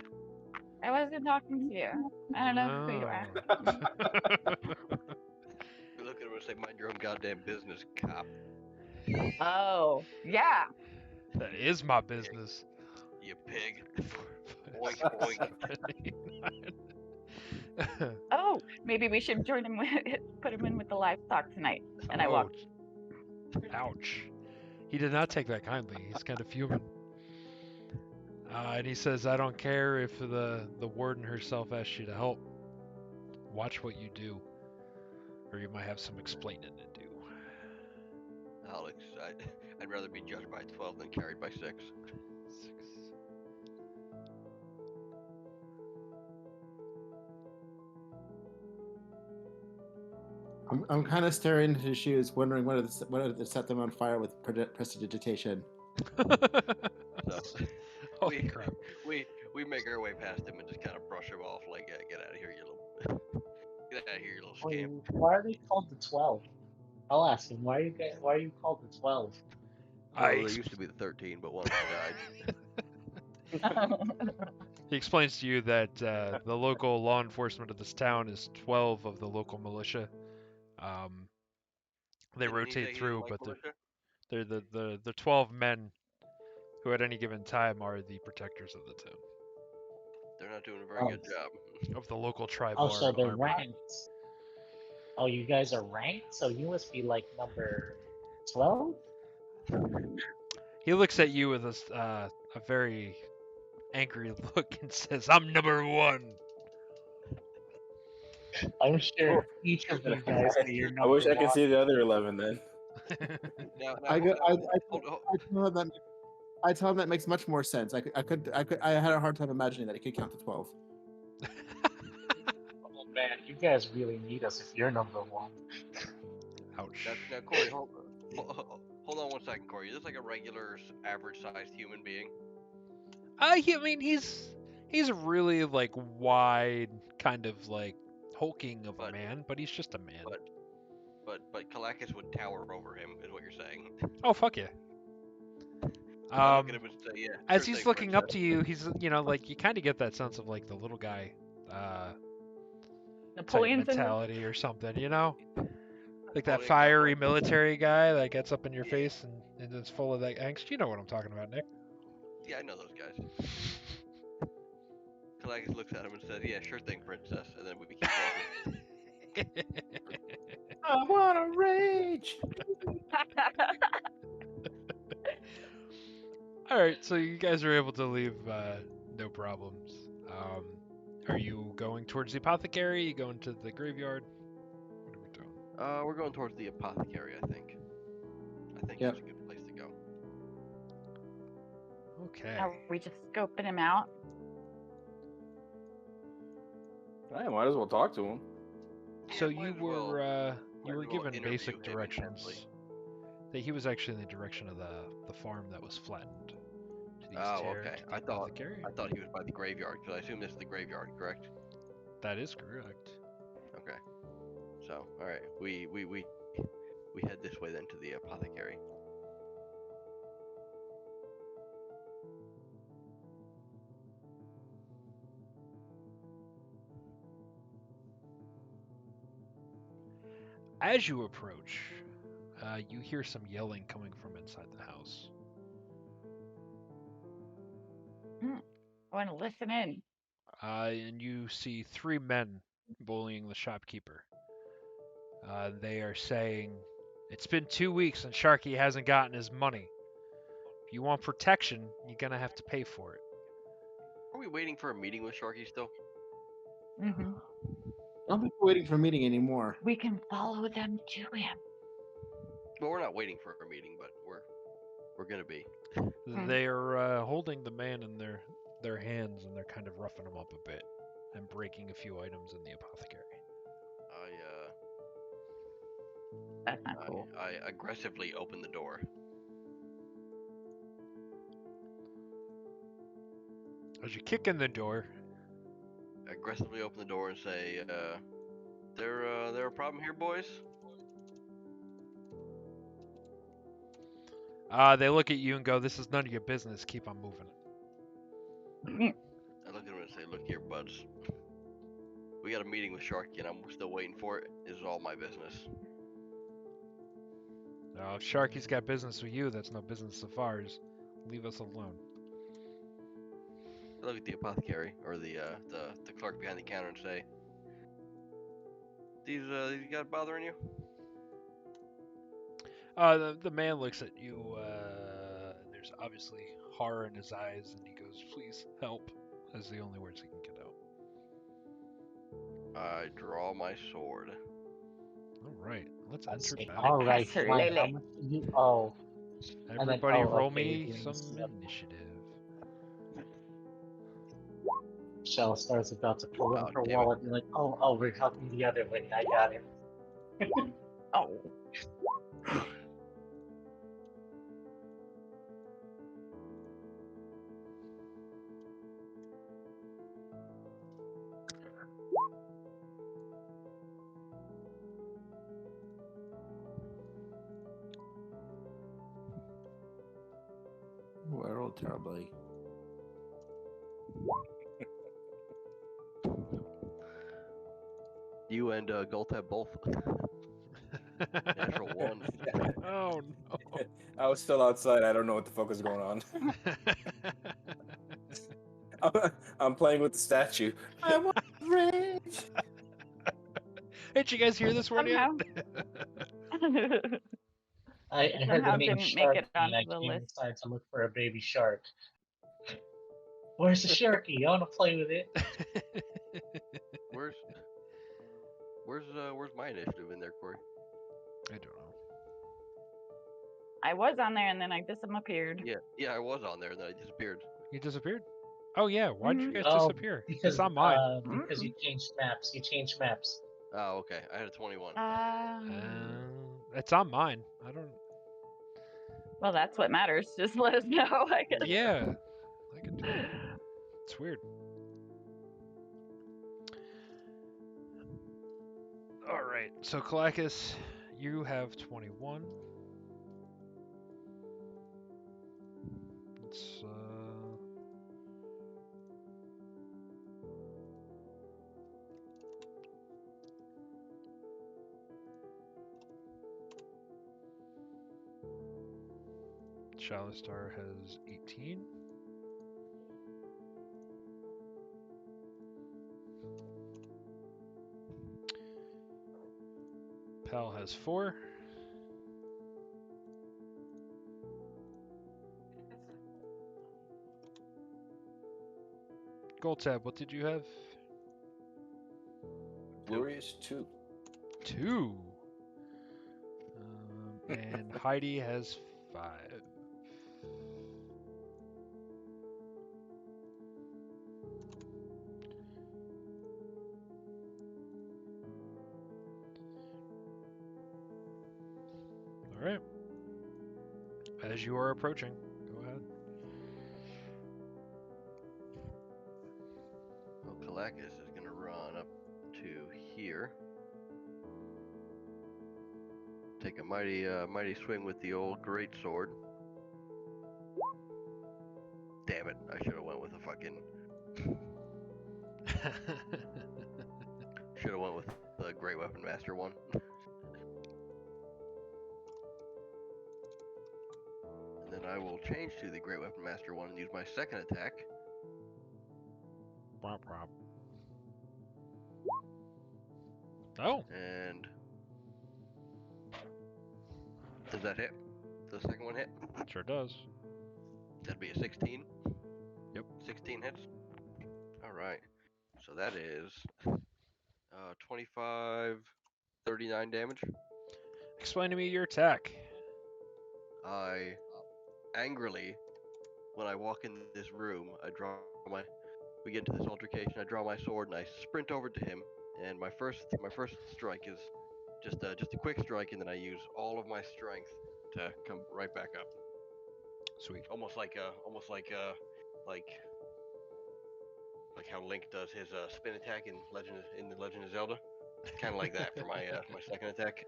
I wasn't talking to you. I don't know who you are. I look at him and say, "Mind your own goddamn business, cop." Oh, yeah. That is my business. You pig. Oink, oink. Oh, maybe we should join him with, put him in with the livestock tonight. And I walk. Ouch. He did not take that kindly. He's kind of fuming. And he says, I don't care if the warden herself asks you to help. Watch what you do. Or you might have some explaining to do. Alex, I'd rather be judged by 12 than carried by 6. I'm kind of staring into his shoes, wondering whether to set them on fire with prestidigitation. So, Holy crap. we make our way past him and just kind of brush him off, like, yeah, get out of here, you little, get out of here, you little scamp. Why are they called the 12? I'll ask him. Why are you called the 12? Well, there used to be the 13, but one of them died. He explains to you that the local law enforcement of this town is 12 of the local militia. They Didn't he say rotate he through, didn't like but militia? they're the 12 men who at any given time are the protectors of the town. They're not doing a very good job. Of the local tribe. Oh, so they're ranked. Oh, you guys are ranked? So you must be like number 12? He looks at you with a very angry look and says, I'm number 1. I'm sure each of you guys are your number I wish I could one. see the other 11 then. Now, I tell him that makes much more sense. I had a hard time imagining that he could count to 12. Oh man, you guys really need us if you're number 1. Ouch. now Corey, hold on 1 second, Corey. Is this like a regular, average-sized human being? I mean, he's really like wide, kind of like hulking of a man, but he's just a man. But Kalakis would tower over him, is what you're saying. Oh fuck yeah. I look at him and say, yeah, As sure he's thing, looking up princess. to you, he's like you kind of get that sense of like the little guy type Napoleon syndrome. mentality or something, you know? Like that Napoleon fiery complex. military guy that gets up in your face and is full of that angst. You know what I'm talking about, Nick. Yeah, I know those guys. Kalakis looks at him and says, yeah, sure thing, princess. And then we keep walking. I wanna rage. All right, so you guys are able to leave no problems. Are you going towards the apothecary? You going to the graveyard? What are we doing? We're going towards the apothecary, I think. Yep. That's a good place to go. Okay. Are we just scoping him out? I might as well talk to him. So Yeah, might you as well- were might as well given interview basic him directions. intensely. That he was actually in the direction of the farm that was flattened. To the Oh, east here, okay. to the I thought apothecary. he was by the graveyard, because I assume this is the graveyard, correct? That is correct. Okay. So, all right, we head this way then to the apothecary. As you approach, you hear some yelling coming from inside the house. I want to listen in. And you see 3 men bullying the shopkeeper. They are saying, it's been 2 weeks and Sharky hasn't gotten his money. If you want protection, you're gonna have to pay for it. Are we waiting for a meeting with Sharky still? Hmm. I don't think we're waiting for a meeting anymore. We can follow them to him. Well, we're not waiting for a meeting, but we're gonna be. They are holding the man in their hands and they're kind of roughing him up a bit and breaking a few items in the apothecary. That's not cool. I aggressively open the door. As you kick in the door, Aggressively open the door and say, there a problem here, boys? they look at you and go, this is none of your business, keep on moving. I look at him and say, look here, buds. We got a meeting with Sharky and I'm still waiting for it. This is all my business. Now, if Sharky's got business with you, that's no business of ours. Leave us alone. I look at the apothecary or the clerk behind the counter and say, "These guys bothering you?" The man looks at you. There's obviously horror in his eyes, and he goes, "Please help," as the only words he can get out. I draw my sword. All right, let's I enter say, battle. all right, Professor fine. How Lele. much do you owe? And then, Everybody, oh, roll okay, me you're some missing. initiative. Shell starts about to pull Oh, out her damn it. wallet and be like, oh, we're helping the other way. I got it. Oh. Ooh, I rolled terribly. You and Goltep both. Natural one. Oh no. I was still outside. I don't know what the fuck is going on. I'm playing with the statue. I want rage. Did you guys hear this one yet? I heard the Somehow name didn't make Sharky it and I onto the came list. inside to look for a baby shark. Where's the Sharky? I want to play with it. Where's my initiative in there, Corey? I don't know. I was on there and then I disappeared. Yeah, I was on there and then I disappeared. You disappeared? Oh yeah, why did you guys Oh, disappear? because It's on mine. because you changed maps. You changed maps. Oh, okay. I had a 21. It's on mine. I don't. Well, that's what matters. Just let us know. I guess. Yeah, I can do it. It's weird. All right, so Kalakis, you have 21. It's Shalistar has 18. Pal has 4. Goldtab, what did you have? Glorious 2. 2. And Heidi has 5. All right. As you are approaching, go ahead. Well, Kalakis is gonna run up to here. Take a mighty swing with the old great sword. Damn it! I should have went with a fucking. Should have went with the Great Weapon Master one. And then I will change to the Great Weapon Master one and use my second attack. Womp womp. Oh, And does that hit? Does the second one hit? sure does. That'd be a 16. Yep. 16 hits. All right. So that is 25, 39 damage. Explain to me your attack. I angrily, when I walk in this room, we get into this altercation. I draw my sword and I sprint over to him. And my first strike is just a quick strike, and then I use all of my strength to come right back up. Sweet. Almost like how Link does his spin attack in the Legend of Zelda. Kind of like that for my my second attack.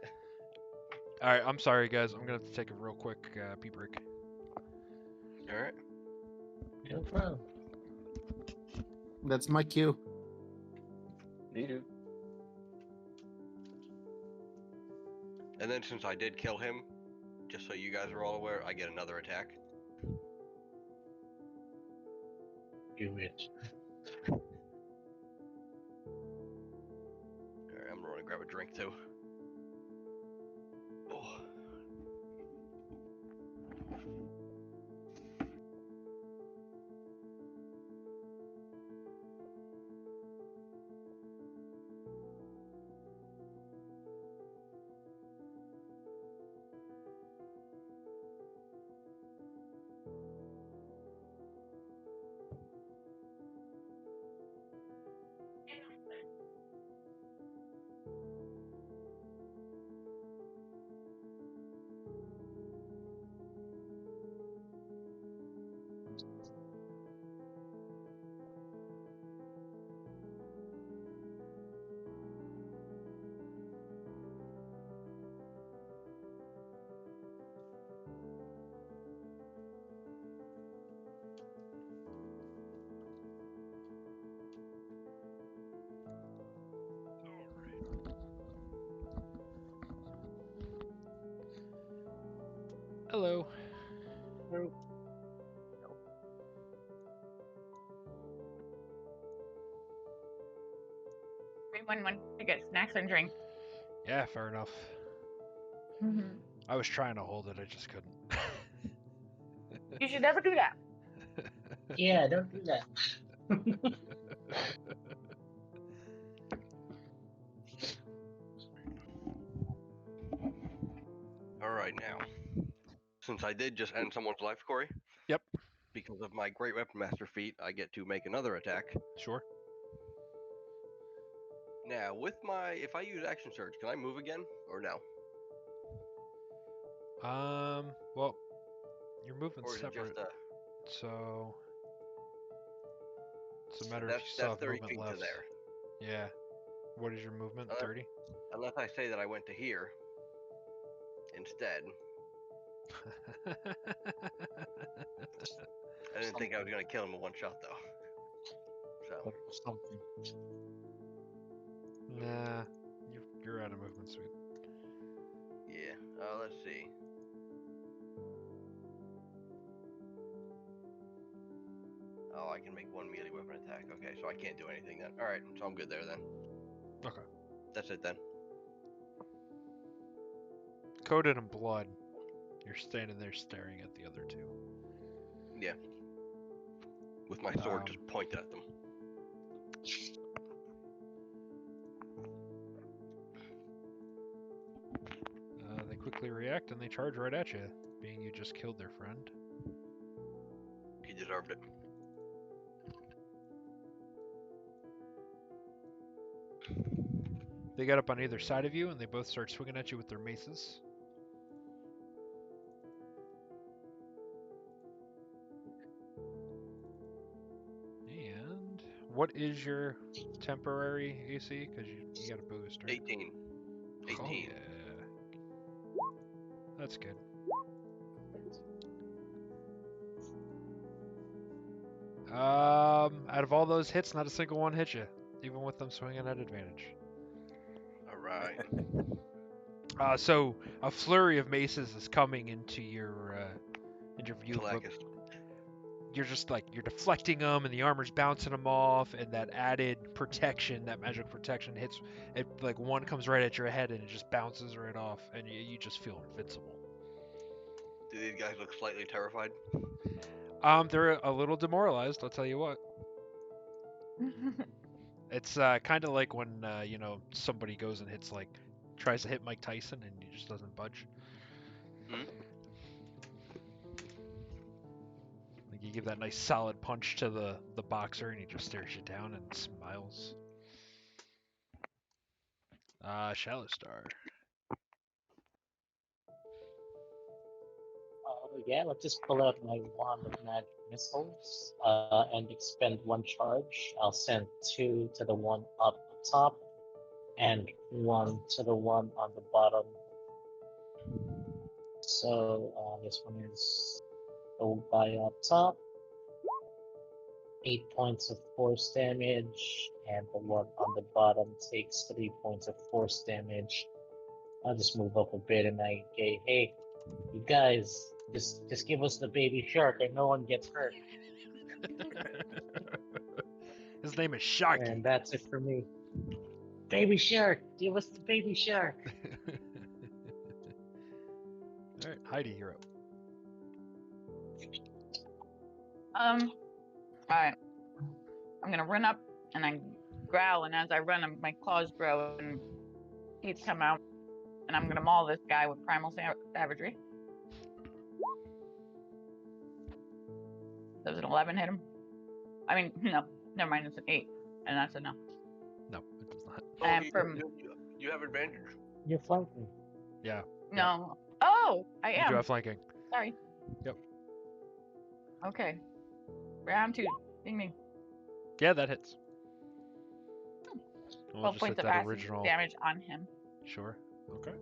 All right, I'm sorry, guys. I'm gonna have to take a real quick pee break. All right. No problem. That's my cue. Me too. And then since I did kill him, just so you guys are all aware, I get another attack. Do it. Alright, I'm going to grab a drink too. Oh. Hello. Everyone went to get snacks and drink. Yeah, fair enough. I was trying to hold it, I just couldn't. You should never do that. Yeah, don't do that. Alright, now. Since I did just end someone's life, Corey. Yep. Because of my Great Weapon Master feat, I get to make another attack. Sure. Now, with my... If I use Action Surge, can I move again? Or no? Well, your movement's Or is it separate, just a... so it's a matter if That's, you still that's have 30 movement feet left. to there. Yeah. What is your movement? Uh, 30? Unless I say that I went to here. Instead. I didn't think I was going to kill him with one shot, though. So... Something. Nah, you're out of movement speed. Yeah, let's see. Oh, I can make one melee weapon attack. Okay, so I can't do anything then. Alright, so I'm good there then. Okay. That's it then. Coated in blood, you're standing there staring at the other two. Yeah. With my sword just pointed at them. They quickly react and they charge right at you, being you just killed their friend. He deserved it. They get up on either side of you and they both start swinging at you with their maces. And what is your temporary AC? Because you got a boost, right? 18. 18. Oh, yeah. That's good. Out of all those hits, not a single one hit you, even with them swinging at advantage. Alright. So a flurry of maces is coming into your view. But Kalakis. you're just like you're deflecting them, and the armor's bouncing them off, and that added protection, that magic protection hits. It like one comes right at your head, and it just bounces right off, and you just feel invincible. Do these guys look slightly terrified? They're a little demoralized. I'll tell you what. It's kind of like when somebody goes and tries to hit Mike Tyson and he just doesn't budge. Hmm? Like you give that nice solid punch to the boxer and he just stares you down and smiles. Shallow Star. Yeah, let's just pull out my wand of magic missiles and expend one charge. I'll send 2 to the one up top and 1 to the one on the bottom. So this one is the guy up top. 8 points of force damage, and the one on the bottom takes 3 points of force damage. I'll just move up a bit and I get, hey, You guys, just give us the baby shark and no one gets hurt. His name is Sharky. And that's it for me. Baby shark, give us the baby shark. All right, Heidi, you're up. All right. I'm gonna run up and I growl, and as I run, my claws grow and teeth come out, and I'm gonna maul this guy with primal savagery. Does an 11 hit him? I mean, no, never mind. It's an 8, and that's a no. No, it does not. Oh, And you have advantage. You're flanking. Yeah, No. Oh, I you am. do have flanking. Sorry. Yep. Okay. Round 2. Ding ding. Yeah, that hits. We'll 12 just hit points of that acid original. damage on him. Sure. Okay.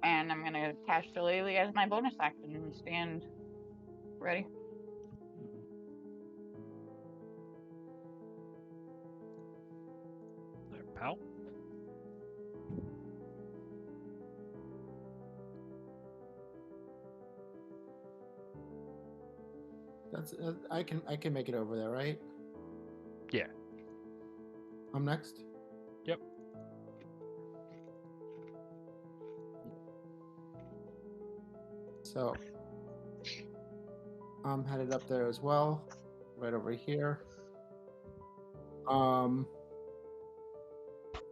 And I'm gonna cast Shillelagh as my bonus action and stand ready. All right, pal. That's I can make it over there, right? Yeah. I'm next. Yep. So I'm headed up there as well, right over here.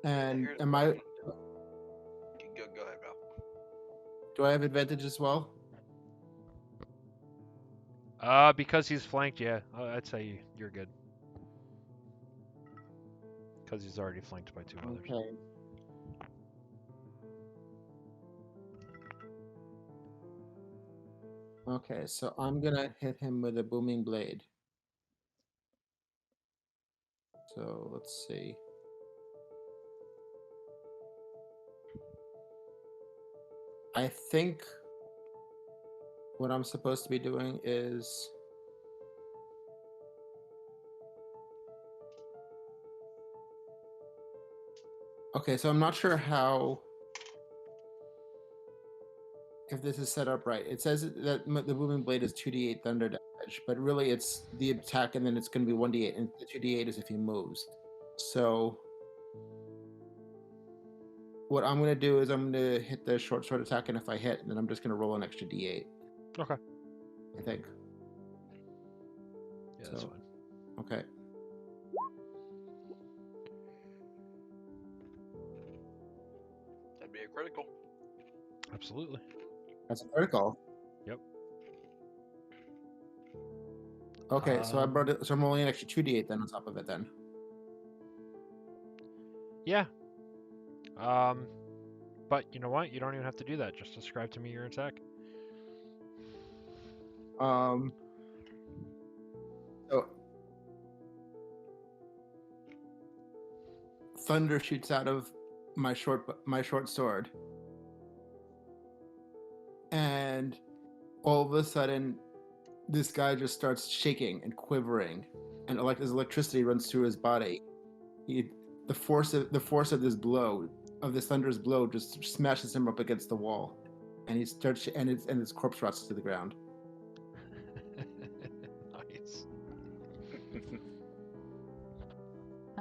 And Here's am the I? thing. Go ahead, Val. Do I have advantage as well? Because he's flanked, yeah, I'd say you're good. Because he's already flanked by 2 others. Okay. Okay, so I'm gonna hit him with a booming blade. So let's see. I think what I'm supposed to be doing is okay, so I'm not sure how if this is set up right. It says that the booming blade is 2d8 thunder damage, but really it's the attack and then it's going to be 1d8, and the 2d8 is if he moves. So what I'm going to do is I'm going to hit the short sword attack, and if I hit, then I'm just going to roll an extra d8. Okay. I think. Yeah, that's So- fine. Okay. That'd be a critical. Absolutely. That's a critical. Yep. Okay, so I brought Um, it. So I'm rolling an extra 2d8 then on top of it then. Yeah. But you know what? You don't even have to do that. Just describe to me your attack. So thunder shoots out of my short sword, and all of a sudden, this guy just starts shaking and quivering, and as electricity runs through his body. The force of this blow, of this thunderous blow, just smashes him up against the wall, and he starts and his corpse rots to the ground. Nice.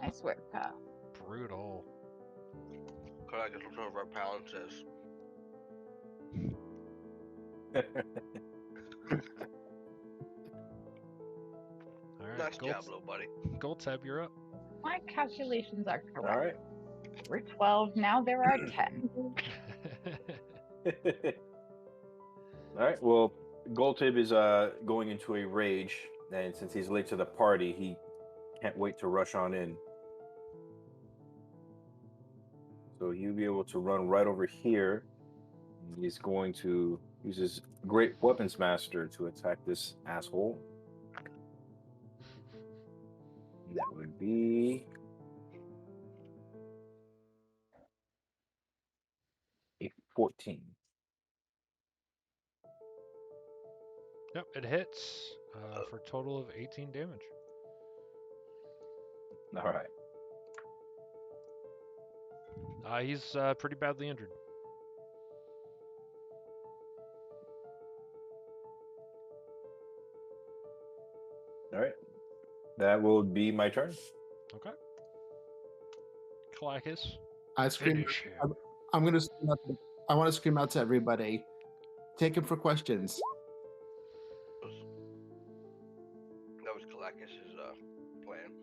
Nice work, pal. Brutal. Kodak just looks over at Pal and says, All right. "Nice job, little buddy." Goldtab, you're up. My calculations are correct. All right. We're 12, now there are 10. All right. Well, Goldtib is going into a rage, and since he's late to the party, he can't wait to rush on in. So he'll be able to run right over here. He's going to use his great weapons master to attack this asshole. That would be a 14. Yep, it hits for a total of 18 damage. All right. He's pretty badly injured. All right. That will be my turn. Okay. Clackus, I scream. finish him. I'm gonna. I want to scream out to everybody. Take him for questions. That was Kalakis' plan.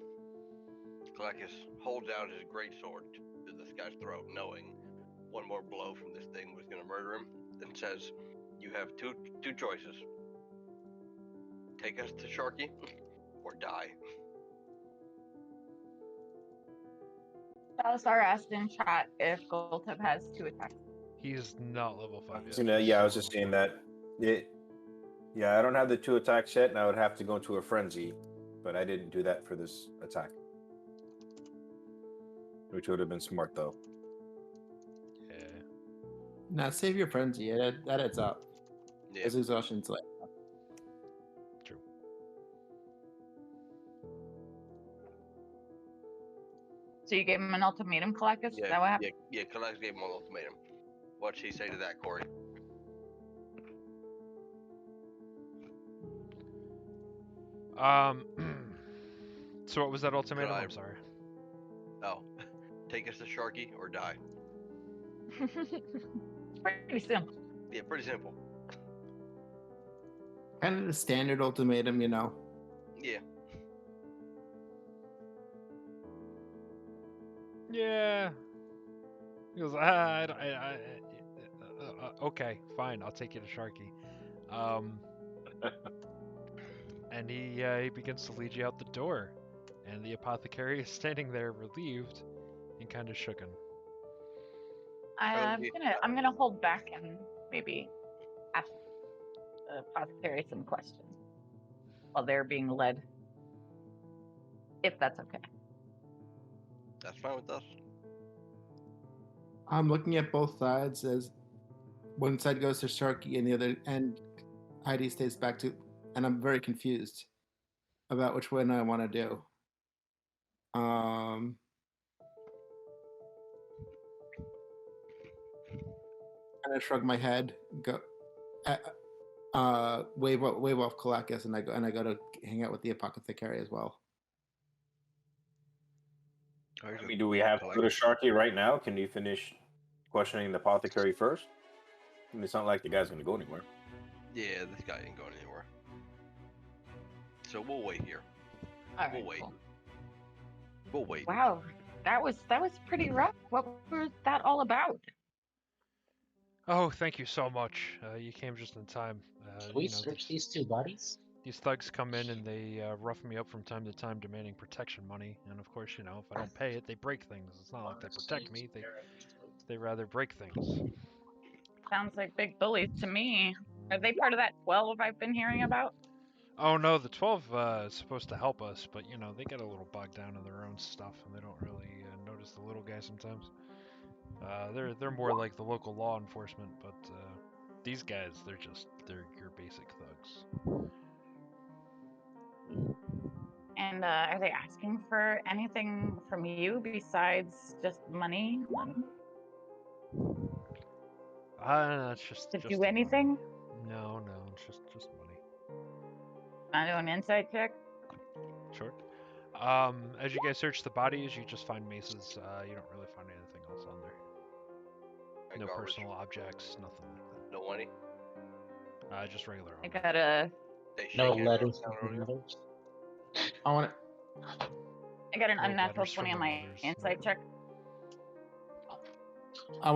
Kalakis holds out his greatsword to this guy's throat, knowing one more blow from this thing was going to murder him, and says, "You have two choices: take us to Sharky, or die." Balasar asked in chat if Goltub has 2 attacks. He's not level 5 yet. I was just saying that. Yeah, I don't have the 2 attacks yet, and I would have to go into a frenzy, but I didn't do that for this attack, which would have been smart though. Yeah. Now save your frenzy. That adds up. Yeah. His exhaustion's like. True. So you gave him an ultimatum, Kalakis? Is that what happened? Yeah. Kalakis gave him an ultimatum. What'd she say to that, Corey? So what was that ultimatum? Drive. I'm sorry. Oh, take us to Sharky or die. Pretty simple. Yeah, pretty simple. Kind of the standard ultimatum, you know. Yeah. Yeah. He goes, okay, fine, I'll take you to Sharky. And he begins to lead you out the door, and the apothecary is standing there relieved and kind of shooken. I'm gonna hold back and maybe ask the apothecary some questions while they're being led, if that's okay. That's fine with us. I'm looking at both sides as one side goes to Sharky and the other, and Heidi stays back to, and I'm very confused about which one I want to do. And I shrug my head, go, wave off Kalakis, and I go to hang out with the apothecary as well. I mean, do we have to go to Sharky right now? Can you finish questioning the apothecary first? I mean, it's not like the guy's going to go anywhere. Yeah, this guy ain't going anywhere. So we'll wait here. All right, We'll wait. cool. We'll wait. Wow, that was pretty rough. What was that all about? Oh, thank you so much. You came just in time. Can we search these 2 bodies? These thugs come in and they rough me up from time to time, demanding protection money. And of course, you know, if I don't pay it, they break things. It's not like they protect me. They rather break things. Sounds like big bullies to me. Are they part of that 12 I've been hearing about? Oh no, the 12 is supposed to help us, but you know, they get a little bogged down in their own stuff and they don't really notice the little guy sometimes. They're more like the local law enforcement, but these guys, they're your basic thugs. And are they asking for anything from you besides just money? It's just. To just do money. anything? No, it's just money. I do an insight check. Sure. As you guys search the bodies, you just find maces. You don't really find anything else on there. Like No garbage. personal objects, nothing like No money. that. Just regular. I armor. got a They No shake hands letters down from earlier. mothers? I want an No unnatural letters from 20 on the my mothers. insight check.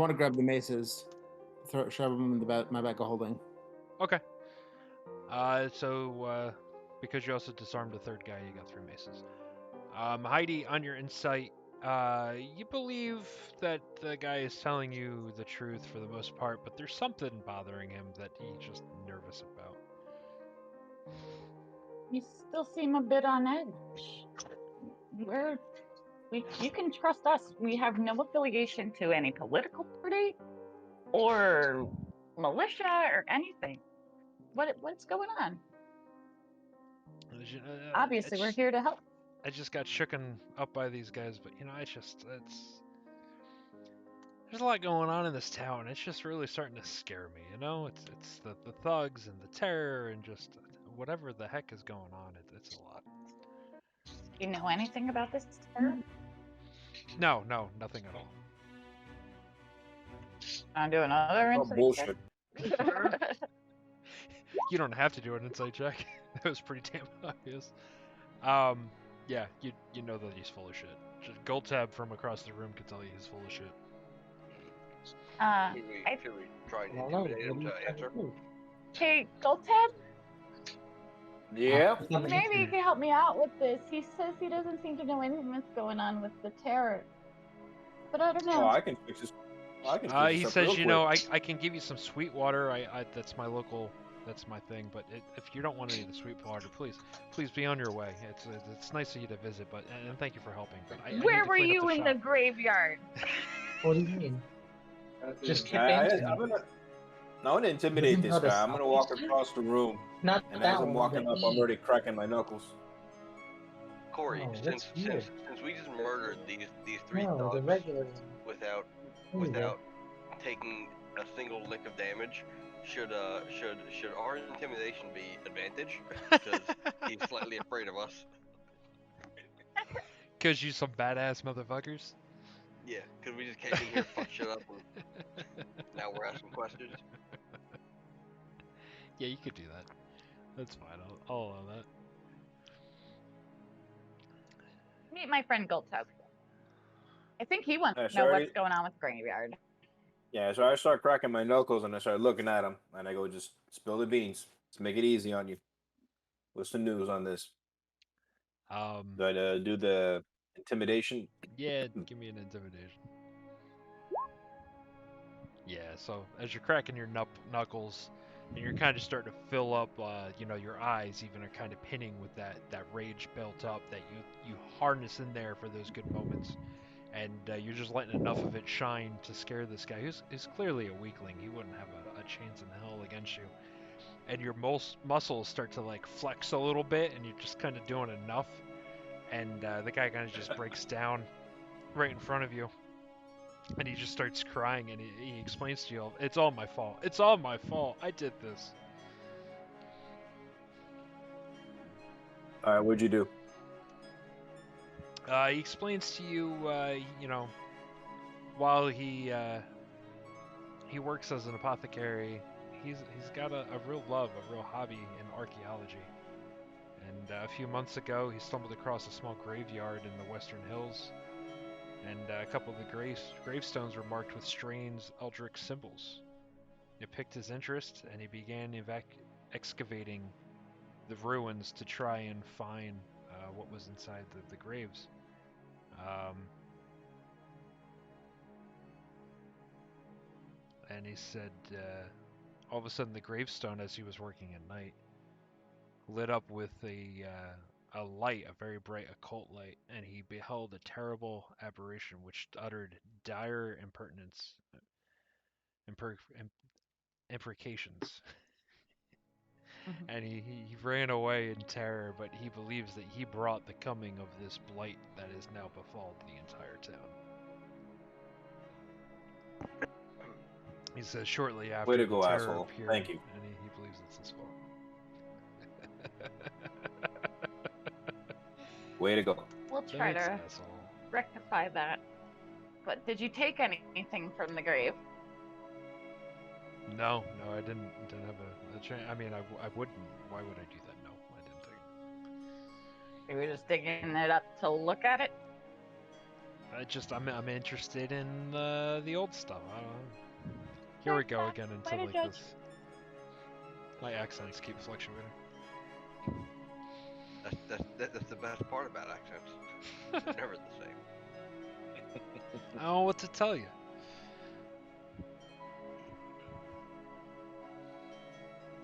to grab the maces, shove them in my bag of holding. Okay. So because you also disarmed the third guy, you got 3 maces. Heidi, on your insight, you believe that the guy is telling you the truth for the most part, but there's something bothering him that he's just nervous about. You still seem a bit on edge. You can trust us. We have no affiliation to any political party or militia or anything. What's going on? Obviously, we're here to help. I just got shooken up by these guys, but you know, there's a lot going on in this town. It's just really starting to scare me, you know? It's the thugs and the terror and just whatever the heck is going on, it's a lot. You know anything about this terror? No, nothing at all. I'm doing another Oh, insight bullshit. check. You don't have to do an insight check. That was pretty damn obvious. Yeah, you know that he's full of shit. Just Goldtab from across the room can tell you he's full of shit. Should we try and I don't know. intimidate him What to are you answer? trying to do? Hey, Goltab, Yeah. maybe you can help me out with this. He says he doesn't seem to know anything that's going on with the terror. But I don't know. Oh, I can fix this. I can fix He this up says, real you know, quick. I can give you some sweet water. That's my local, that's my thing. But if you don't want any of the sweet water, please be on your way. It's nice of you to visit, but and thank you for helping. But I Where need to were clean up you in the shop. graveyard? What do you mean? Just keep I'm answering. gonna intimidate Doesn't this know the guy. I'm gonna walk southeastern? across the room, Not and that as I'm one, walking the up, I'm E. already cracking my knuckles. Corey, Oh, since that's weird. we just murdered these three No, the thugs regular one. without There you go. without taking a single lick of damage, should our intimidation be advantage? Because he's slightly afraid of us. Cause you some badass motherfuckers. Yeah, because we just came in here, fucked shit up, and now we're asking questions. Yeah, you could do that. That's fine. I'll allow that. Meet my friend Goltab. I think he wants Yeah, to know sorry. what's going on with graveyard. Yeah, so I start cracking my knuckles, and I start looking at him, and I go, "Just spill the beans. Let's make it easy on you. What's the news on this? Do I do the intimidation?" Yeah, give me an intimidation. Yeah, so as you're cracking your knuckles, and you're kind of starting to fill up, you know, your eyes even are kind of pinning with that rage built up that you harness in there for those good moments, and you're just letting enough of it shine to scare this guy who's clearly a weakling. He wouldn't have a chance in hell against you. And your muscles start to like flex a little bit, and you're just kind of doing enough, and the guy kind of just breaks down right in front of you. And he just starts crying, and he explains to you, "It's all my fault. It's all my fault. I did this." All right, what'd you do? He explains to you, you know, while he works as an apothecary, he's got a real love, a real hobby in archaeology. And a few months ago, he stumbled across a small graveyard in the Western Hills, and a couple of the gravestones were marked with strange eldritch symbols. It piqued his interest, and he began excavating the ruins to try and find what was inside the graves. And he said, all of a sudden, the gravestone, as he was working at night, lit up with a light, a very bright occult light, and he beheld a terrible apparition which uttered dire imprecations. And he ran away in terror, but he believes that he brought the coming of this blight that has now befallen the entire town. He says shortly after Way to the go, terror asshole. appeared, Thank you. and he believes it's his fault. Way to go. We'll try Thanks, to asshole. rectify that. But did you take anything from the grave? No, I didn't have a chance. I mean, I wouldn't. Why would I do that? No, I didn't take it. You were just digging it up to look at it? I'm interested in the old stuff. I don't know. Here we go again into Way to like judge. this. My accents keep fluctuating. That's the best part about accents. They're never the same. I don't know what to tell you.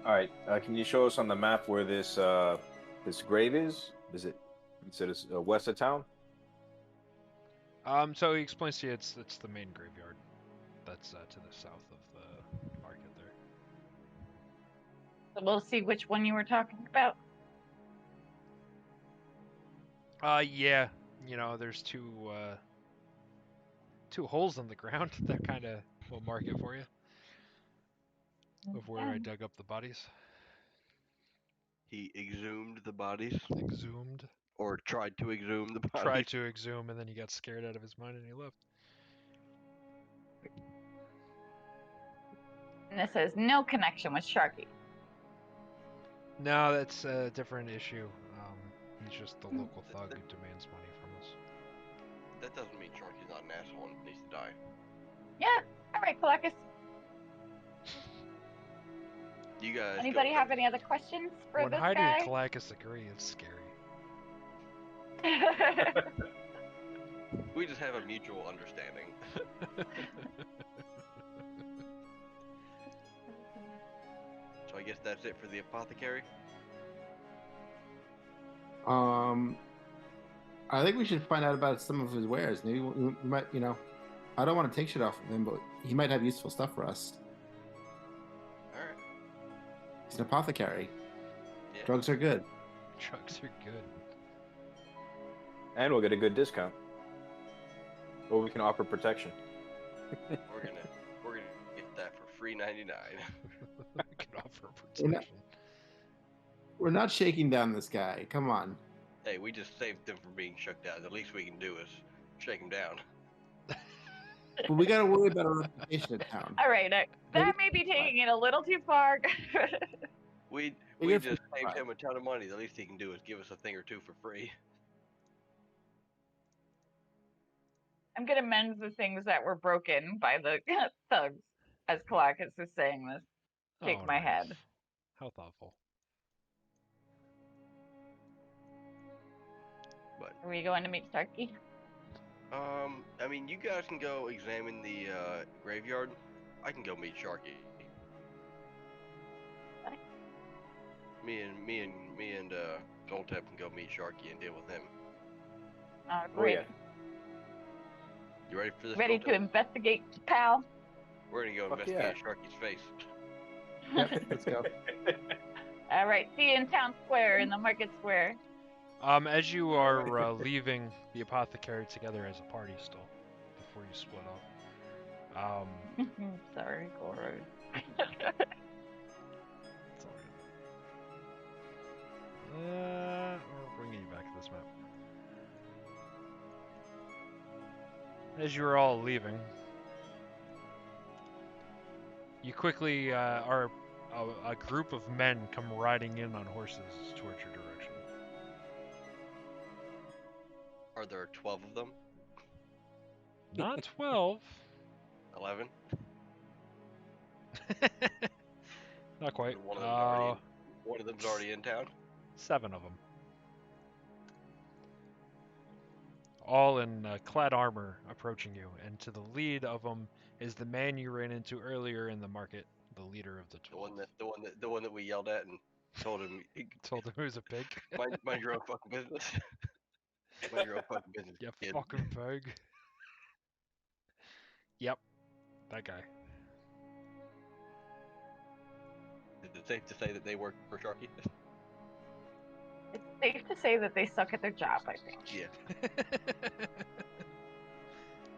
All right, can you show us on the map where this grave is? Is it? You said it's west of town. So he explains to you it's the main graveyard. That's to the south of the market there. So we'll see which one you were talking about. Yeah, you know, there's two holes in the ground that kind of will mark it for you of where I dug up the bodies. He exhumed the bodies, Exhumed. or tried to exhume the bodies. Tried to exhume, and then he got scared out of his mind and he left. And it says no connection with Sharky. No, that's a different issue. He's just the local thug who demands money from us. That doesn't mean Sharky's not an asshole and needs to die. Yeah. All right, Kalakis. You guys. Anybody have any other questions for When this Heidi guy? and Kalakis agree, it's scary. We just have a mutual understanding. So I guess that's it for the apothecary. I think we should find out about some of his wares. Maybe we might, you know, I don't want to take shit off of him, but he might have useful stuff for us. Alright. He's an apothecary. Yeah. Drugs are good. Drugs are good. And we'll get a good discount. Or we can offer protection. We're gonna get that for free 99. We can offer We're not- protection. We're not shaking down this guy. Come on. Hey, we just saved them from being shook down. The least we can do is shake them down. But we got to worry about our reputation in town. All right, that may be taking it a little too far. We You're just saved fine. him a ton of money. The least he can do is give us a thing or two for free. I'm gonna mend the things that were broken by the thugs, as Kalakis is saying this. Shake Oh, my nice. head. How thoughtful. But Are we going to meet Sharky? I mean, you guys can go examine the graveyard. I can go meet Sharky. Okay. Me and Goldtep can go meet Sharky and deal with him. Oh, Great. yeah. You ready for this? Ready to Goldtep? investigate, pal? We're gonna go Fuck investigate Sharky's face. Yep, let's go. All right, see you in town square, in the market square. As you are leaving the apothecary together as a party still, before you split up, Sorry, Goro. it's all good. We're bringing you back to this map. As you're all leaving, you quickly a group of men come riding in on horses towards your direction. Are there 12 of them? Not 12. 11? Not quite. One of them's already in town. 7 of them. All in clad armor approaching you, and to the lead of them is the man you ran into earlier in the market, the leader of the 12. The one that we yelled at and told him, Told him he was a pig. mind your own fucking business. Mind your own fucking business, You kid. fucking pig. Yep, that guy. Is it safe to say that they work for Sharky? It's safe to say that they suck at their job, I think. Yeah.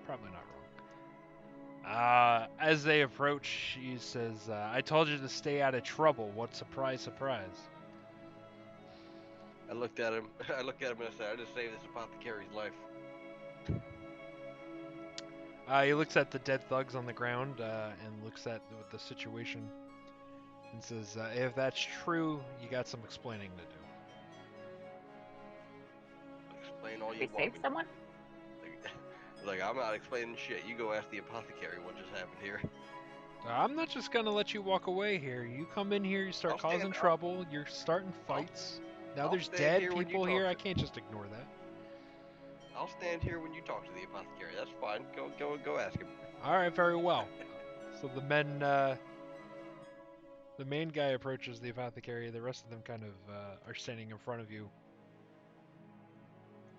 Probably not wrong. As they approach, she says, I told you to stay out of trouble. What surprise, surprise. I looked at him and I said, I just saved this apothecary's life. He looks at the dead thugs on the ground and looks at the situation and says, if that's true, you got some explaining to do. Explain all Did you we want save me. someone? Like, I'm not explaining shit. You go ask the apothecary what just happened here. I'm not just gonna let you walk away here. You come in here, you start I'll stand causing up. trouble, you're starting fights. Now I'll there's stand dead here when you people talk here, to I me. can't just ignore that. I'll stand here when you talk to the apothecary. That's fine. Go ask him. Alright, very well. So the men, the main guy approaches the apothecary, the rest of them kind of are standing in front of you.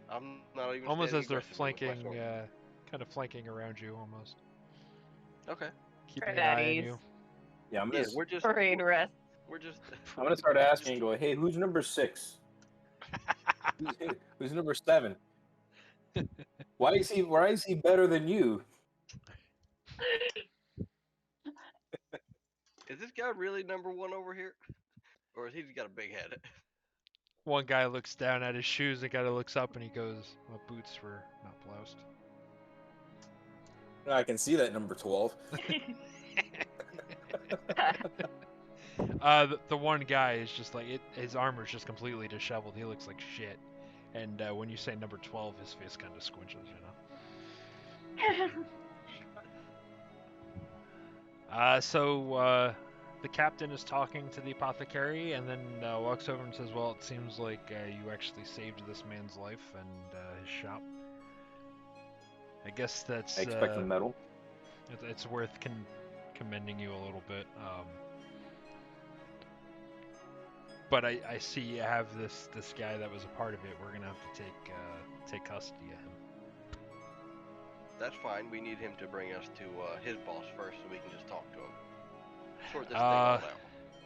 I'm not even Almost standing as they're aggressively with my flanking, sword. kind of flanking around you almost. Okay. Keeping Right an at eye on ease. you. Yeah, I'm Yeah, gonna, we're just Parade rest. we're just I'm gonna start asking and go, hey, who's number 6? Who's number 7? Why is he better than you? Is this guy really number 1 over here? Or has he got a big head? One guy looks down at his shoes, the guy looks up and he goes, "My boots were not bloused." I can see that number 12. The one guy is just like his armor's just completely disheveled. He looks like shit. And when you say number 12, his face kind of squinches, So the captain is talking to the apothecary and then walks over and says, "Well, it seems like you actually saved this man's life and his shop. I guess that's I expect the medal. it's worth commending you a little bit. But I see you have this guy that was a part of it. We're gonna have to take custody of him." That's fine. We need him to bring us to his boss first, so we can just talk to him. Sort this thing all out.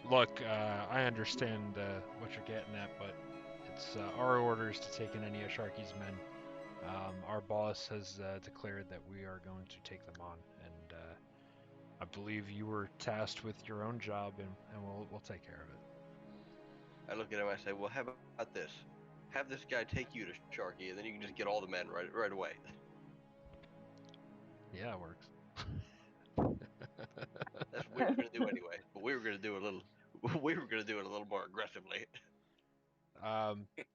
Look, I understand what you're getting at, but it's our orders to take in any of Sharky's men. Our boss has declared that we are going to take them on, and I believe you were tasked with your own job, and we'll take care of it. I look at him and I say, well, how about this? Have this guy take you to Sharky, and then you can just get all the men right away. Yeah, it works. That's what we were gonna do anyway, but we were gonna do it a little more aggressively.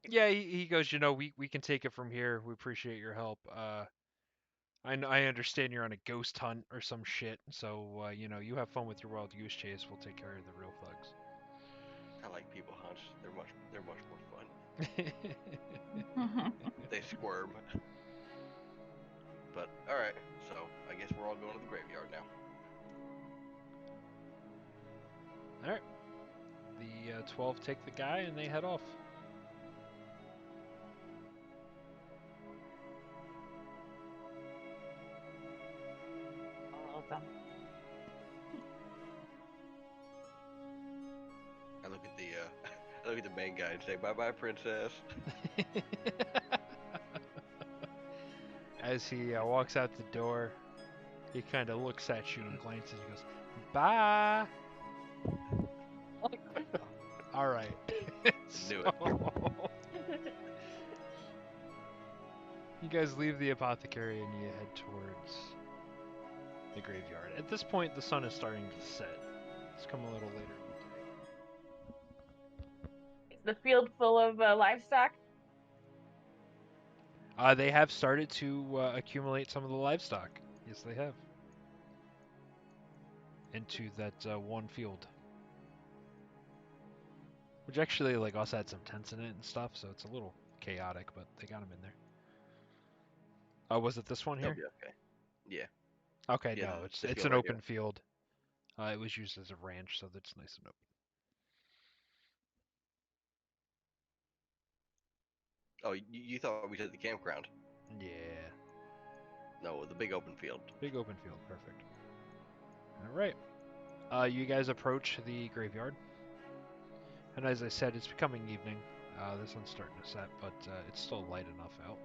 Yeah, he goes, we can take it from here. We appreciate your help. I understand you're on a ghost hunt or some shit, so you have fun with your wild goose chase. We'll take care of the real thugs. I like people hunts. They're much more fun. They squirm. But all right, so I guess we're all going to the graveyard now. All right. The 12 take the guy and they head off. All of them. I look at the I look at the main guy and say, "Bye bye, princess." As he walks out the door, he kind of looks at you and glances and goes, "Bye." All right. Knew it. You guys leave the apothecary and you head towards the graveyard. At this point, the sun is starting to set. It's come a little later in the day. Is the field full of livestock? They have started to accumulate some of the livestock. Yes, they have. Into that one field. Which actually, also had some tents in it and stuff, so it's a little chaotic, but they got them in there. Oh, was it this one That'll here? be okay. Yeah. Okay, Yeah, no, this it's field an right open here. field. It was used as a ranch, so that's nice and open. Oh, you thought we said the campground? Yeah, No, the big open field. big open field, perfect. All right, you guys approach the graveyard, and as I said, it's becoming evening. The sun's starting to set, but it's still light enough out.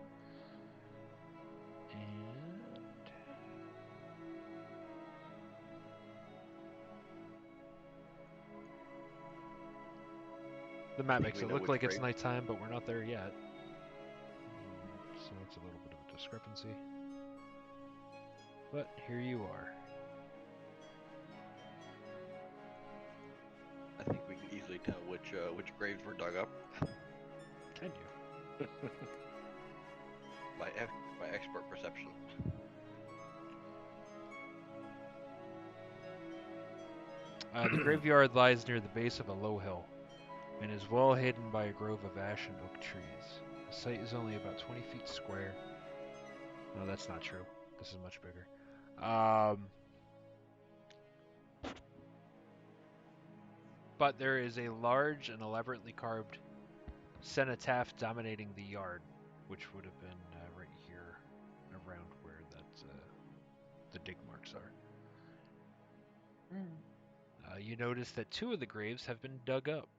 And the map think makes we it know look which like it's grave. nighttime, but we're not there yet. So it's a little bit of a discrepancy. But here you are. I think we can easily tell which graves were dug up. Can you? My expert perception. The graveyard lies near the base of a low hill and is well hidden by a grove of ash and oak trees. The site is only about 20 feet square. No, that's not true. This is much bigger. But there is a large and elaborately carved cenotaph dominating the yard, which would have been right here around where the dig marks are. You notice that 2 of the graves have been dug up.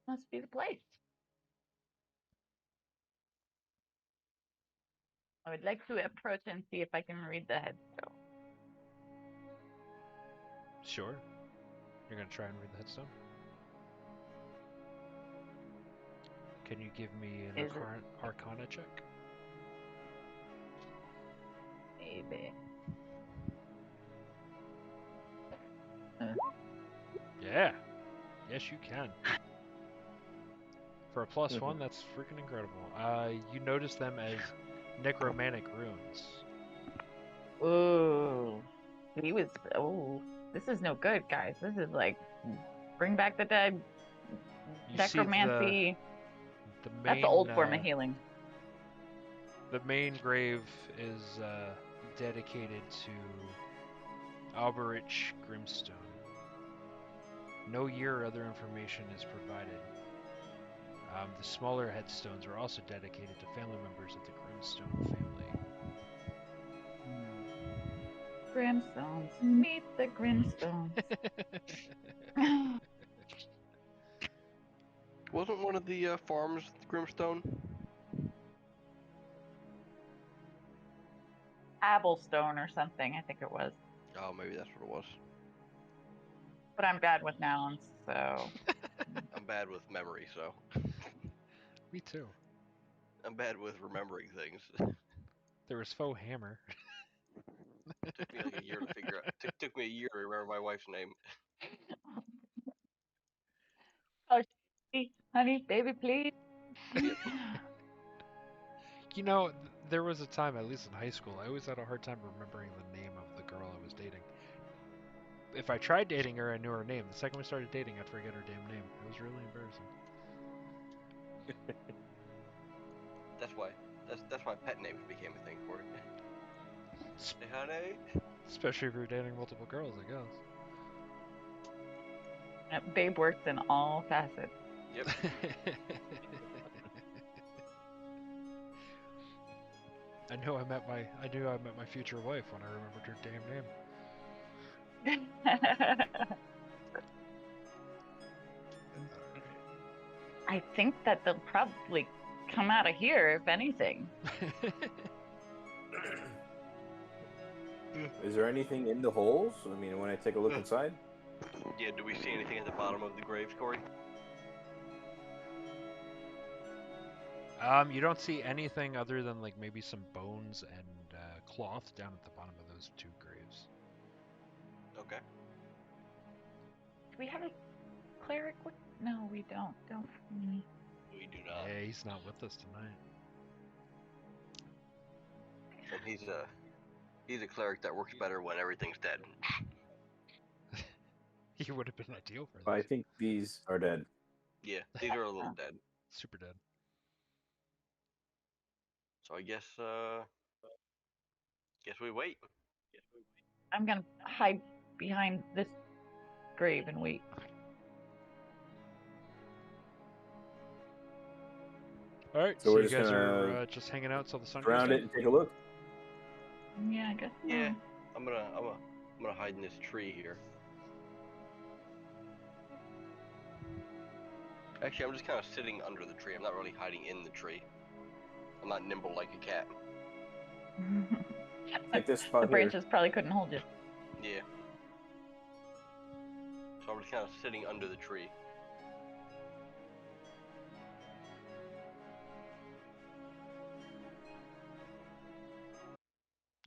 Must be the place. I would like to approach and see if I can read the headstone. Sure. You're gonna try and read the headstone? Can you give me an Is it- Arcana check? Maybe. Yeah. Yes, you can. For a +1, that's freaking incredible. You notice them as necromantic runes. Ooh. He was. Oh, this is no good, guys. This is like bring back the dead. You Necromancy. the main, That's the old form of healing. The main grave is dedicated to Alberich Grimstone. No year or other information is provided. The smaller headstones are also dedicated to family members of the Grimstone family. Grimstones. Meet the Grimstones. Wasn't one of the farms Grimstone? Abelstone or something, I think it was. Oh, maybe that's what it was. But I'm bad with nouns, so. I'm bad with memory, so Me too. I'm bad with remembering things. There was faux hammer. Took me like a year to figure out. Took me a year to remember my wife's name. Oh, honey, baby, please. You know, there was a time, at least in high school, I always had a hard time remembering the name of the girl I was dating. If I tried dating her, I knew her name. The second we started dating, I'd forget her damn name. It was really embarrassing. That's why pet names became a thing for it. Hey, honey. Especially if you're dating multiple girls, I guess. Babe works in all facets. Yep. I knew I met my future wife when I remembered her damn name. I think that they'll probably come out of here, if anything. Is there anything in the holes? I mean, when I take a look inside? Yeah, do we see anything at the bottom of the graves, Corey? You don't see anything other than like maybe some bones and cloth down at the bottom of those two graves. Okay. Do we have a cleric with? No, we don't. Don't we? We do not. Yeah, he's not with us tonight. And he's a cleric that works better when everything's dead. He would have been ideal for this. I think these are dead. Yeah, these are a little dead. Super dead. So I guess we wait. I'm gonna hide behind this grave and wait. All right, So so we're you just guys are gonna just hanging out till the sun goes Surround down? it and take a look. Yeah, I guess. So. Yeah, I'm gonna hide in this tree here. Actually, I'm just kind of sitting under the tree. I'm not really hiding in the tree. I'm not nimble like a cat. Take this spot The here. branches probably couldn't hold you. Yeah. So I'm just kind of sitting under the tree.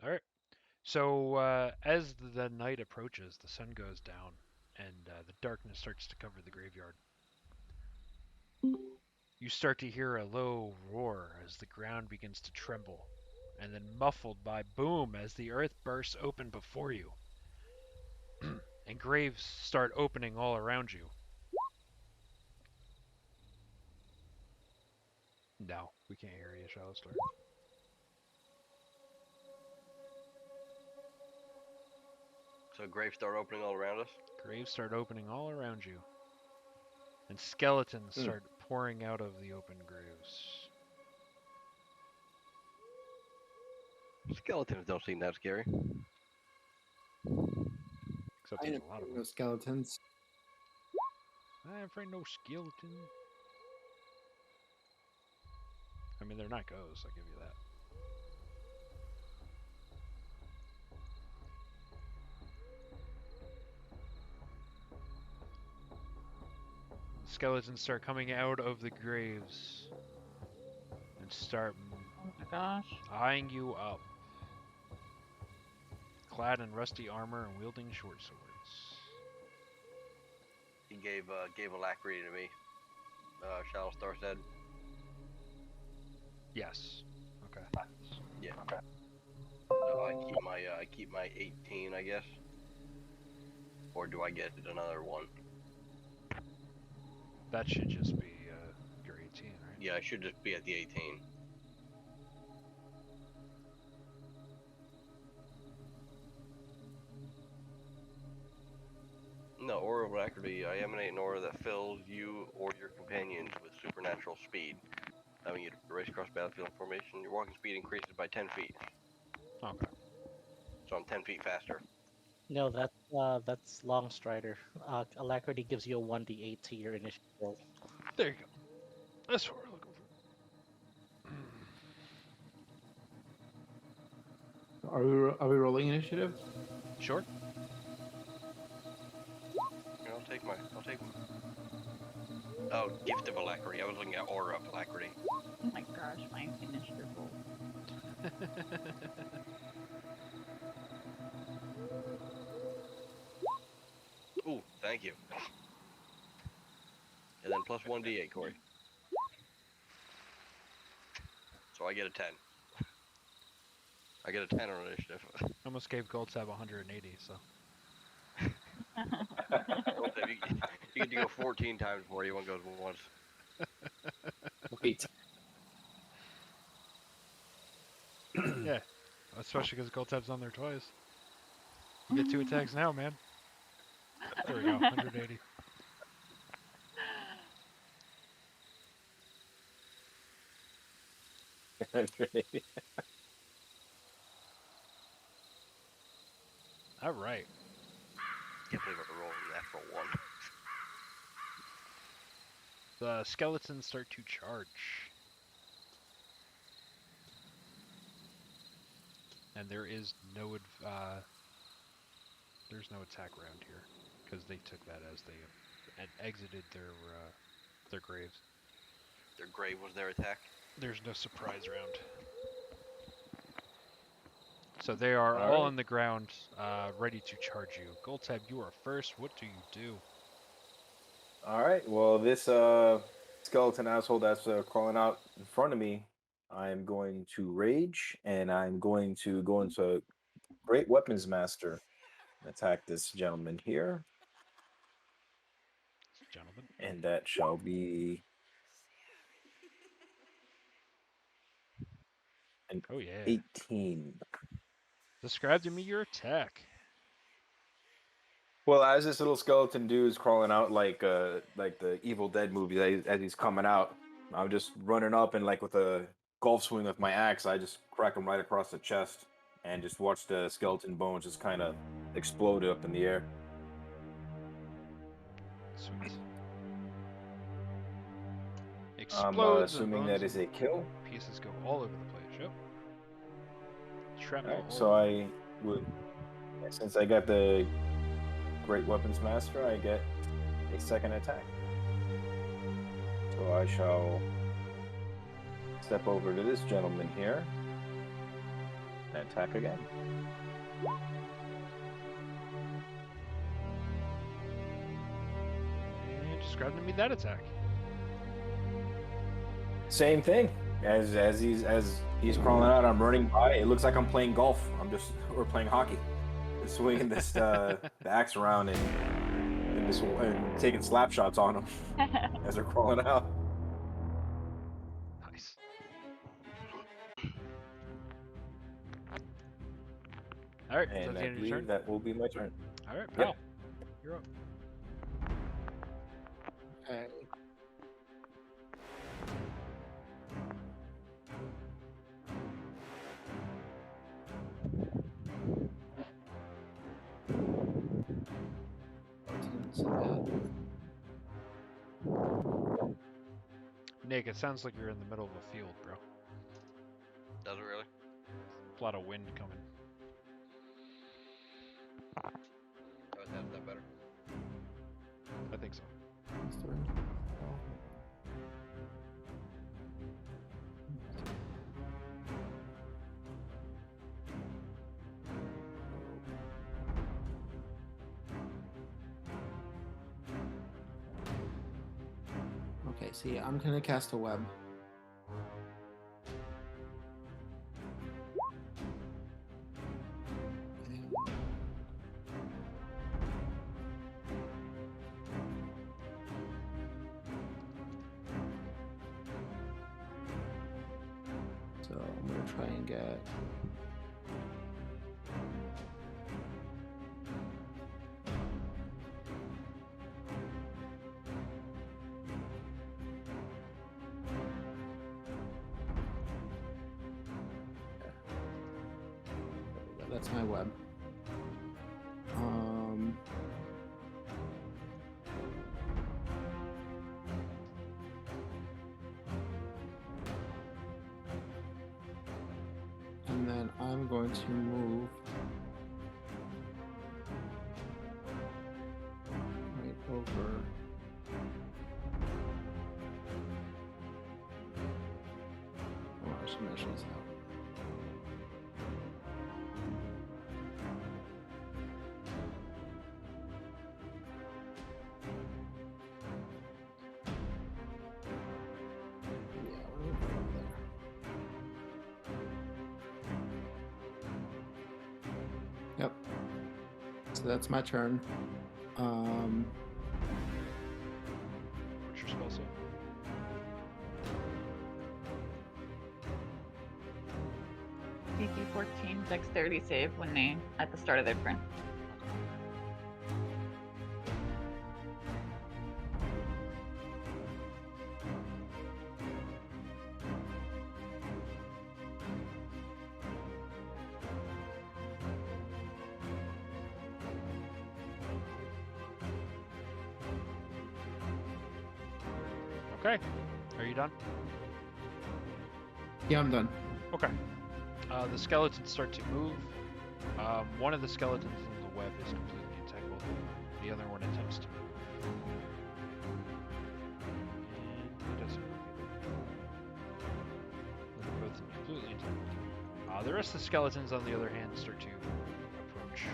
All right. So as the night approaches, the sun goes down, and the darkness starts to cover the graveyard. You start to hear a low roar as the ground begins to tremble, and then muffled by boom as the earth bursts open before you, and graves start opening all around you. No, we can't hear you, Shallow. So graves start opening all around us. Graves start opening all around you, and skeletons start pouring out of the open graves. Skeletons don't seem that scary. Except I there's ain't a lot of afraid them. of skeletons. I'm afraid no skeleton. I mean, they're not ghosts, I'll give you that. skeletons start coming out of the graves and start Oh my gosh. eyeing you up, clad in rusty armor and wielding short swords. He gave alacrity to me. Shattlestar said. Yes. Okay. Yeah. So I keep my 18, I guess. Or do I get another one? That should just be your 18, right? Yeah, I should just be at the 18. No, aura of alacrity. I emanate an aura that fills you or your companions with supernatural speed. Having you race across battlefield formation, your walking speed increases by 10 feet. Okay. So I'm 10 feet faster. No, that's Long Strider. Alacrity gives you a 1d8 to your initiative roll. There you go. That's what we're looking for. Are we rolling initiative? Sure. Yeah, I'll take my. Oh, gift of alacrity. I was looking at aura of alacrity. Oh my gosh, my initiative roll. Ooh, thank you. And then plus 1d8, Corey. So I get a 10. I get a 10 on initiative. Almost gave Goldtab 180, so. You get to go 14 times before anyone goes once. Wait. Yeah. Especially because Goldtab's on there twice. You get 2 attacks now, man. There we go, 180. All right. Can't believe I rolled a natural 1. The skeletons start to charge. And there is no there's no attack round here because they took that as they had exited their graves. Their grave was their attack. There's no surprise round. So they are all Alright. on the ground, ready to charge you. Goldtab, you are first. What do you do? All right. Well, this skeleton asshole that's crawling out in front of me, I'm going to rage, and I'm going to go into Great Weapons Master, and attack this gentleman here, Gentlemen. and that shall be an Oh yeah. 18. Describe to me your attack. Well, as this little skeleton dude is crawling out like the Evil Dead movie, as he's coming out, I'm just running up and like with a golf swing with my axe, I just crack him right across the chest and just watch the skeleton bones just kind of explode up in the air. Sweet. I'm Explodes. and assuming bones that is a kill. and pieces go all over the place. Yep. Shrapnel. Alright, all so over. I would, since I got the Great Weapons Master, I get a second attack. So I shall step over to this gentleman here and attack again. And describe to me that attack. Same thing. As he's crawling out, I'm running by. It looks like I'm playing golf. We're playing hockey. Just swinging this the axe around and taking slap shots on them as they're crawling out. Nice. All right. Is that And the I end of your believe turn? that will be my turn. All right, Yep. pal. You're up. Okay. Nick, it sounds like you're in the middle of a field, bro. Does it really? A lot of wind coming. Oh, is that better? I think so. Okay, see, I'm gonna cast a web. So I'm gonna try and get. That's my web. And then I'm going to move right over. Oh, I should measure this out. Yeah, we'll go over there. Yep. So that's my turn. What's your spell save? DC 14 dexterity save when they at the start of their turn. Okay. Are you done? Yeah, I'm done. Okay. The skeletons start to move. One of the skeletons in the web is completely entangled. The other one attempts to move. And he doesn't move. They're both completely entangled. The rest of the skeletons, on the other hand, start to approach.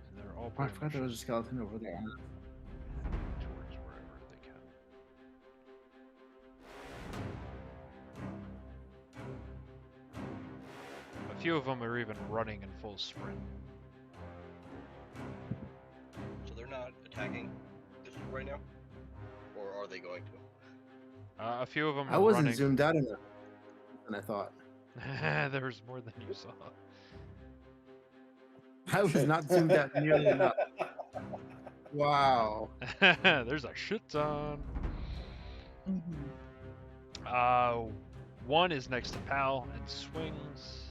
And they're all Oh, I pretty forgot there much was a skeleton over there. towards wherever they can. A few of them are even running in full sprint. So they're not attacking this right now, or are they going to? A few of them I are wasn't running. zoomed out enough than I thought. There was more than you saw. I was not zoomed out nearly enough. Wow. There's a shit ton. One is next to Pal and swings.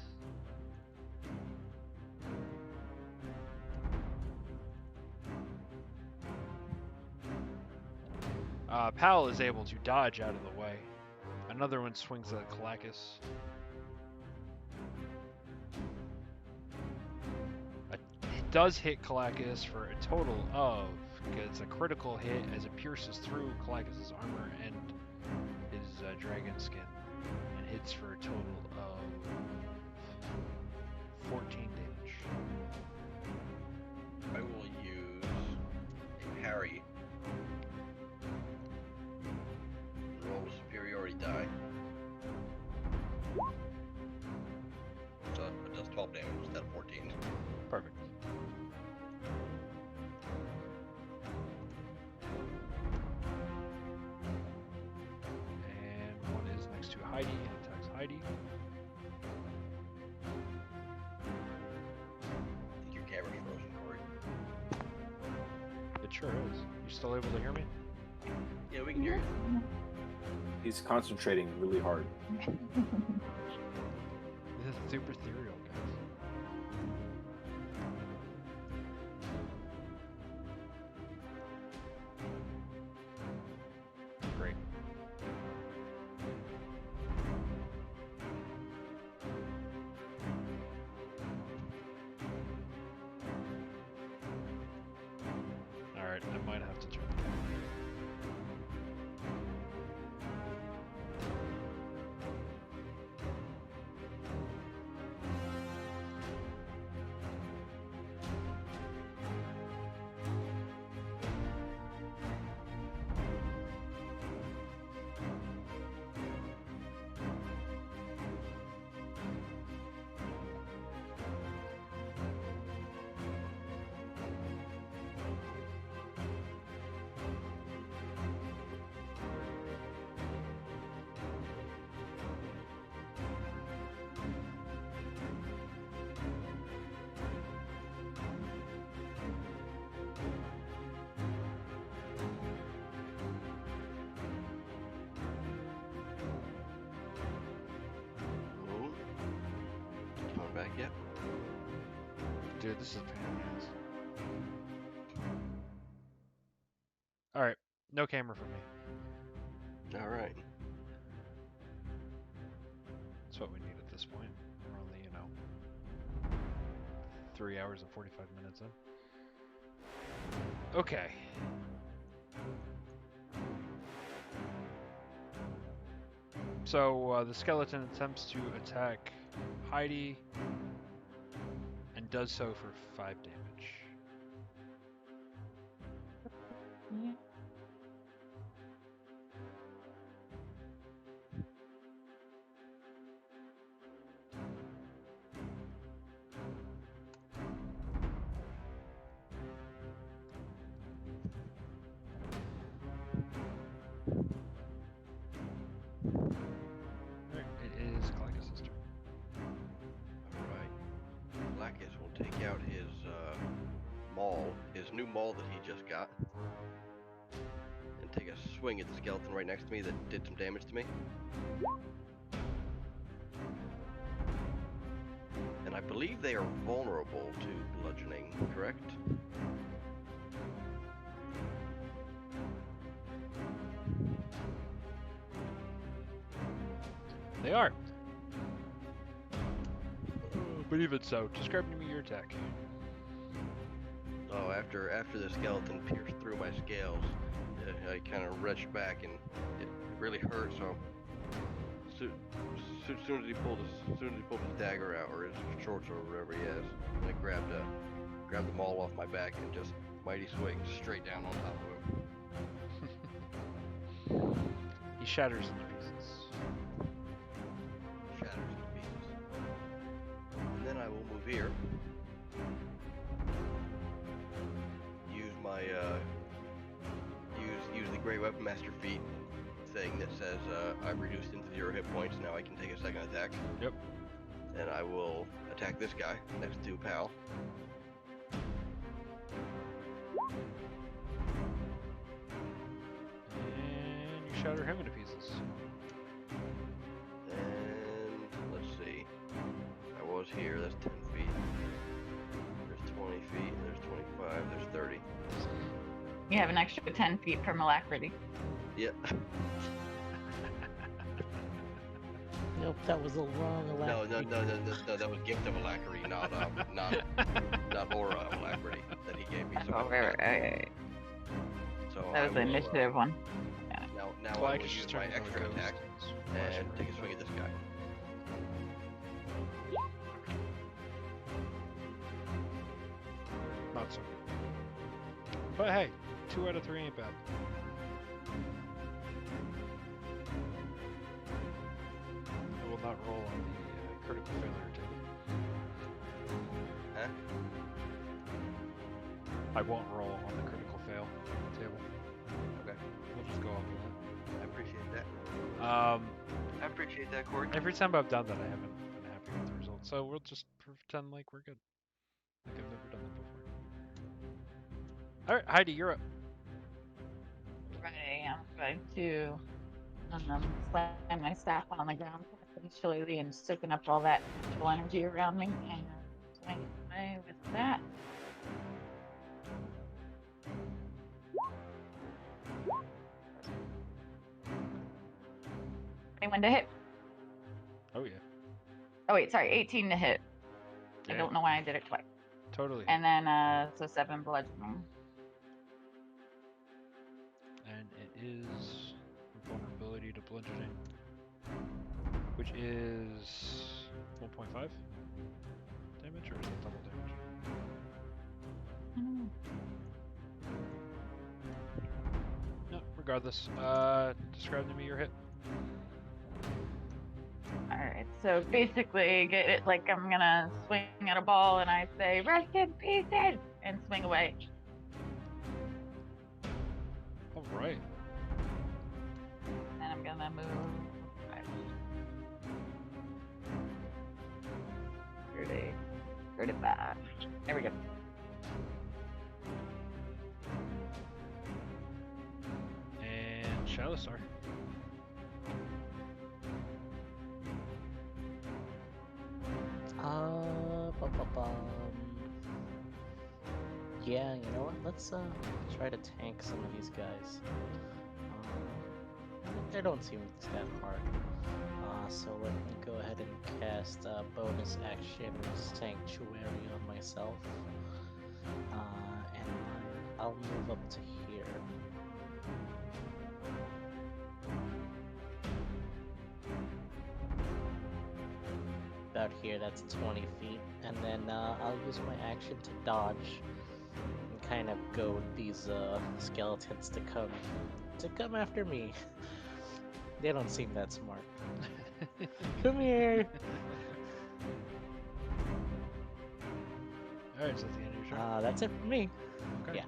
Pal is able to dodge out of the way. Another one swings at Kalakis. It does hit Kalakis for a total of, it's a critical hit as it pierces through Kalakis' armor and his dragon skin, and hits for a total of 14 damage. I will use a parry. Roll a superiority die. So it does 12 damage instead of 14. Perfect. And one is next to Heidi and attacks Heidi. I think your camera's frozen, Corey. It sure is. You still able to hear me? Yeah, we can hear you. He's concentrating really hard. This is super ethereal, guys. Great. Alright, I might have to turn. back yet. Dude, this is a pain in the ass. Alright, no camera for me. All right. That's what we need at this point. We're only, 3 hours and 45 minutes in. Okay. So, the skeleton attempts to attack Heidi and does so for 5 damage. Yeah. Alright, it is Galactus' turn. All right. Lacus will take out his maul, his new maul that he just got, and take a swing at the skeleton right next to me that did some damage to me. And I believe they are vulnerable to bludgeoning, correct? They are. But even so, describe to me your attack. Oh, after the skeleton pierced through my scales, I kind of retched back and it really hurt. So, soon as he pulled his dagger out or his shorts or whatever he has, I grabbed the maul off my back and just mighty swing straight down on top of him. He shatters into pieces. Shatters into pieces. And then I will move here. Use my use the Great Weapon Master feat thing that says I've reduced into 0 hit points. Now I can take a second attack. Yep. And I will attack this guy next to Pal. And you shatter him into pieces. And let's see. I was here. That's 10 feet. There's 20 feet. There's 25. There's 30. You have an extra 10 feet from Alacrity. Yep. Nope, that was a wrong No, Alacrity. no. That was Gift of Alacrity, not Aura of Alacrity that he gave me. So, Oh, right. so That was the I will, initiative one. Now I will Galactus use just my turned into a extra ghost attack and and take a swing at this guy. Not so good. But hey, 2 out of 3 ain't bad. I will not roll on the critical failure table. Huh? I won't roll on the critical fail table. Okay. We'll just go off of I appreciate that. that. I appreciate that, Corey. Every time I've done that, I haven't been happy with the results. So we'll just pretend like we're good. Like I've never done that before. Alright, Heidi, you're up. Right, I'm going to slam my staff on the ground essentially and soaking up all that mental energy around me and swing away with that. Anyone to hit? Oh yeah. Oh wait, sorry, 18 to hit. I Yeah. don't know why I did it twice. Totally. And then so 7 bludgeoning. And it is vulnerability to bludgeoning, which is 1.5 damage, or is it double damage? No, regardless. Describe to me your hit. Alright, so basically get it like I'm gonna swing at a ball and I say, rest in pieces and swing away. All right. And then I'm gonna move 30, 35. There we go. And Shalisar. Yeah, you know what? Let's try to tank some of these guys. They don't seem that hard. So let me go ahead and cast bonus action Sanctuary on myself. And then I'll move up to here. About here, that's 20 feet. And then I'll use my action to dodge and kind of goad these skeletons to come after me. They don't seem that smart. Come here. Alright, so that's the end of your turn. That's it for me. Okay. yeah.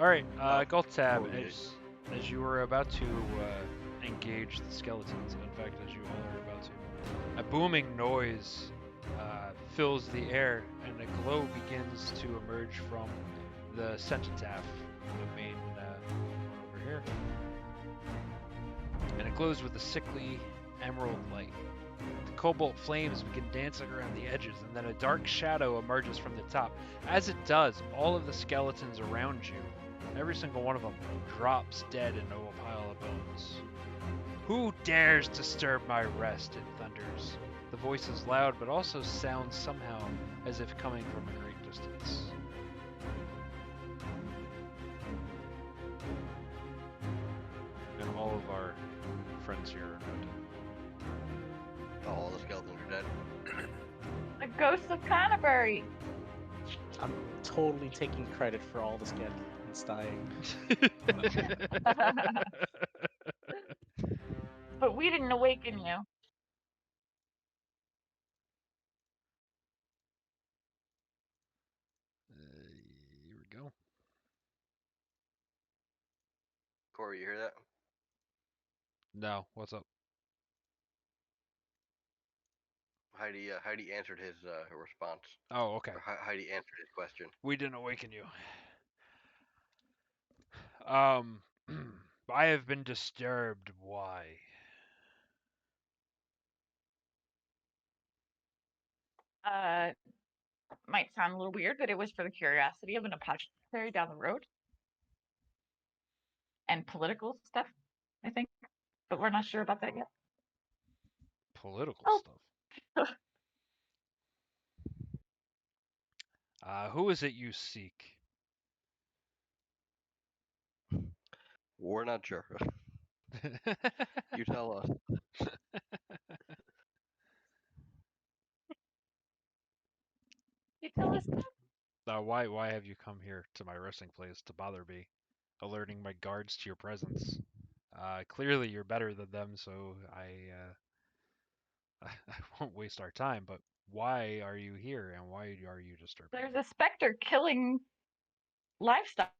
Alright, Oh, Gultab, oh, as you were about to engage the skeletons, and in fact, as you all are about to, a booming noise fills the air, and a glow begins to emerge from the cenotaph, the main one over here. And it glows with a sickly emerald light. The cobalt flames begin dancing around the edges, and then a dark shadow emerges from the top. As it does, all of the skeletons around you, every single one of them, drops dead into a pile of bones. Who dares disturb my rest? It thunders. The voice is loud, but also sounds somehow as if coming from a great distance. And all of our friends here are now dead. All the skeletons are dead. The ghost of Canterbury. I'm totally taking credit for all the skeletons dying. But we didn't awaken you. Here we go. Corey, you hear that? No, what's up? Heidi answered his response. Oh, okay. Or Heidi answered his question. We didn't awaken you. I have been disturbed. Why? Might sound a little weird, but it was for the curiosity of an apothecary down the road. And political stuff, I think. But we're not sure about that yet. Political Oh. stuff. Who is it you seek? We're not sure. You tell us. You tell us that? Why have you come here to my resting place to bother me, alerting my guards to your presence? Clearly you're better than them, so I won't waste our time. But why are you here, and why are you disturbing There's me? a specter killing livestock.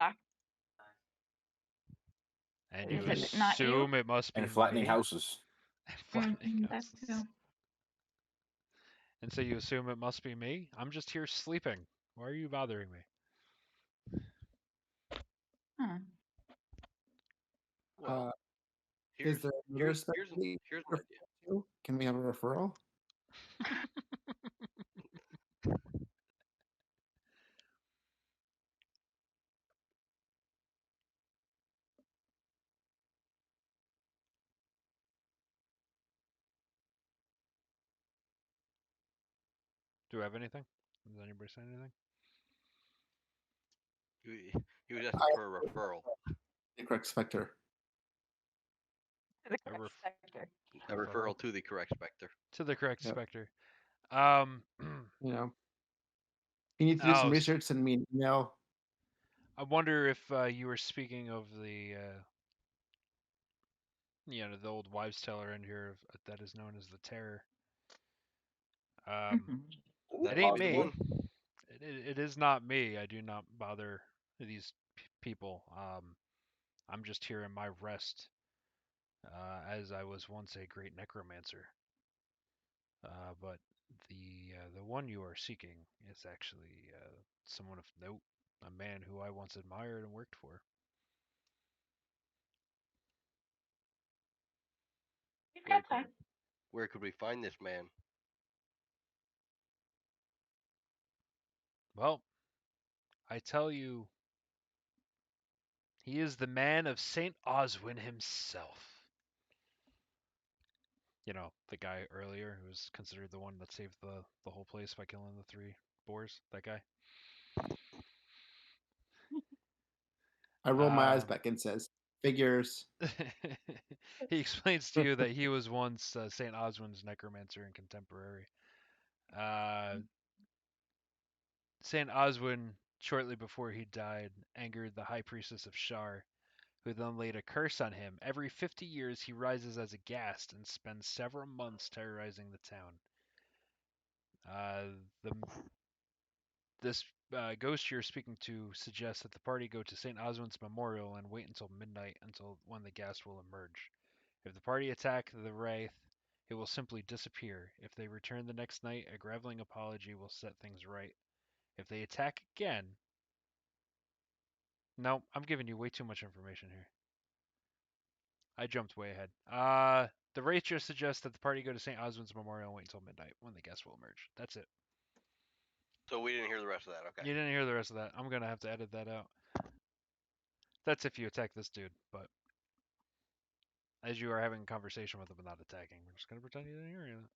And Is you it not you? assume it must be And flattening me? houses. And flattening That's houses. true. And so you assume it must be me? I'm just here sleeping. Why are you bothering me? Hmm. Well, Is there another here's specter an idea. too? Can we have a referral? Do we have anything? Does anybody say anything? He was asking for a referral. The correct specter. The A correct ref- specter. A referral to the correct specter. To the correct Yep. specter. You know, you need to do some Alice. research, send me an email. I wonder if you were speaking of the, the old wives' tale around here that is known as the Terror. Mhm. It ain't me. It is not me. I do not bother these people. I'm just here in my rest, as I was once a great necromancer. But the one you are seeking is actually someone of note, a man who I once admired and worked for. You've got time. Where could we find this man? Well, I tell you, he is the man of St. Oswin himself. You know, the guy earlier who was considered the one that saved the whole place by killing the 3 boars. That guy. I roll my eyes Um, back and says, "Figures." he explains to you that he was once St. Oswin's necromancer and contemporary. St. Oswin, shortly before he died, angered the high priestess of Shar, who then laid a curse on him. Every 50 years, he rises as a ghast and spends several months terrorizing the town. This ghost you're speaking to suggests that the party go to St. Oswin's memorial and wait until midnight until when the ghast will emerge. If the party attack the wraith, it will simply disappear. If they return the next night, a groveling apology will set things right. If they attack again, no, I'm giving you way too much information here. I jumped way ahead. The wraith just suggests that the party go to St. Oswin's memorial and wait until midnight when the ghast will emerge. That's it. So we didn't hear the rest of that. Okay. You didn't hear the rest of that. I'm gonna have to edit that out. That's if you attack this dude, but as you are having a conversation with him and not attacking, we're just gonna pretend you didn't hear any of that.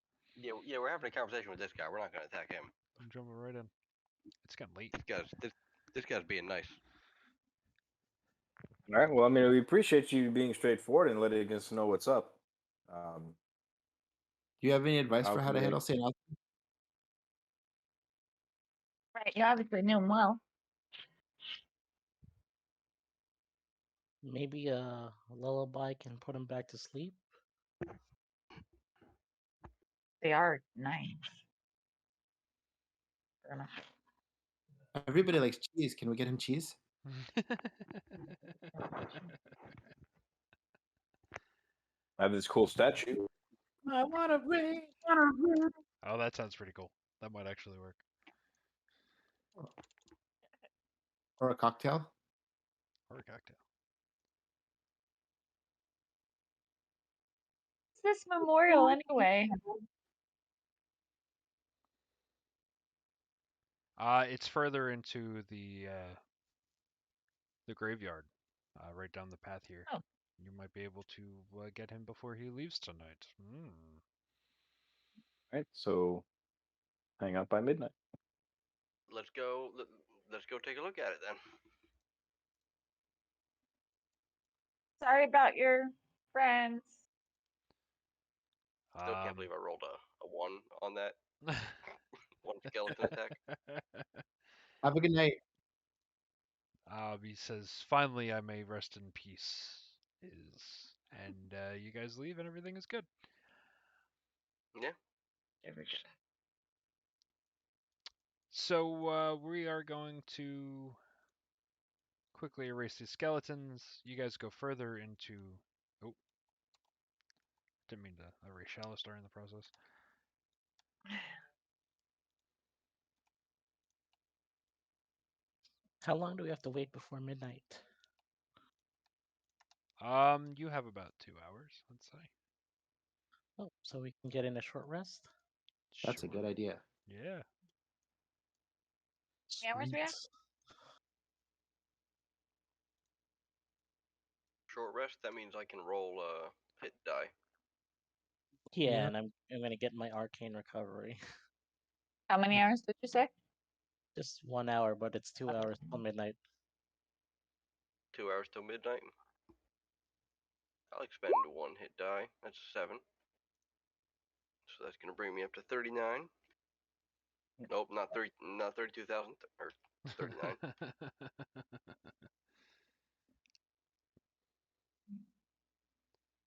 Yeah, we're having a conversation with this guy. We're not going to attack him. I'm jumping right in. It's getting late. This guy's being nice. All right. Well, I mean, we appreciate you being straightforward and letting us know what's up. Do you have any advice How for how can to they- handle St. Oswin? Right, you obviously knew him well. Maybe a lullaby can put him back to sleep. They are nice. Fair enough. Everybody likes cheese. Can we get him cheese? I have this cool statue. I want to ring. Oh, that sounds pretty cool. That might actually work. Or a cocktail? Or a cocktail. It's this memorial anyway. It's further into the graveyard, right down the path here. Oh. You might be able to get him before he leaves tonight. Right. So, hang out by midnight. Let's go. Let's go take a look at it then. Sorry about your friends. Still can't believe I rolled a 1 on that one skeleton attack. Have a good night. He says, "Finally, I may rest in peace." And you guys leave, and everything is good. Yeah. So we are going to quickly erase these skeletons. You guys go further into. Oh, didn't mean to erase Shallow-Star in the process. How long do we have to wait before midnight? You have about 2 hours, let's say. Oh, so we can get in a short rest? That's a Sure. good idea. Yeah. Yeah, where's we at? Sweet. Short rest. That means I can roll hit die. Yeah, Yeah. and I'm gonna get my arcane recovery. How many hours did you say? Just 1 hour, but it's 2 hours till midnight. 2 hours till midnight. I'll expend 1 hit die. That's 7. So that's gonna bring me up to 39. Nope, not 30. Not 32,000 or 39.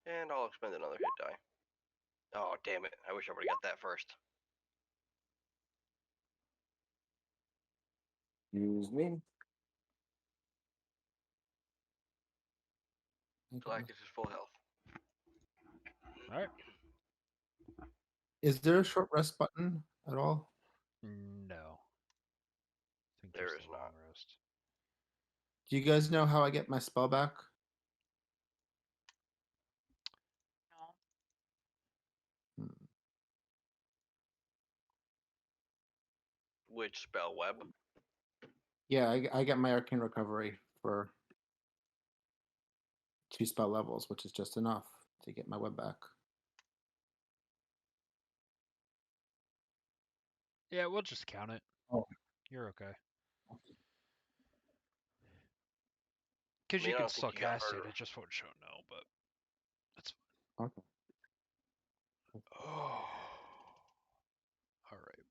And I'll expend another hit die. Oh, damn it. I wish I would have got that first. Use me. Galactus is full health. All right. Is there a short rest button at all? No. I think There just is the long not. rest. Do you guys know how I get my spell back? No. Hmm. Which spell? Web? Yeah, I get my arcane recovery for 2 spell levels, which is just enough to get my web back. Yeah, we'll just count it. Oh. You're okay. Okay. Because I mean, you I can don't think still you got cast it, hurt. it just won't show no, but that's Okay. fine. Oh. Alright.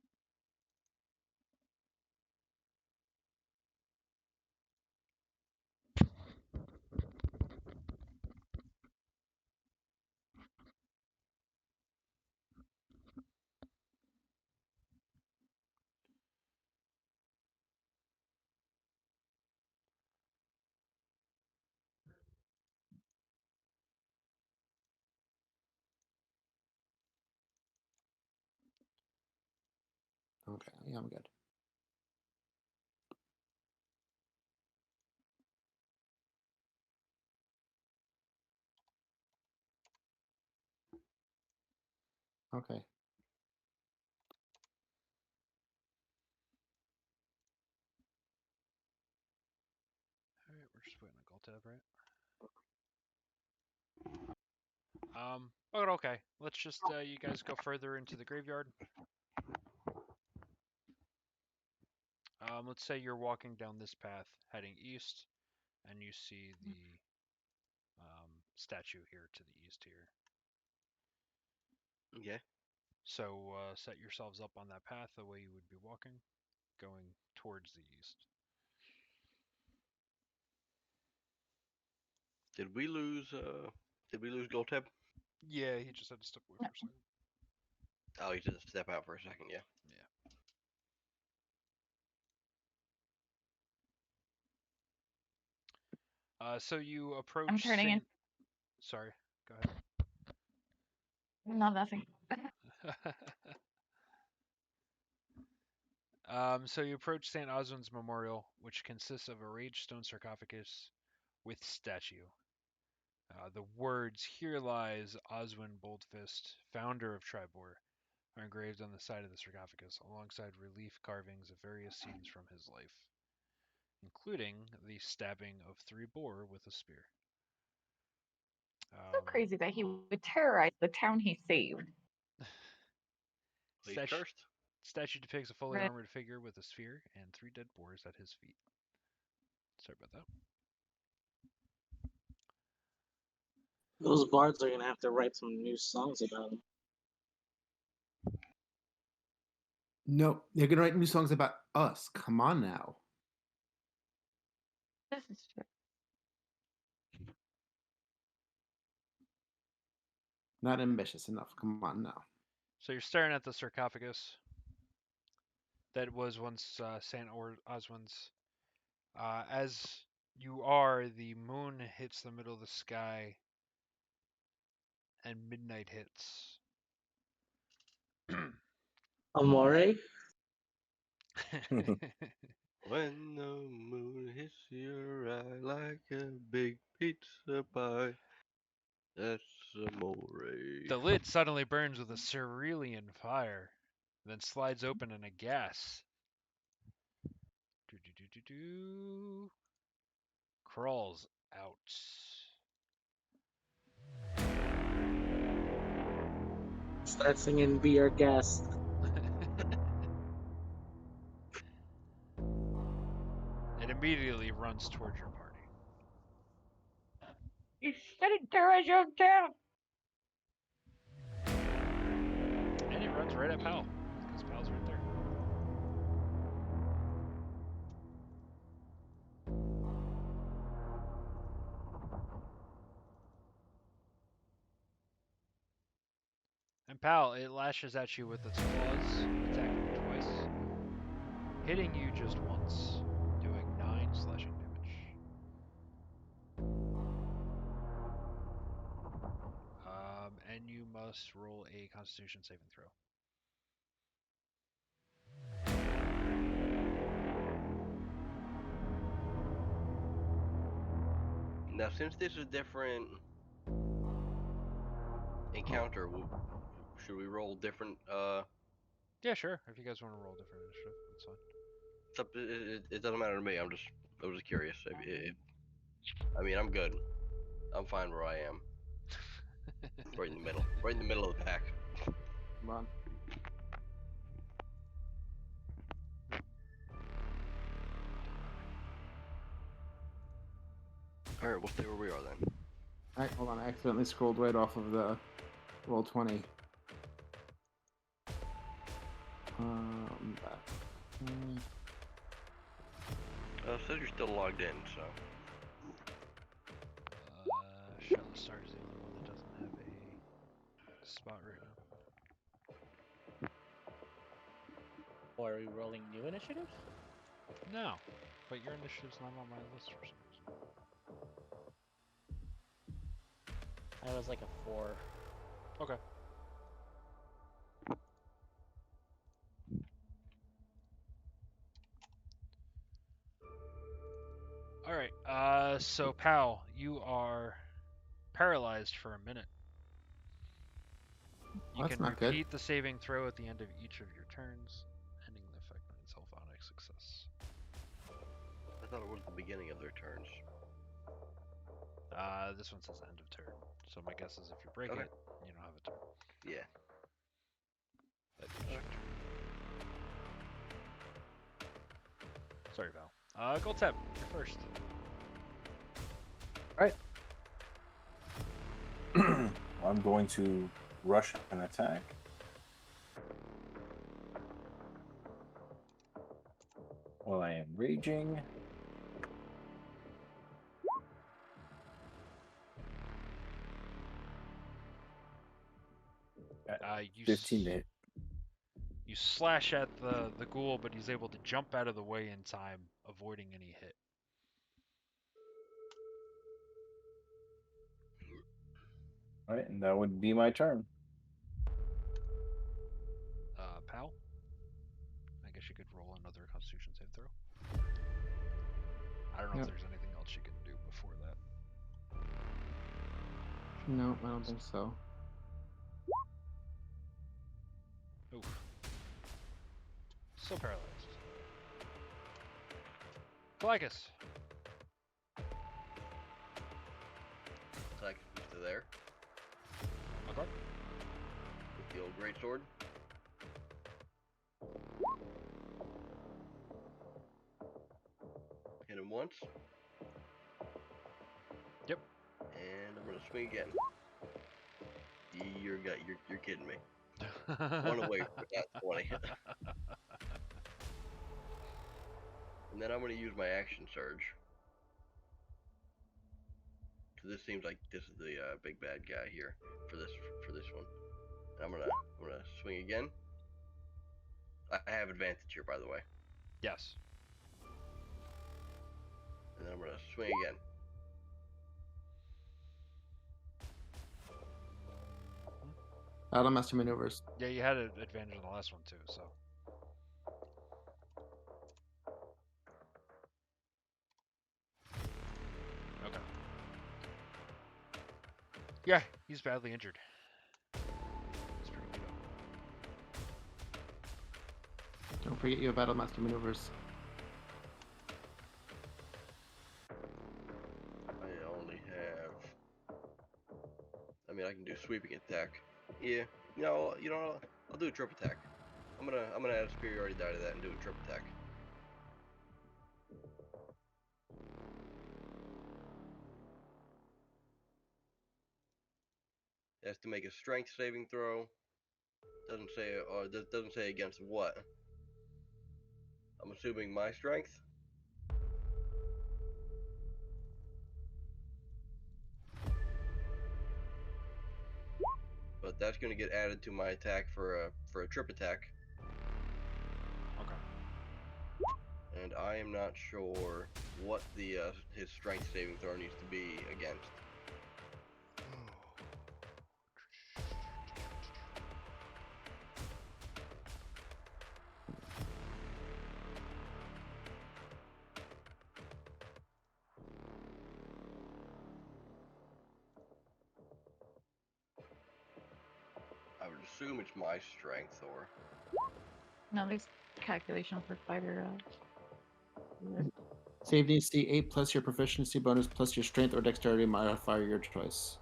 Okay. Yeah, I'm good. Okay. Alright, we're just waiting on Gold Tab, right? But okay. Let's just you guys go further into the graveyard. Let's say you're walking down this path heading east and you see the statue here to the east here. Okay. So set yourselves up on that path the way you would be walking, going towards the east. Did we lose Golteb? Yeah, he just had to step away for a second. Oh, he just step out for a second. Yeah. So you approach. I'm turning in. Sorry, go ahead. No, nothing. So you approach St. Oswald's Memorial, which consists of a raged stone sarcophagus with statue. The words "Here lies Oswin Boldfist, founder of Tribor," are engraved on the side of the sarcophagus, alongside relief carvings of various scenes from his life, including the stabbing of 3 boar with a spear. So crazy that he would terrorize the town he saved. He's Statue, cursed. statue depicts a fully Right. armored figure with a spear and 3 dead boars at his feet. Sorry about that. Those bards are gonna have to write some new songs about him. No, they're gonna write new songs about us. Come on now. This is true. Not ambitious enough. Come on now. So you're staring at the sarcophagus that was once St. Oswin's. As you are, the moon hits the middle of the sky and midnight hits. Amore? When the moon hits your eye like a big pizza pie, that's amore. The lid suddenly burns with a cerulean fire, then slides open and a gas crawls out. Start singing Be Our Guest. It immediately runs towards your party. You shouldn't terrorize your own town. And it runs right at Pal, because Pal's right there. And Pal, it lashes at you with its claws, attacking you twice, hitting you just once, doing 9 slashing damage. And you must roll a Constitution saving throw. Now, since this is a different encounter, should we roll different? Yeah, sure. If you guys want to roll different initiative, that's fine. It's up. It doesn't matter to me. I was just curious. I mean, I'm good. I'm fine where I am. Right in the middle. Right in the middle of the pack. Come on. All right, we'll stay where we are then. All right, hold on. I accidentally scrolled right off of the roll 20. Back. It says you're still logged in, so. Sherlock Star is the only one that doesn't have a spot right now. Or are we rolling new initiative? No, but your initiative's not on my list for some reason. I was like a 4. Okay. All right. So Pal, you are paralyzed for a minute. You That's can not good. repeat the saving throw at the end of each of your turns, ending the effect on itself on a success. I thought it was the beginning of their turns. This one says end of turn, so my guess is if you break Okay. it, you don't have a turn. Yeah. That is your turn. Sorry, Val. Goldtep, you're first. I'm going to rush an attack. While I am raging. You 15 to hit. You slash at the ghoul, but he's able to jump out of the way in time, avoiding any hit. All right, and that would be my turn. Pal? I guess you could roll another Constitution save throw. I don't know Yep. if there's anything else you can do before that. No, I don't think so. Oof. Still paralyzed. Plagus. Attack is to there Okay. with the old greatsword. Hit him once. Yep. And I'm gonna swing again. You're kidding me. One away from that 20. And then I'm gonna use my action surge. So this seems like this is the big bad guy here for this one. And I'm gonna swing again. I have advantage here, by the way. Yes. And then I'm gonna swing again. Battlemaster maneuvers. Yeah, you had an advantage on the last one too, so. Okay. Yeah, he's badly injured. He's pretty beat up. Don't forget you have Battlemaster maneuvers. I only have. I mean, I can do sweeping attack. Yeah. No, you know, I'll do a trip attack. I'm gonna add a superiority die to that and do a trip attack. It has to make a strength saving throw. Doesn't say, or doesn't say against what. I'm assuming my strength. But that's going to get added to my attack for a trip attack. Okay. And I am not sure what the his strength saving throw needs to be against. I would assume it's my strength, or No, there's calculation for fighter. Save DC 8 plus your proficiency bonus plus your strength or dexterity modifier, your choice.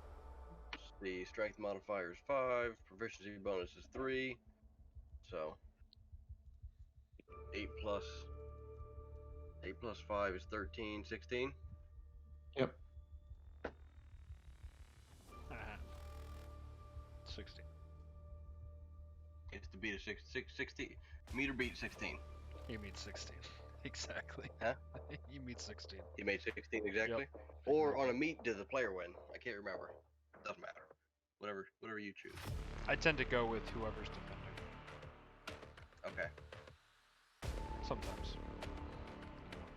The strength modifier is 5, proficiency bonus is 3, so 8 plus 5 is 13, 16. Yep. 16. It's to beat a 16. Meter beat 16. You mean 16. Exactly. Huh? You mean 16. You made 16 exactly? Yep. Or on a meet, did the player win? I can't remember. Doesn't matter. Whatever you choose. I tend to go with whoever's defending. Okay. Sometimes.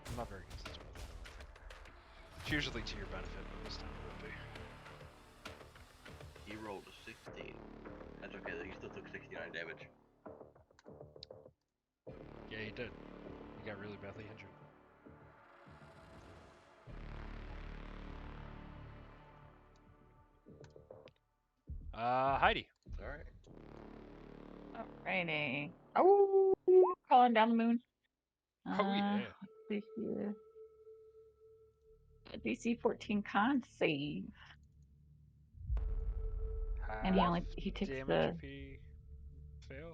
I'm not very consistent with that. It's usually to your benefit, but this time it would be. He rolled a 16. That's okay, though. He still took 69 damage. Yeah, he did. He got really badly injured. Heidi. Alright. Alrighty. Oh, calling down the moon. Oh yeah. Let's see here. DC 14 con save. And he takes damage the if he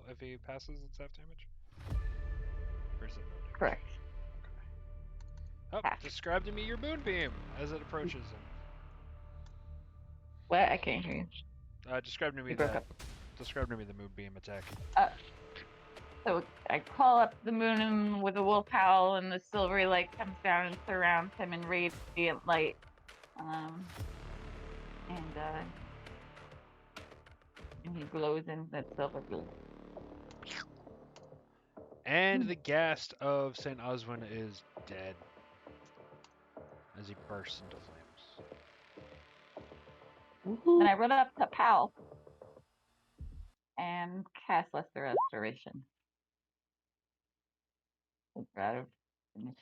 if he passes, it's half damage. Or is it no damage? correct. Oh, Half. describe to me your moonbeam as it approaches him. What? I can't hear you. Describe to me You broke that. up. Describe to me the moonbeam attack. So I call up the moon with a wolf howl, and the silvery light comes down and surrounds him in radiant light. And he glows in that silver glow. And the ghast of St. Oswin is dead as he bursts into flames. And I run up to Pal and cast Lesser Restoration. It's out of initiative.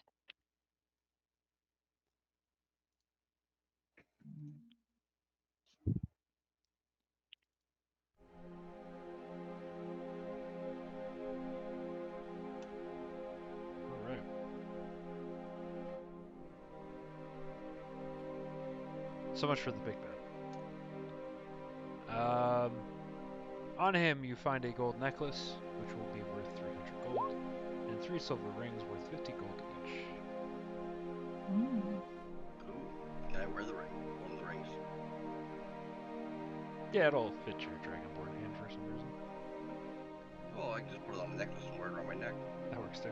All right. So much for the big bad. On him, you find a gold necklace, which will be worth 300 gold, and 3 silver rings worth 50 gold each. Mm. Ooh. Can I wear the ring? One of the rings? Yeah, it'll fit your dragonborn hand for some reason. Oh, I can just put it on the necklace and wear it around my neck. That works too.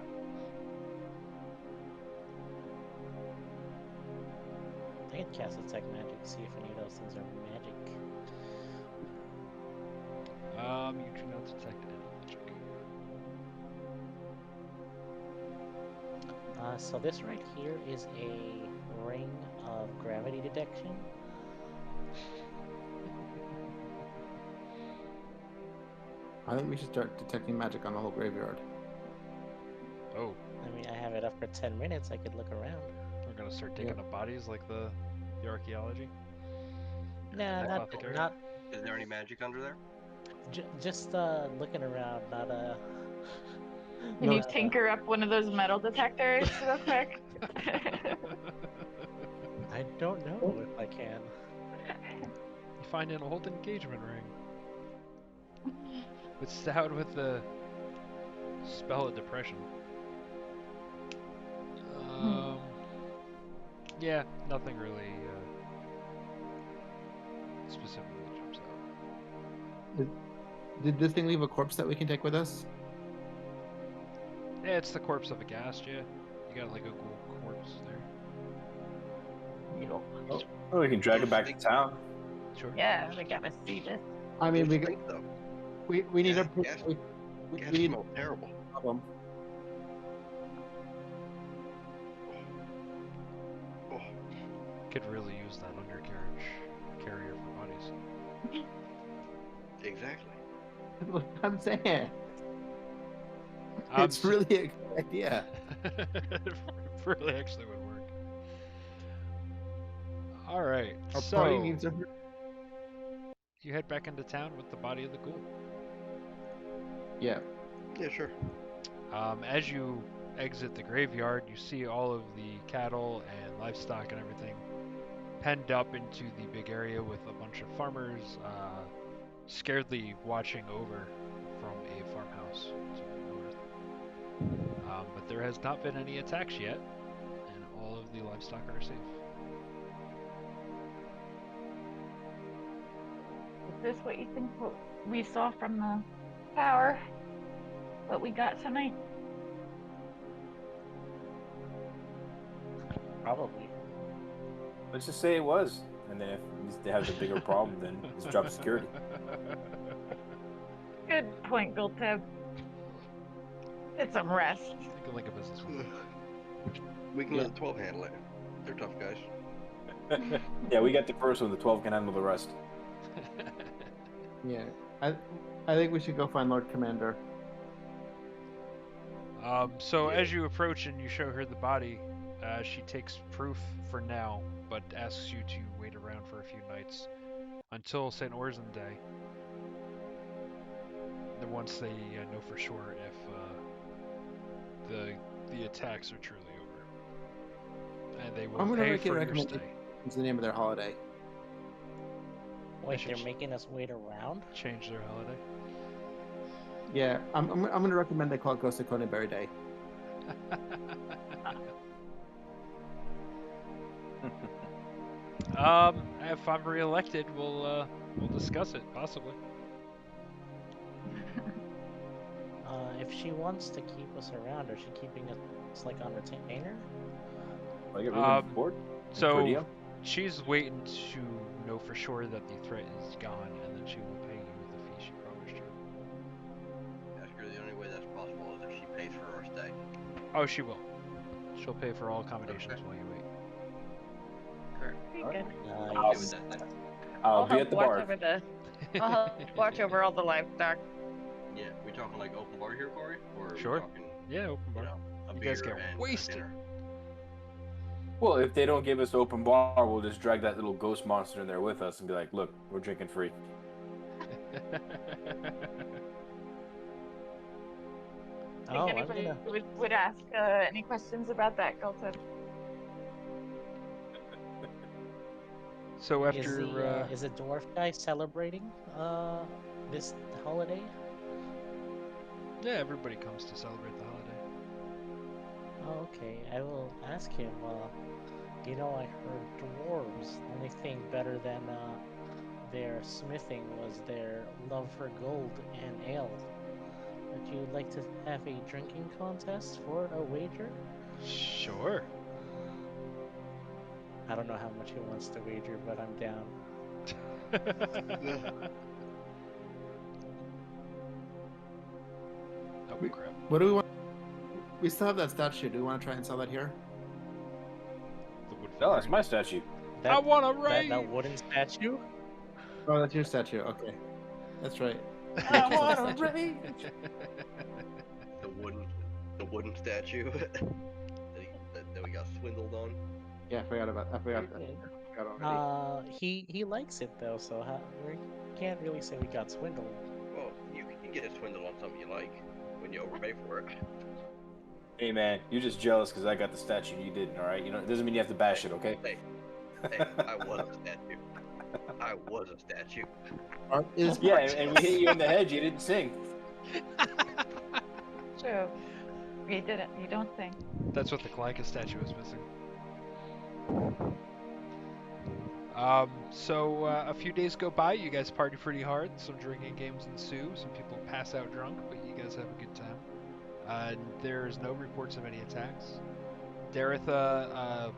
I can cast Detect Magic, see if any of those things are magic. You do not detect any magic. So this right here is a ring of gravity detection. I think we should start detecting magic on the whole graveyard. Oh, I mean, I have it up for 10 minutes. I could look around. we're gonna start digging up bodies like the archaeology. Nah, not Apothecary? not Is there any magic under there? just looking around. Not Can No, you tinker up one of those metal detectors real quick? I don't know if I can. You find an old engagement ring. It's out with the spell of depression. Yeah, nothing really specifically jumps out. Did this thing leave a corpse that we can take with us? Yeah, it's the corpse of a ghast, yeah. You got like a ghoul corpse there. Oh, we can drag it back to town. Sure. Yeah, we gotta see this. I mean, we Think though. we need Yeah, a gas- we Gas need smells terrible. a problem. Oh, Could really use that undercarriage carrier for bodies. exactly. That's what I'm saying. I'm It's really a good idea. It really actually would work. All right, Our so party needs a. you head back into town with the body of the ghoul. Yeah. Yeah, sure. exit the graveyard, you see all of the cattle and livestock and everything penned up into the big area with a bunch of farmers scaredly watching over from a farmhouse to the north. But there has not been any attacks yet, and all of the livestock are safe. Is this what you think what we saw from the tower? What we got tonight? Probably. Let's just say it was, and then if they have a bigger problem, then just drop security. Good point, Gulteb. Get some rest. Think like a businessman. We can let the 12 handle it. They're tough guys. Yeah, we got the first one. The 12 can handle the rest. Yeah, I think we should go find Lord Commander. So as you approach and you show her the body, she takes proof for now, but asks you to wait around for a few nights until St. Orson Day. Then once they know for sure if the attacks are truly over, and they will I'm gonna pay make a for your recommendation. stay. It's the name of their holiday. Wait, should they're ch- making us wait around? Change their holiday. Yeah, I'm gonna recommend they call it Ghost of Coneyberry Day. If I'm reelected, we'll discuss it possibly. If she wants to keep us around, is she keeping us like on retainer? I get rid of the board. So Per diem? she's waiting to know for sure that the threat is gone, and then she will pay you the fee she promised you. Ask her the only way that's possible is if she pays for our stay. Oh, she will. She'll pay for all accommodations while you wait. Pretty good. I'll, Okay with that then. I'll be help at the watch bar. over the. I'll help watch over all the livestock. Yeah, we talking like open bar here, Corey? Or are we Sure. talking, Yeah, open you bar. know, a You beer guys get and a wasted. dinner? Well, if they don't give us the open bar, we'll just drag that little ghost monster in there with us and be like, "Look, we're drinking free." I Oh, think I'm anybody gonna. would ask any questions about that, Gulteb. So Is after the dwarf guy celebrating this holiday? yeah, everybody comes to celebrate the holiday. Oh, okay, I will ask him. You know, I heard dwarves. The only thing better than their smithing was their love for gold and ale. Would you like to have a drinking contest for a wager? Sure. I don't know how much he wants to wager, but I'm down. Oh crap. What do we want? We still have that statue. Do we want to try and sell that here? The wood No, that's figurine. my statue. I want to that, raid. that wooden statue? Oh, that's your statue. Okay, that's right. I want to raid. The wooden statue that we got swindled on. Yeah, I forgot about. I forgot that. Okay. I forgot already. He likes it though, so we can't really say we got swindled. Well, you can get swindled on something you like when you overpay for it. Hey man, you're just jealous because I got the statue and you didn't. All right, you know, it doesn't mean you have to bash it. Okay. Hey, I was a statue. I was a statue. Art is Yeah, and we hit you in the head. You didn't sing. True. You didn't. You don't sing. That's what the Clyca statue is missing. So a few days go by, you guys party pretty hard, some drinking games ensue, some people pass out drunk, but you guys have a good time. There's no reports of any attacks. Daretha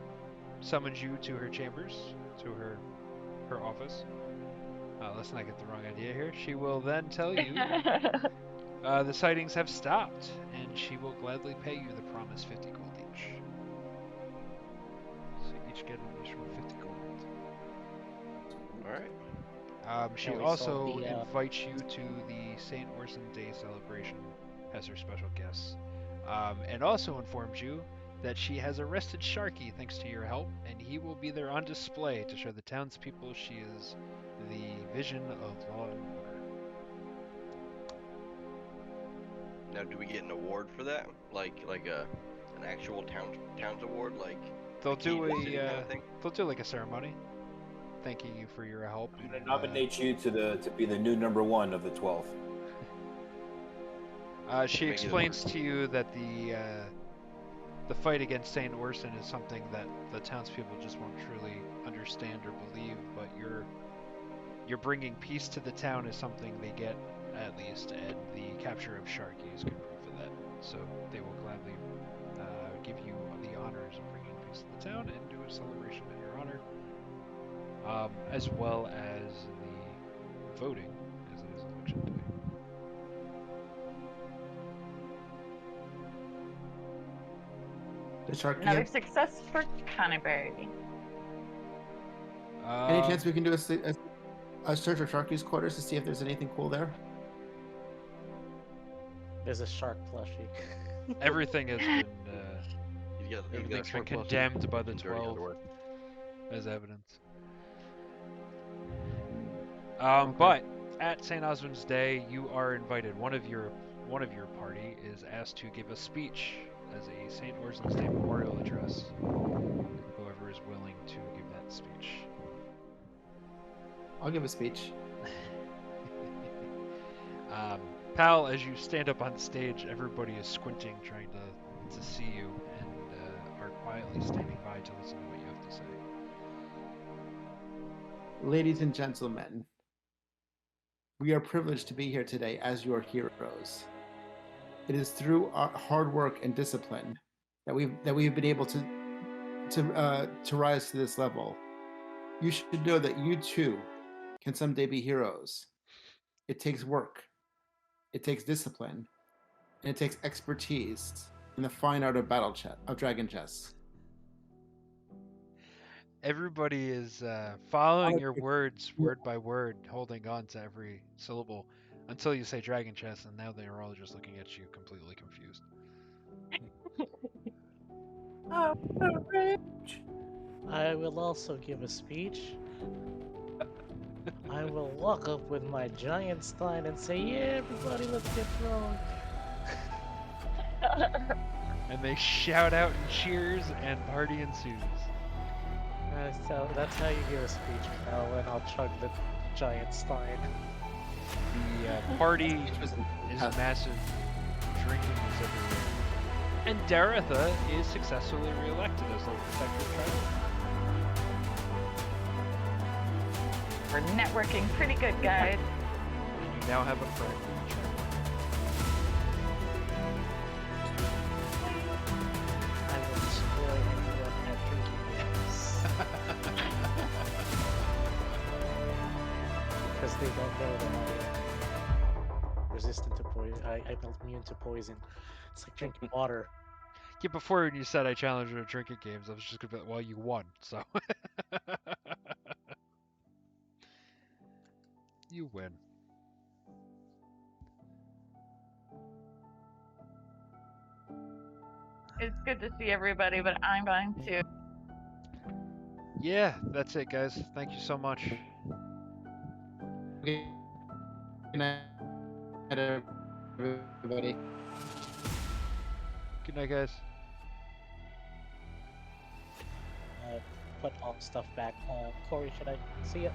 summons you to her chambers, to her office. Let's not get the wrong idea here. She will then tell you the sightings have stopped, and she will gladly pay you the promised 50 gold each. So each get an additional 50 gold. Alright. She Yeah, we also sold the, invites you to the St. Orson Day celebration as her special guest, and also informs you that she has arrested Sharky thanks to your help, and he will be there on display to show the townspeople she is the vision of law and order. Now, do we get an award for that? Like a an actual towns award, like They'll Key do to the City kind a of thing? they'll do like a ceremony, thanking you for your help. I'm gonna in, nominate you to be the new #1 of the 12th. She Make it a explains to you that the fight against Saint Orson is something that the townspeople just won't truly understand or believe, but you're bringing peace to the town is something they get at least, and the capture of Sharky is good proof of that. So they will gladly give you the honors of bringing peace to the town and do a celebration in your honor, as well as the voting, as it is election day. The Sharky. Another success for Canterbury. Any chance we can do a search of Sharky's quarters to see if there's anything cool there? There's a shark plushie. Everything has been He's got a everything's been short plus condemned by the and dirty 12 underwear. as evidence. Okay. But at St. Osmond's Day, you are invited. One of your party is asked to give a speech as a St. Osmond's Day memorial address. Whoever is willing to give that speech. I'll give a speech. Pal, as you stand up on stage, everybody is squinting, trying to see you, and are quietly standing by to listen to what you have to say. Ladies and gentlemen, we are privileged to be here today as your heroes. It is through our hard work and discipline that we've been able to rise to this level. You should know that you too can someday be heroes. It takes work, it takes discipline, and it takes expertise in the fine art of dragon chess. Everybody is following your words word by word, holding on to every syllable until you say dragon chess, and now they are all just looking at you completely confused. I will also give a speech. I will walk up with my giant stein and say, "Yeah, everybody, let's get drunk." And they shout out and cheers, and party ensues. That's how you give a speech, pal, and I'll chug the giant stein. The party is massive, drinking is everywhere, and Daratha is successfully re-elected as the protector treasurer. We're networking pretty good, guys. And you now have a friend in the treasurer. I will destroy anyone at drinking games. Because they don't know that I'm resistant to poison. I'm immune to poison. It's like drinking water. Yeah, before when you said I challenged you to drinking games, I was just gonna be like, well, you won, so. You win. It's good to see everybody, but I'm going to. Yeah, that's it, guys. Thank you so much. Good night, everybody. Good night, guys. Put all stuff back. Corey, should I see it?